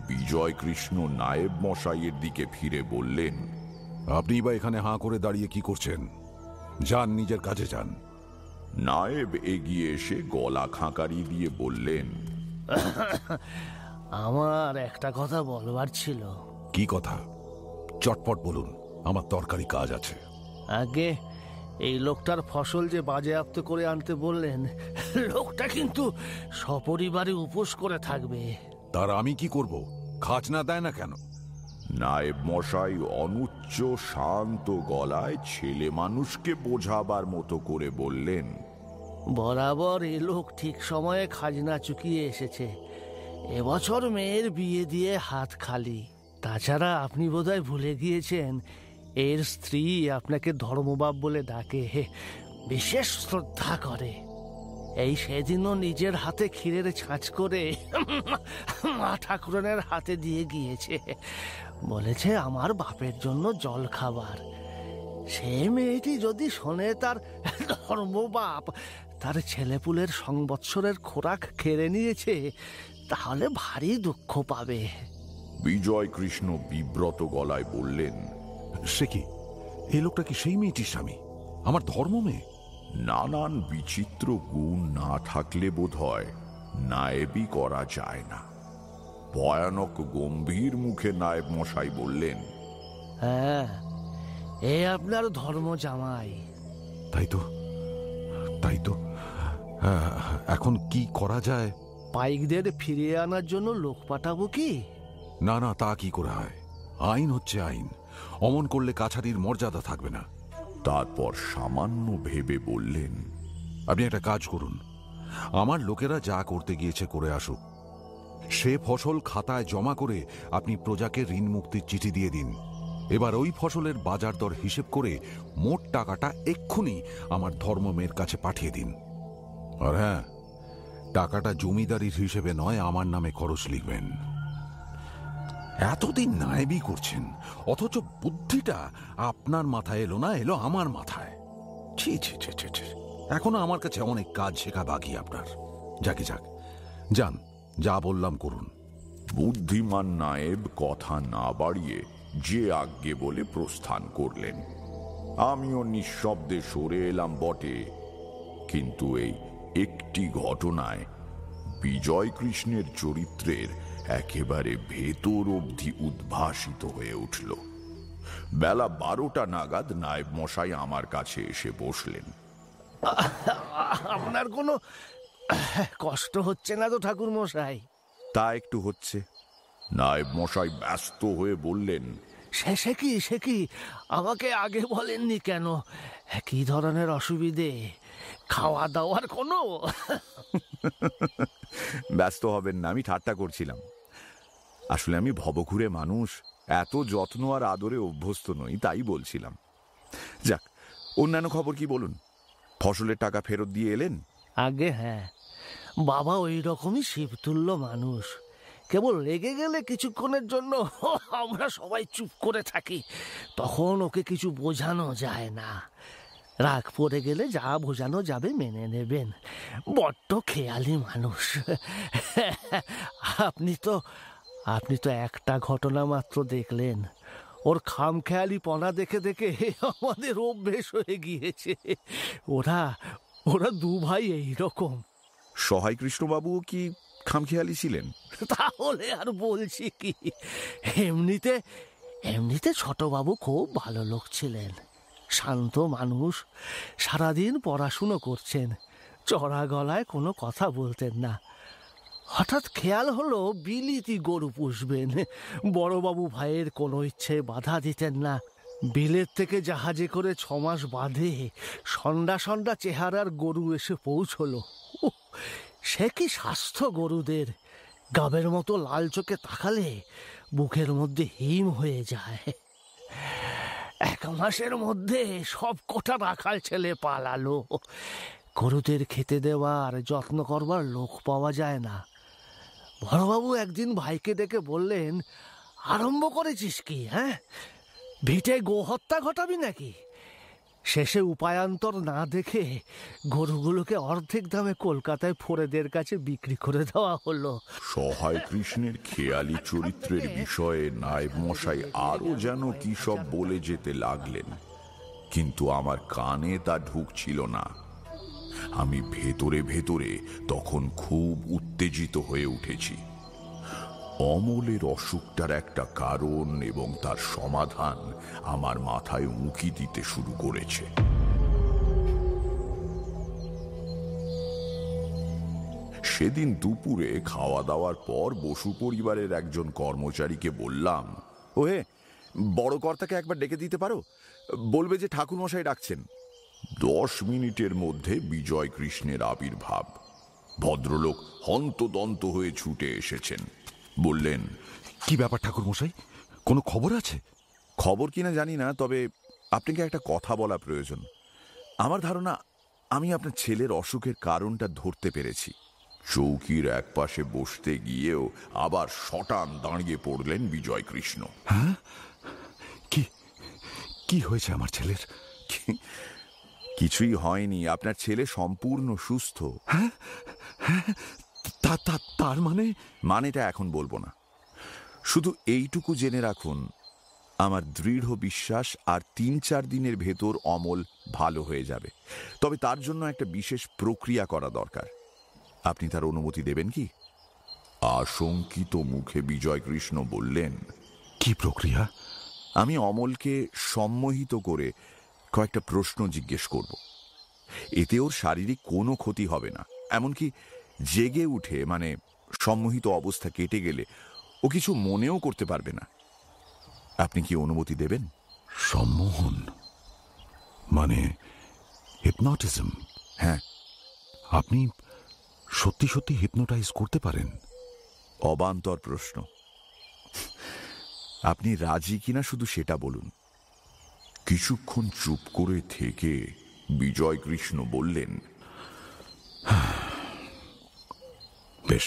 বিজয় কৃষ্ণ নায়েব মশাইয়ের দিকে ফিরে বললেন, আপনি বা এখানে হাঁ করে দাঁড়িয়ে কি করছেন? যান, নিজের কাজে যান। নায়েব এগিয়ে এসে গলা খাঁকারি দিয়ে বললেন, আমার একটা কথা বলবার ছিল। কি কথা? চটপট বলুন, আমার দরকারি কাজ আছে। আগে এই লোকটার ফসল যে বাজেয়াপ্ত করে আনতে বললেন, লোকটা কিন্তু সপরিবারে উপোস করে থাকবে। তার আমি কি করব? খাজনা দেয় না কেন? নায়েব মশাই অনুচ্চ শান্ত গলায় ছেলে মানুষকে বোঝাবার মতো করে বললেন, বরাবর এ লোক ঠিক সময়ে খাজনা চুকিয়ে এসেছে। এবছর মেয়ের বিয়ে দিয়ে হাত খালি। তাছাড়া আপনি বোধহয় ভুলে গিয়েছেন, এর স্ত্রী আপনাকে ধর্মবাব বলে ডাকে, বিশেষ শ্রদ্ধা করে। এই সেদিনও নিজের হাতে ক্ষীরের ছাঁচ করে মা ঠাকুরানের হাতে দিয়ে গিয়েছে। বলেছে আমার বাপের জন্য জল খাবার। সে মেয়েটি যদি শোনে তার ধর্মবাপ তার ছেলেপুলের সংবৎসরের খোরাক কেড়ে নিয়েছে, তাহলে ভারী দুঃখ পাবে। বিজয় কৃষ্ণ বিব্রত গলায় বললেন, সে কি, এই লোকটা কি সেই মেয়েটির স্বামী, আমার ধর্ম মেয়ে? নানান বিচিত্র গুণ না থাকলে বোধহয় নায়েবই করা যায় না। ভয়ানক গম্ভীর মুখে নায়েব মশাই বললেন, হ্যাঁ, এ আপনার ধর্ম জামাই। তাই তো, তাই তো। এখন কি করা যায়? পাইকদের ফিরিয়ে আনার জন্য লোক পাঠাবো কি? না না, তা কি করে হয়? আইন হচ্ছে আইন, অমন করলে কাছারির মর্যাদা থাকবে না। তারপর সামান্য ভেবে বললেন, আপনি একটা কাজ করুন, আমার লোকেরা যা করতে গিয়েছে করে আসুক। সে ফসল খাতায় জমা করে আপনি প্রজাকে ঋণ মুক্তির চিঠি দিয়ে দিন। এবার ওই ফসলের বাজার দর হিসেব করে মোট টাকাটা এক্ষুনি আমার ধর্মমেয়ের কাছে পাঠিয়ে দিন। আর হ্যাঁ, টাকাটা জমিদারির হিসেবে নয়, আমার নামে খরচ লিখবেন। এতদিন নায়েবই করছেন, অথচ বুদ্ধিটা আপনার মাথায় এলো না, এলো আমার মাথায়। ছি ছি ছি ছি ছি, এখনো আমার কাছে অনেক কাজ শেখা বাকি আপনার। যাকে যাক, যান, যা বললাম করুন। বুদ্ধিমান নায়েব কথা না বাড়িয়ে যে আজ্ঞে বলে প্রস্থান করলেন। আমিও নিঃশব্দে সরে এলাম বটে, কিন্তু এই একটি ঘটনায় বিজয় কৃষ্ণের চরিত্রের একেবারে ভেতর অবধি উদ্ভাসিত হয়ে উঠল। বেলা 12টা নাগাদ নায়েব মশাই আমার কাছে এসে বসলেন। আপনার কোনো কষ্ট হচ্ছে না তো ঠাকুর মশাই? তা একটু হচ্ছে। নায়েব মশাই ব্যস্ত হয়ে বললেন, সে কি আমাকে আগে বলেননি কেন? কি ধরনের অসুবিধে? খাওয়া দাওয়ার কোনো? ব্যস্ত হবেন না, আমি ঠাট্টা করছিলাম। আসলে আমি ভবঘুরে মানুষ, এত যত্ন আর আদরে অভ্যস্ত নই, তাই বলছিলাম। যাক, অন্যান্য খবর কি বলুন? ফসলের টাকা ফেরত দিয়ে এলেন? আগে হ্যাঁ, বাবা ওই রকমই শিবতুল্য মানুষ। কেবল লেগে গেলে কিছুক্ষণের জন্য আমরা সবাই চুপ করে থাকি, তখন ওকে কিছু বোঝানো যায় না। রাগ পড়ে গেলে যা বোঝানো যাবে মেনে নেবেন। বড্ড খেয়ালি মানুষ। আপনি তো একটা ঘটনা মাত্র দেখলেন। ওর খামখেয়ালি পনা দেখে দেখে আমাদের অভ্যেস হয়ে গিয়েছে। ওরা দু ভাই এইরকম। সহায় কৃষ্ণবাবুও কি খামখেয়ালি ছিলেন? তাহলে আর বলছি কি, এমনিতে ছোটবাবু খুব ভালো লোক ছিলেন, শান্ত মানুষ, সারাদিন পড়াশুনো করছেন, চড়া গলায় কোনো কথা বলতেন না। হঠাৎ খেয়াল হলো বিলিতি গরু পুষবেন। বড়বাবু ভাইয়ের কোনো ইচ্ছে বাধা দিতেন না। বিলেত থেকে জাহাজে করে 6 মাস বাদে সন্ডা চেহারার গরু এসে পৌঁছলো। সে কি স্বাস্থ্য গরুদের! গাবের মতো লাল চোখে তাকালে বুকের মধ্যে হিম হয়ে যায়। 1 মাসের মধ্যে সব কোটা রাখাল ছেলে পালালো। গরুদের খেতে দেওয়ার যত্ন করবার লোক পাওয়া যায় না। বড়বাবু একদিন ভাইকে ডেকে বললেন, আরম্ভ করেছিস কি? হ্যাঁ, ভিটে গোহত্যা ঘটাবি নাকি? শেষে উপায়ান্তর না দেখে গরুগুলোকে অর্ধেক দামে কলকাতায় ফোরেদের কাছে বিক্রি করে দেওয়া হলো। সহায় কৃষ্ণের খেয়ালি চরিত্রের বিষয়ে নায়েব মশাই আরো যেন কি সব বলে যেতে লাগলেন, কিন্তু আমার কানে তা ঢুকছিল না। আমি ভেতরে ভেতরে তখন খুব উত্তেজিত হয়ে উঠেছি। অমলের অসুখটার একটা কারণ এবং তার সমাধান আমার মাথায় উঁকি দিতে শুরু করেছে। সেদিন দুপুরে খাওয়া দাওয়ার পর বসু পরিবারের একজন কর্মচারীকে বললাম, ওহে, বড় কর্তাকে একবার ডেকে দিতে পারো? বলবে যে ঠাকুর মশাই ডাকছেন। 10 মিনিটের মধ্যে বিজয় কৃষ্ণের আবির্ভাব। ভদ্রলোক হন্তদন্ত হয়ে ছুটে এসেছেন। বললেন, কি ব্যাপার ঠাকুর মশাই, কোনো খবর আছে? খবর কিনা জানি না, তবে আপনাকে একটা কথা বলা প্রয়োজন। আমার ধারণা আমি আপনার ছেলের অসুখের কারণটা ধরতে পেরেছি। চৌকির এক পাশে বসতে গিয়েও আবার শটান দাঁড়িয়ে পড়লেন বিজয় কৃষ্ণ। হ্যাঁ, কি হয়েছে আমার ছেলের? কিছুই হয়নি, আপনার ছেলে সম্পূর্ণ সুস্থ। হ্যাঁ, তার মানেটা এখন বলবো না, শুধু এইটুকু জেনে রাখুন, আমার দৃঢ় বিশ্বাস আর 3-4 দিনের ভেতর অমল ভালো হয়ে যাবে। তবে তার জন্য একটা বিশেষ প্রক্রিয়া করা দরকার। আপনি তার অনুমতি দেবেন কি? আশঙ্কিত মুখে বিজয় কৃষ্ণ বললেন, কি প্রক্রিয়া? আমি অমলকে সম্মোহিত করে কয়েকটা প্রশ্ন জিজ্ঞেস করব। এতে ওর শারীরিক কোনো ক্ষতি হবে না, এমনকি জেগে উঠে মানে সম্মোহিত অবস্থা কেটে গেলে ও কিছু মনেও করতে পারবে না। আপনি কি অনুমতি দেবেন? সম্মোহন মানে হিপনোটিজম? হ্যাঁ। আপনি সত্যি সত্যি হিপনোটাইজ করতে পারেন? অবান্তর প্রশ্ন। আপনি রাজি কিনা শুধু সেটা বলুন। কিছুক্ষণ চুপ করে থেকে বিজয় কৃষ্ণ বললেন, বেশ,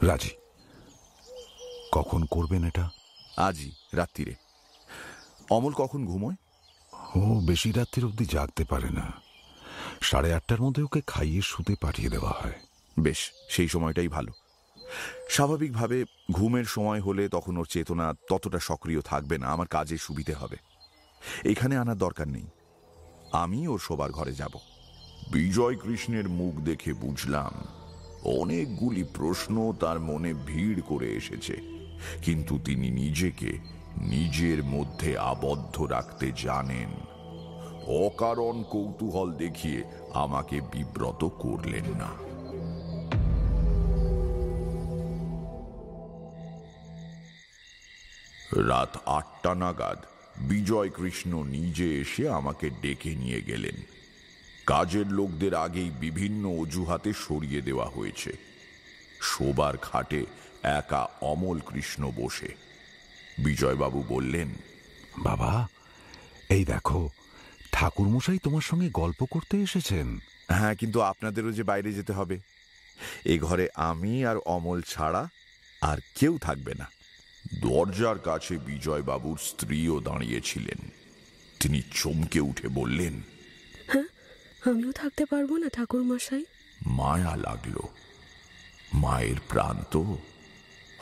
রাজি। কখন করবেন এটা? আজই রাত্রিরে। অমল কখন ঘুমোয়? ও বেশি রাত্রির অবধি জাগতে পারে না। 8:30টার মধ্যে ওকে খাইয়ে শুতে পাঠিয়ে দেওয়া হয়। বেশ, সেই সময়টাই ভালো। স্বাভাবিকভাবে ঘুমের সময় হলে তখন ওর চেতনা ততটা সক্রিয় থাকবে না, আমার কাজে সুবিধে হবে। এখানে আনার দরকার নেই, আমি ওর শোবার ঘরে যাব। বিজয় কৃষ্ণের মুখ দেখে বুঝলাম অনেকগুলি প্রশ্ন তার মনে ভিড় করে এসেছে, কিন্তু তিনি নিজেকে নিজের মধ্যে আবদ্ধ রাখতে জানেন। অকারণ কৌতূহল দেখিয়ে আমাকে বিব্রত করলেন না। রাত 8টা নাগাদ বিজয় কৃষ্ণ নিজে এসে আমাকে ডেকে নিয়ে গেলেন। কাজের লোকদের আগেই বিভিন্ন অজুহাতে সরিয়ে দেওয়া হয়েছে। শোবার খাটে একা অমল কৃষ্ণ বসে। বিজয়বাবু বললেন, বাবা, এই দেখো, ঠাকুরমশাই তোমার সঙ্গে গল্প করতে এসেছেন। হ্যাঁ, কিন্তু আপনাদেরও যে বাইরে যেতে হবে। এ ঘরে আমি আর অমল ছাড়া আর কেউ থাকবে না। দরজার কাছে বিজয়বাবুর স্ত্রীও দাঁড়িয়েছিলেন। তিনি চমকে উঠে বললেন, হ্যাঁ, আমিও থাকতে পারবো না ঠাকুরমশাই। মায়া লাগলো। মায়ের প্রাণ তো,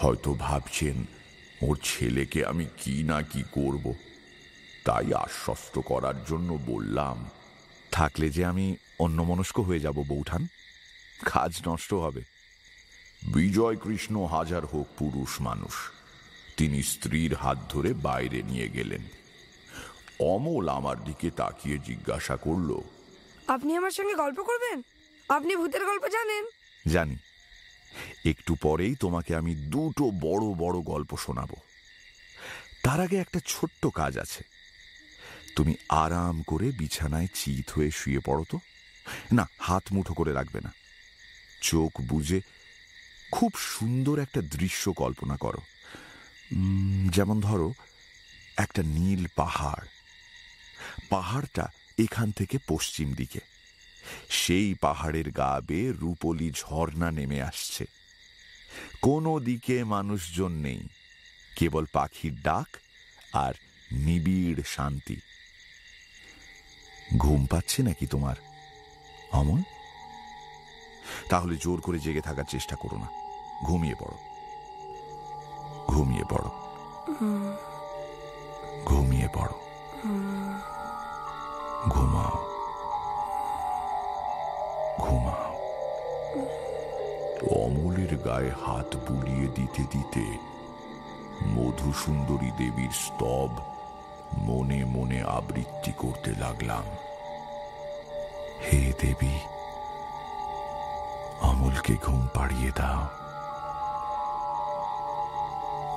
হয়তো ভাবছেন ওর ছেলেকে আমি কি না কি করব। তাই আশ্বস্ত করার জন্য বললাম, থাকলে যে আমি অন্যমনস্ক হয়ে যাব বৌঠান, কাজ নষ্ট হবে। বিজয় কৃষ্ণ হাজার হোক পুরুষ মানুষ, তিনি স্ত্রীর হাত ধরে বাইরে নিয়ে গেলেন। অমল আমার দিকে তাকিয়ে জিজ্ঞাসা করল, আপনি আমার সঙ্গে গল্প করবেন? আপনি ভূতের গল্প জানেন? জানি। একটু পরেই তোমাকে আমি দুটো বড় বড় গল্প শোনাবো। তার আগে একটা ছোট্ট কাজ আছে। তুমি আরাম করে বিছানায় চিত হয়ে শুয়ে পড়ো তো। না, হাত মুঠো করে রাখবে না। চোখ বুজে খুব সুন্দর একটা দৃশ্য কল্পনা করো। যেমন ধরো, একটা নীল পাহাড়। পাহাড়টা এখান থেকে পশ্চিম দিকে। সেই পাহাড়ের গা বেয়ে রূপলি ঝর্ণা নেমে আসছে। কোনো দিকে মানুষজন নেই, কেবল পাখির ডাক আর নিবিড় শান্তি। ঘুম পাচ্ছে নাকি তোমার অমল? তাহলে জোর করে জেগে থাকার চেষ্টা করো না, ঘুমিয়ে পড়ো। ঘুমিয়ে পড়ো, ঘুমিয়ে পড়ো, ঘুমাও, ঘুমাও। অমলের গায়ে হাত বুলিয়ে দিতে দিতে মধুসুন্দরী দেবীর স্তব মনে মনে আবৃত্তি করতে লাগলাম। হে দেবী, অমলকে ঘুম পাড়িয়ে দাও,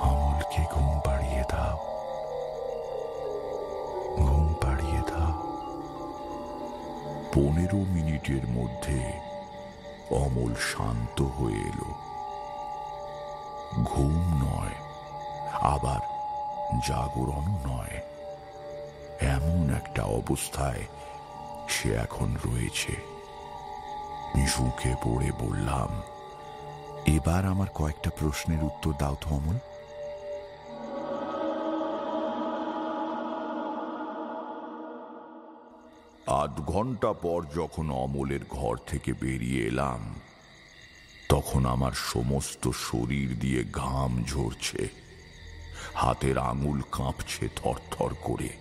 অমলকে ঘুম পাড়িয়ে দাও, ঘুম পাড়িয়ে দাও। 15 মিনিটের মধ্যে অমল শান্ত হয়ে এলো। ঘুম নয়, আবার জাগরণও নয়, এমন একটা অবস্থায় সে এখন রয়েছে। ঝুঁকে পড়ে বললাম, এবার আমার কয়েকটা প্রশ্নের উত্তর দাও তো অমল। আধ ঘন্টা পর যখন অমলের ঘর থেকে বেরিয়ে এলাম, তখন আমার সমস্ত শরীর দিয়ে ঘাম ঝরছে, হাতের আঙুল কাঁপছে থরথর করে।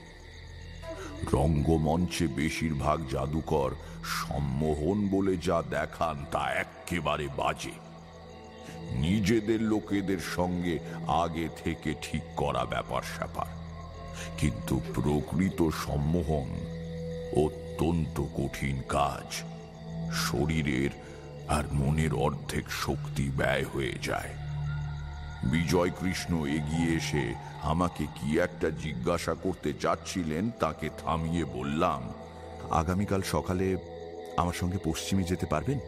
রঙ্গমঞ্চে বেশিরভাগ জাদুকর সম্মোহন বলে যা দেখান তা একেবারে বাজে। নিজেদের লোকেদের সঙ্গে আগে থেকে ঠিক করা ব্যাপার স্যাপার, কিন্তু প্রকৃত সম্মোহন অত্যন্ত কঠিন কাজ। শরীরের আর মনের অর্ধেক শক্তি ব্যয় হয়ে যায়। বিজয় কৃষ্ণ এগিয়ে এসে আমাকে কি একটা জিজ্ঞাসা করতে চাচ্ছিলেন, তাকে থামিয়ে বললাম, আগামীকাল সকালে আমার সঙ্গে পশ্চিমে যেতে পারবেন?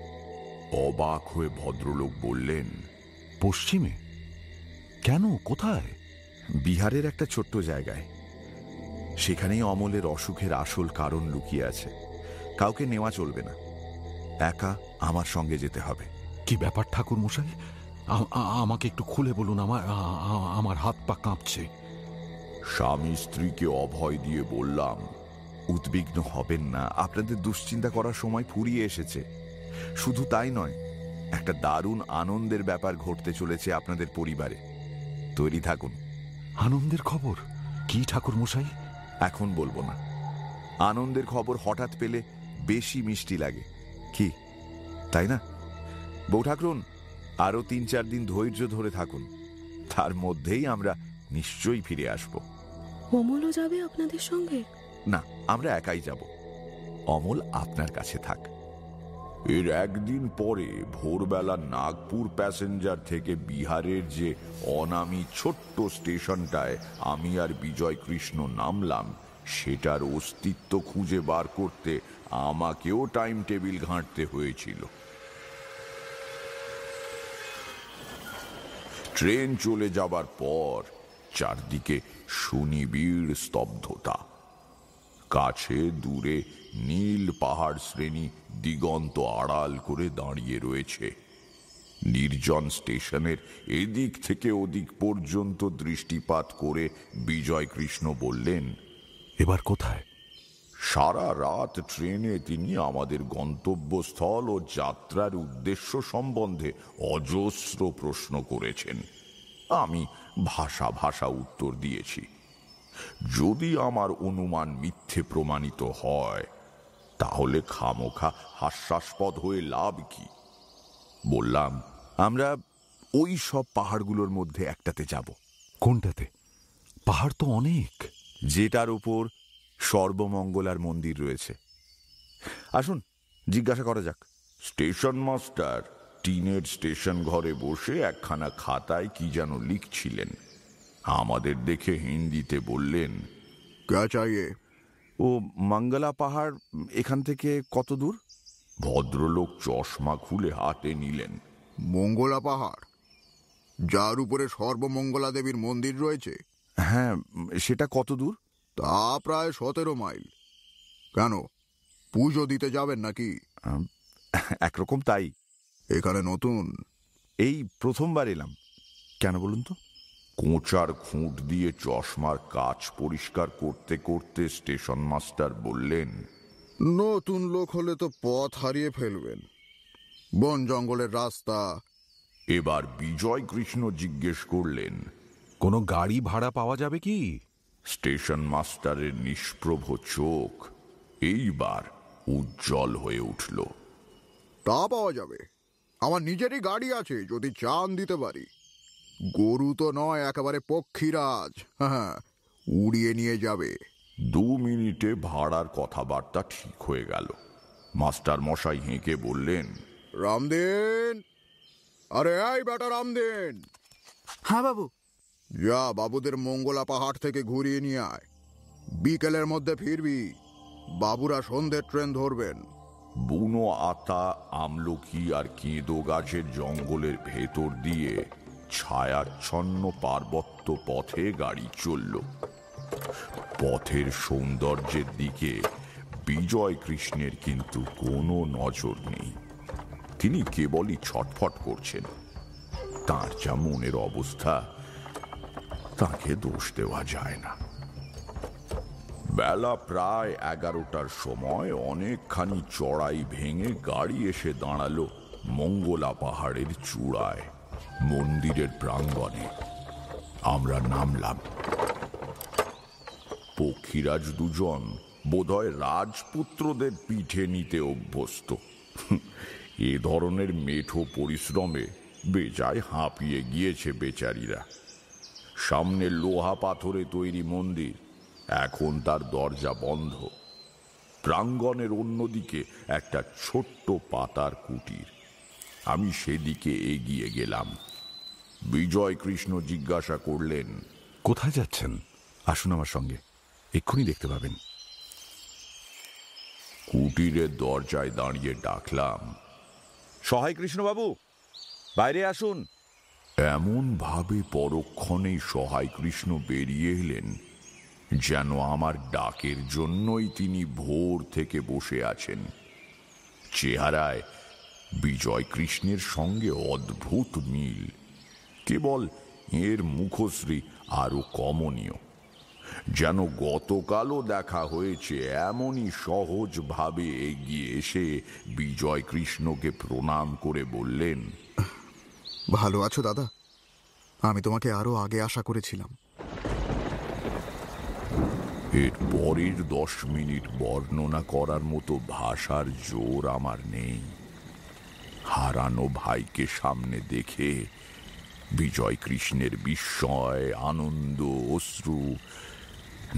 অবাক হয়ে ভদ্রলোক বললেন, পশ্চিমে? কেন, কোথায়? বিহারের একটা ছোট্ট জায়গায়। সেখানেই অমলের অসুখের আসল কারণ লুকিয়ে আছে। কাউকে নেওয়া চলবে না, একা আমার সঙ্গে যেতে হবে। কি ব্যাপার ঠাকুর মশাই, আমাকে একটু খুলে বলুন, আমার হাত পা কাঁপছে। স্বামী স্ত্রীকে অভয় দিয়ে বললাম, উদ্বিগ্ন হবেন না, আপনাদের দুশ্চিন্তা করার সময় ফুরিয়ে এসেছে। শুধু তাই নয়, একটা দারুণ আনন্দের ব্যাপার ঘটতে চলেছে আপনাদের পরিবারে। তৈরি থাকুন। আনন্দের খবর কি ঠাকুর মশাই? এখন বলবো না। আনন্দের খবর হঠাৎ পেলে বেশি মিষ্টি লাগে, কি তাই না? বউ ঠাকুরুন, আরো 3-4 দিন ধৈর্য ধরে থাকুন, তার মধ্যেই আমরা নিশ্চয়ই ফিরে আসব। অমলও যাবে আপনাদের সঙ্গে? না, আমরা একাই যাব। অমল আপনার কাছে থাক। এর একদিন পরে ভোরবেলা নাগপুর প্যাসেঞ্জার থেকে বিহারের যে অনামী ছোট্ট স্টেশনটায় আমি আর বিজয় কৃষ্ণ নামলাম, সেটার অস্তিত্ব খুঁজে বার করতে আমাকেও টাইম টেবিল ঘাঁটতে হয়েছিল। ট্রেন চলে যাবার পর চারদিকে সুনিবিড় স্তব্ধতা। কাছে দূরে নীল পাহাড় শ্রেণী দিগন্ত আড়াল করে দাঁড়িয়ে রয়েছে। নির্জন স্টেশনের এদিক থেকে ওদিক পর্যন্ত দৃষ্টিপাত করে বিজয় কৃষ্ণ বললেন, এবার কোথায়? সারা রাত ট্রেনে তিনি আমাদের গন্তব্যস্থল ও যাত্রার উদ্দেশ্য সম্বন্ধে অজস্র প্রশ্ন করেছেন। আমি ভাষা ভাষা উত্তর দিয়েছি। যদি আমার অনুমান মিথ্যে প্রমাণিত হয়, তাহলে খামোখা হাস্যাস্পদ হয়ে লাভ কি? বললাম, আমরা ওই সব পাহাড়গুলোর মধ্যে একটাতে যাব। কোনটাতে? পাহাড় তো অনেক। যেটার উপর সর্বমঙ্গলার মন্দির রয়েছে। আসুন জিজ্ঞাসা করা যাক। স্টেশন মাস্টার টিনের স্টেশন ঘরে বসে একখানা খাতায় কি যেন লিখছিলেন। আমাদের দেখে হিন্দিতে বললেন, ক্যা চাইয়ে? ও মঙ্গলা পাহাড় এখান থেকে কত দূর? ভদ্রলোক চশমা খুলে হাতে নিলেন। মঙ্গলা পাহাড়, যার উপরে সর্বমঙ্গলা দেবীর মন্দির রয়েছে? হ্যাঁ, সেটা কত দূর? তা প্রায় 17 মাইল। কেন, পুজো দিতে যাবেন নাকি? একরকম তাই। এখানে নতুন? এই প্রথমবার এলাম। কেন বলুন তো? কোঁচার খুঁট দিয়ে চশমার কাচ পরিষ্কার করতে করতে স্টেশন মাস্টার বললেন, নতুন লোক হলে তো পথ হারিয়ে ফেলবেন, বন জঙ্গলের রাস্তা। এবার বিজয় কৃষ্ণ জিজ্ঞেস করলেন, কোনো গাড়ি ভাড়া পাওয়া যাবে কি? স্টেশন মাস্টারের নিষ্প্রভ চোখ এইবার উজ্জ্বল হয়ে উঠল। তা পাওয়া যাবে। আমার নিজেরই গাড়ি আছে, যদি চান দিতে পারি। গরু তো নয়, একেবারে পক্ষীরাজ। হ্যাঁ, উড়িয়ে নিয়ে যাবে। 2 মিনিটে ভাড়ার কথাবার্তা ঠিক হয়ে গেল। মাস্টার মশাই হেঁকে বললেন, রামদিন, আরে এই বেটা রামদিন। হ্যাঁ বাবু। যা বাবুদের মঙ্গলা পাহাড় থেকে ঘুরিয়ে নিয়ে আয়। বিকেলের মধ্যে ফিরবি। বাবুরা সন্ধ্যের ট্রেন ধরবেন। বুনো আতা, আমলকি আর কেঁদো গাছের জঙ্গলের ভেতর দিয়ে ছায়াচ্ছন্ন পার্বত্য পথে গাড়ি চলল। পথের সৌন্দর্যের দিকে বিজয় কৃষ্ণের কিন্তু কোনো নজর নেই। তিনি কেবলই ছটফট করছেন। তাঁর যা মনের অবস্থা, তাকে দোষ দেওয়া যায় না। বেলা প্রায় 11টার সময় অনেকখানি চড়াই ভেঙে গাড়ি এসে দাঁড়ালো মঙ্গলা পাহাড়ের চূড়ায়, মন্দিরের প্রাঙ্গণে। আমরা নামলাম। পক্ষীরাজ দুজন বোধহয় রাজপুত্রদের পিঠে নিতে অভ্যস্ত। এ ধরনের মেঠো পরিশ্রমে বেজায় হাঁপিয়ে গিয়েছে বেচারীরা। সামনে লোহা পাথরে তৈরি মন্দির, এখন তার দরজা বন্ধ। প্রাঙ্গণের অন্যদিকে একটা ছোট্ট পাতার কুটির। আমি সেদিকে এগিয়ে গেলাম। বিজয় কৃষ্ণ জিজ্ঞাসা করলেন, কোথায় যাচ্ছেন? আসুন আমার সঙ্গে, এক্ষুনি দেখতে পাবেন। কুটিরের দরজায় দাঁড়িয়ে ডাকলাম, সহায় কৃষ্ণবাবু, বাইরে আসুন। এমন ভাবে পরক্ষণেই সহায় কৃষ্ণ বেরিয়ে এলেন যেন আমার ডাকের জন্যই তিনি ভোর থেকে বসে আছেন। চেহারায় বিজয় কৃষ্ণের সঙ্গে অদ্ভুত মিল, কেবল এর মুখশ্রী আরো কমনীয়। যেন গতকালও দেখা হয়েছে এমনই সহজভাবে এগিয়ে এসে বিজয় কৃষ্ণকে প্রণাম করে বললেন, ভালো আছো দাদা? আমি তোমাকে আরো আগে আশা করেছিলাম। এর পরের 10 মিনিট বর্ণনা করার মতো ভাষার জোর আমার নেই। হারানো ভাইকে সামনে দেখে বিজয় কৃষ্ণের বিস্ময়, আনন্দ, অশ্রু,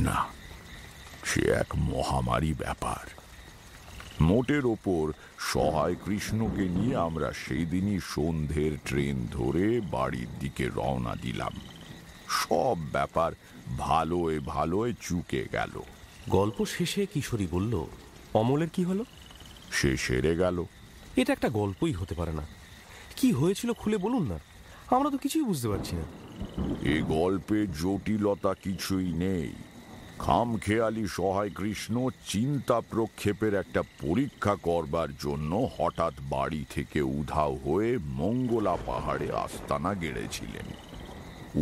না, সে এক মহামারী ব্যাপার। মোটের ওপর সহায় কৃষ্ণকে নিয়ে আমরা সেই দিনই সন্ধ্যের ট্রেন ধরে বাড়ির দিকে রওনা দিলাম। সব ব্যাপার ভালোয় ভালোয় চুকে গেল। গল্প শেষে কিশোরী বলল, অমলের কি হলো? সে সেরে গেল। এটা একটা গল্পই হতে পারে না। কি হয়েছিল খুলে বলুন না, আমরা তো কিছুই বুঝতে পারছি না। এ গল্পে জটিলতা কিছুই নেই। খামখেয়ালি সহায় কৃষ্ণ চিন্তা প্রক্ষেপের একটা পরীক্ষা করবার জন্য হঠাৎ বাড়ি থেকে উধাও হয়ে মঙ্গলা পাহাড়ে আস্তানা গেড়েছিলেন।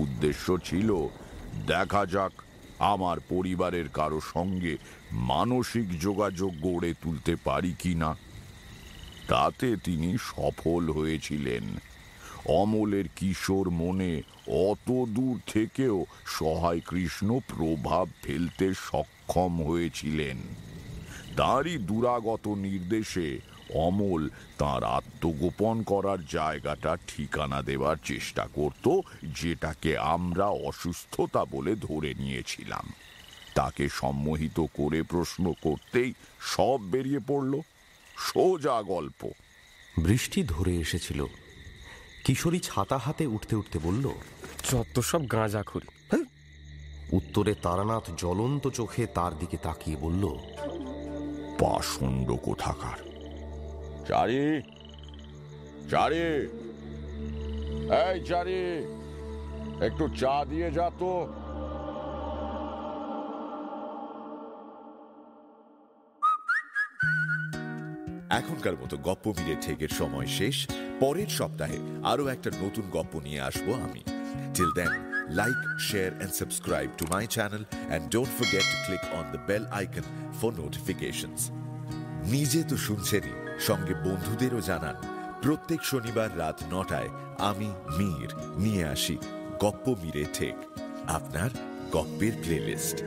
উদ্দেশ্য ছিল দেখা যাক আমার পরিবারের কারো সঙ্গে মানসিক যোগাযোগ গড়ে তুলতে পারি কিনা। তাতে তিনি সফল হয়েছিলেন। অমলের কিশোর মনে অত দূর থেকেও সহায় কৃষ্ণ প্রভাব ফেলতে সক্ষম হয়েছিলেন। তারই দুরাগত নির্দেশে অমল তার আত্মগোপন করার জায়গাটা ঠিকানা দেবার চেষ্টা করত, যেটাকে আমরা অসুস্থতা বলে ধরে নিয়েছিলাম। তাকে সম্মোহিত করে প্রশ্ন করতেই সব বেরিয়ে পড়ল। সোজা গল্প। বৃষ্টি ধরে এসেছিল। কিশোরী ছাতা হাতে উঠতে উঠতে বলল, যত সব গাঁজাখড়ি। উত্তরে তারানাথ জ্বলন্ত চোখে তার দিকে তাকিয়ে বলল, পাষণ্ড কোথাকার। চারি, চারি, এই চারি, একটু চা দিয়ে যা তো। এখনকার মতো গপ্প মিলে ঠেকের সময় শেষ। পরের সপ্তাহে আরো একটা নতুন গপ্প নিয়ে আসবো আমি। Till then, like, share and subscribe to my channel and don't forget to click on the bell icon for notifications. নিজে তো শুনছেনই, সঙ্গে বন্ধুদেরও জানান। প্রত্যেক শনিবার রাত 9টায় আমি মীর নিয়ে আসি গপ্প মিলে ঠেক, আপনার গপ্পের প্লেলিস্ট।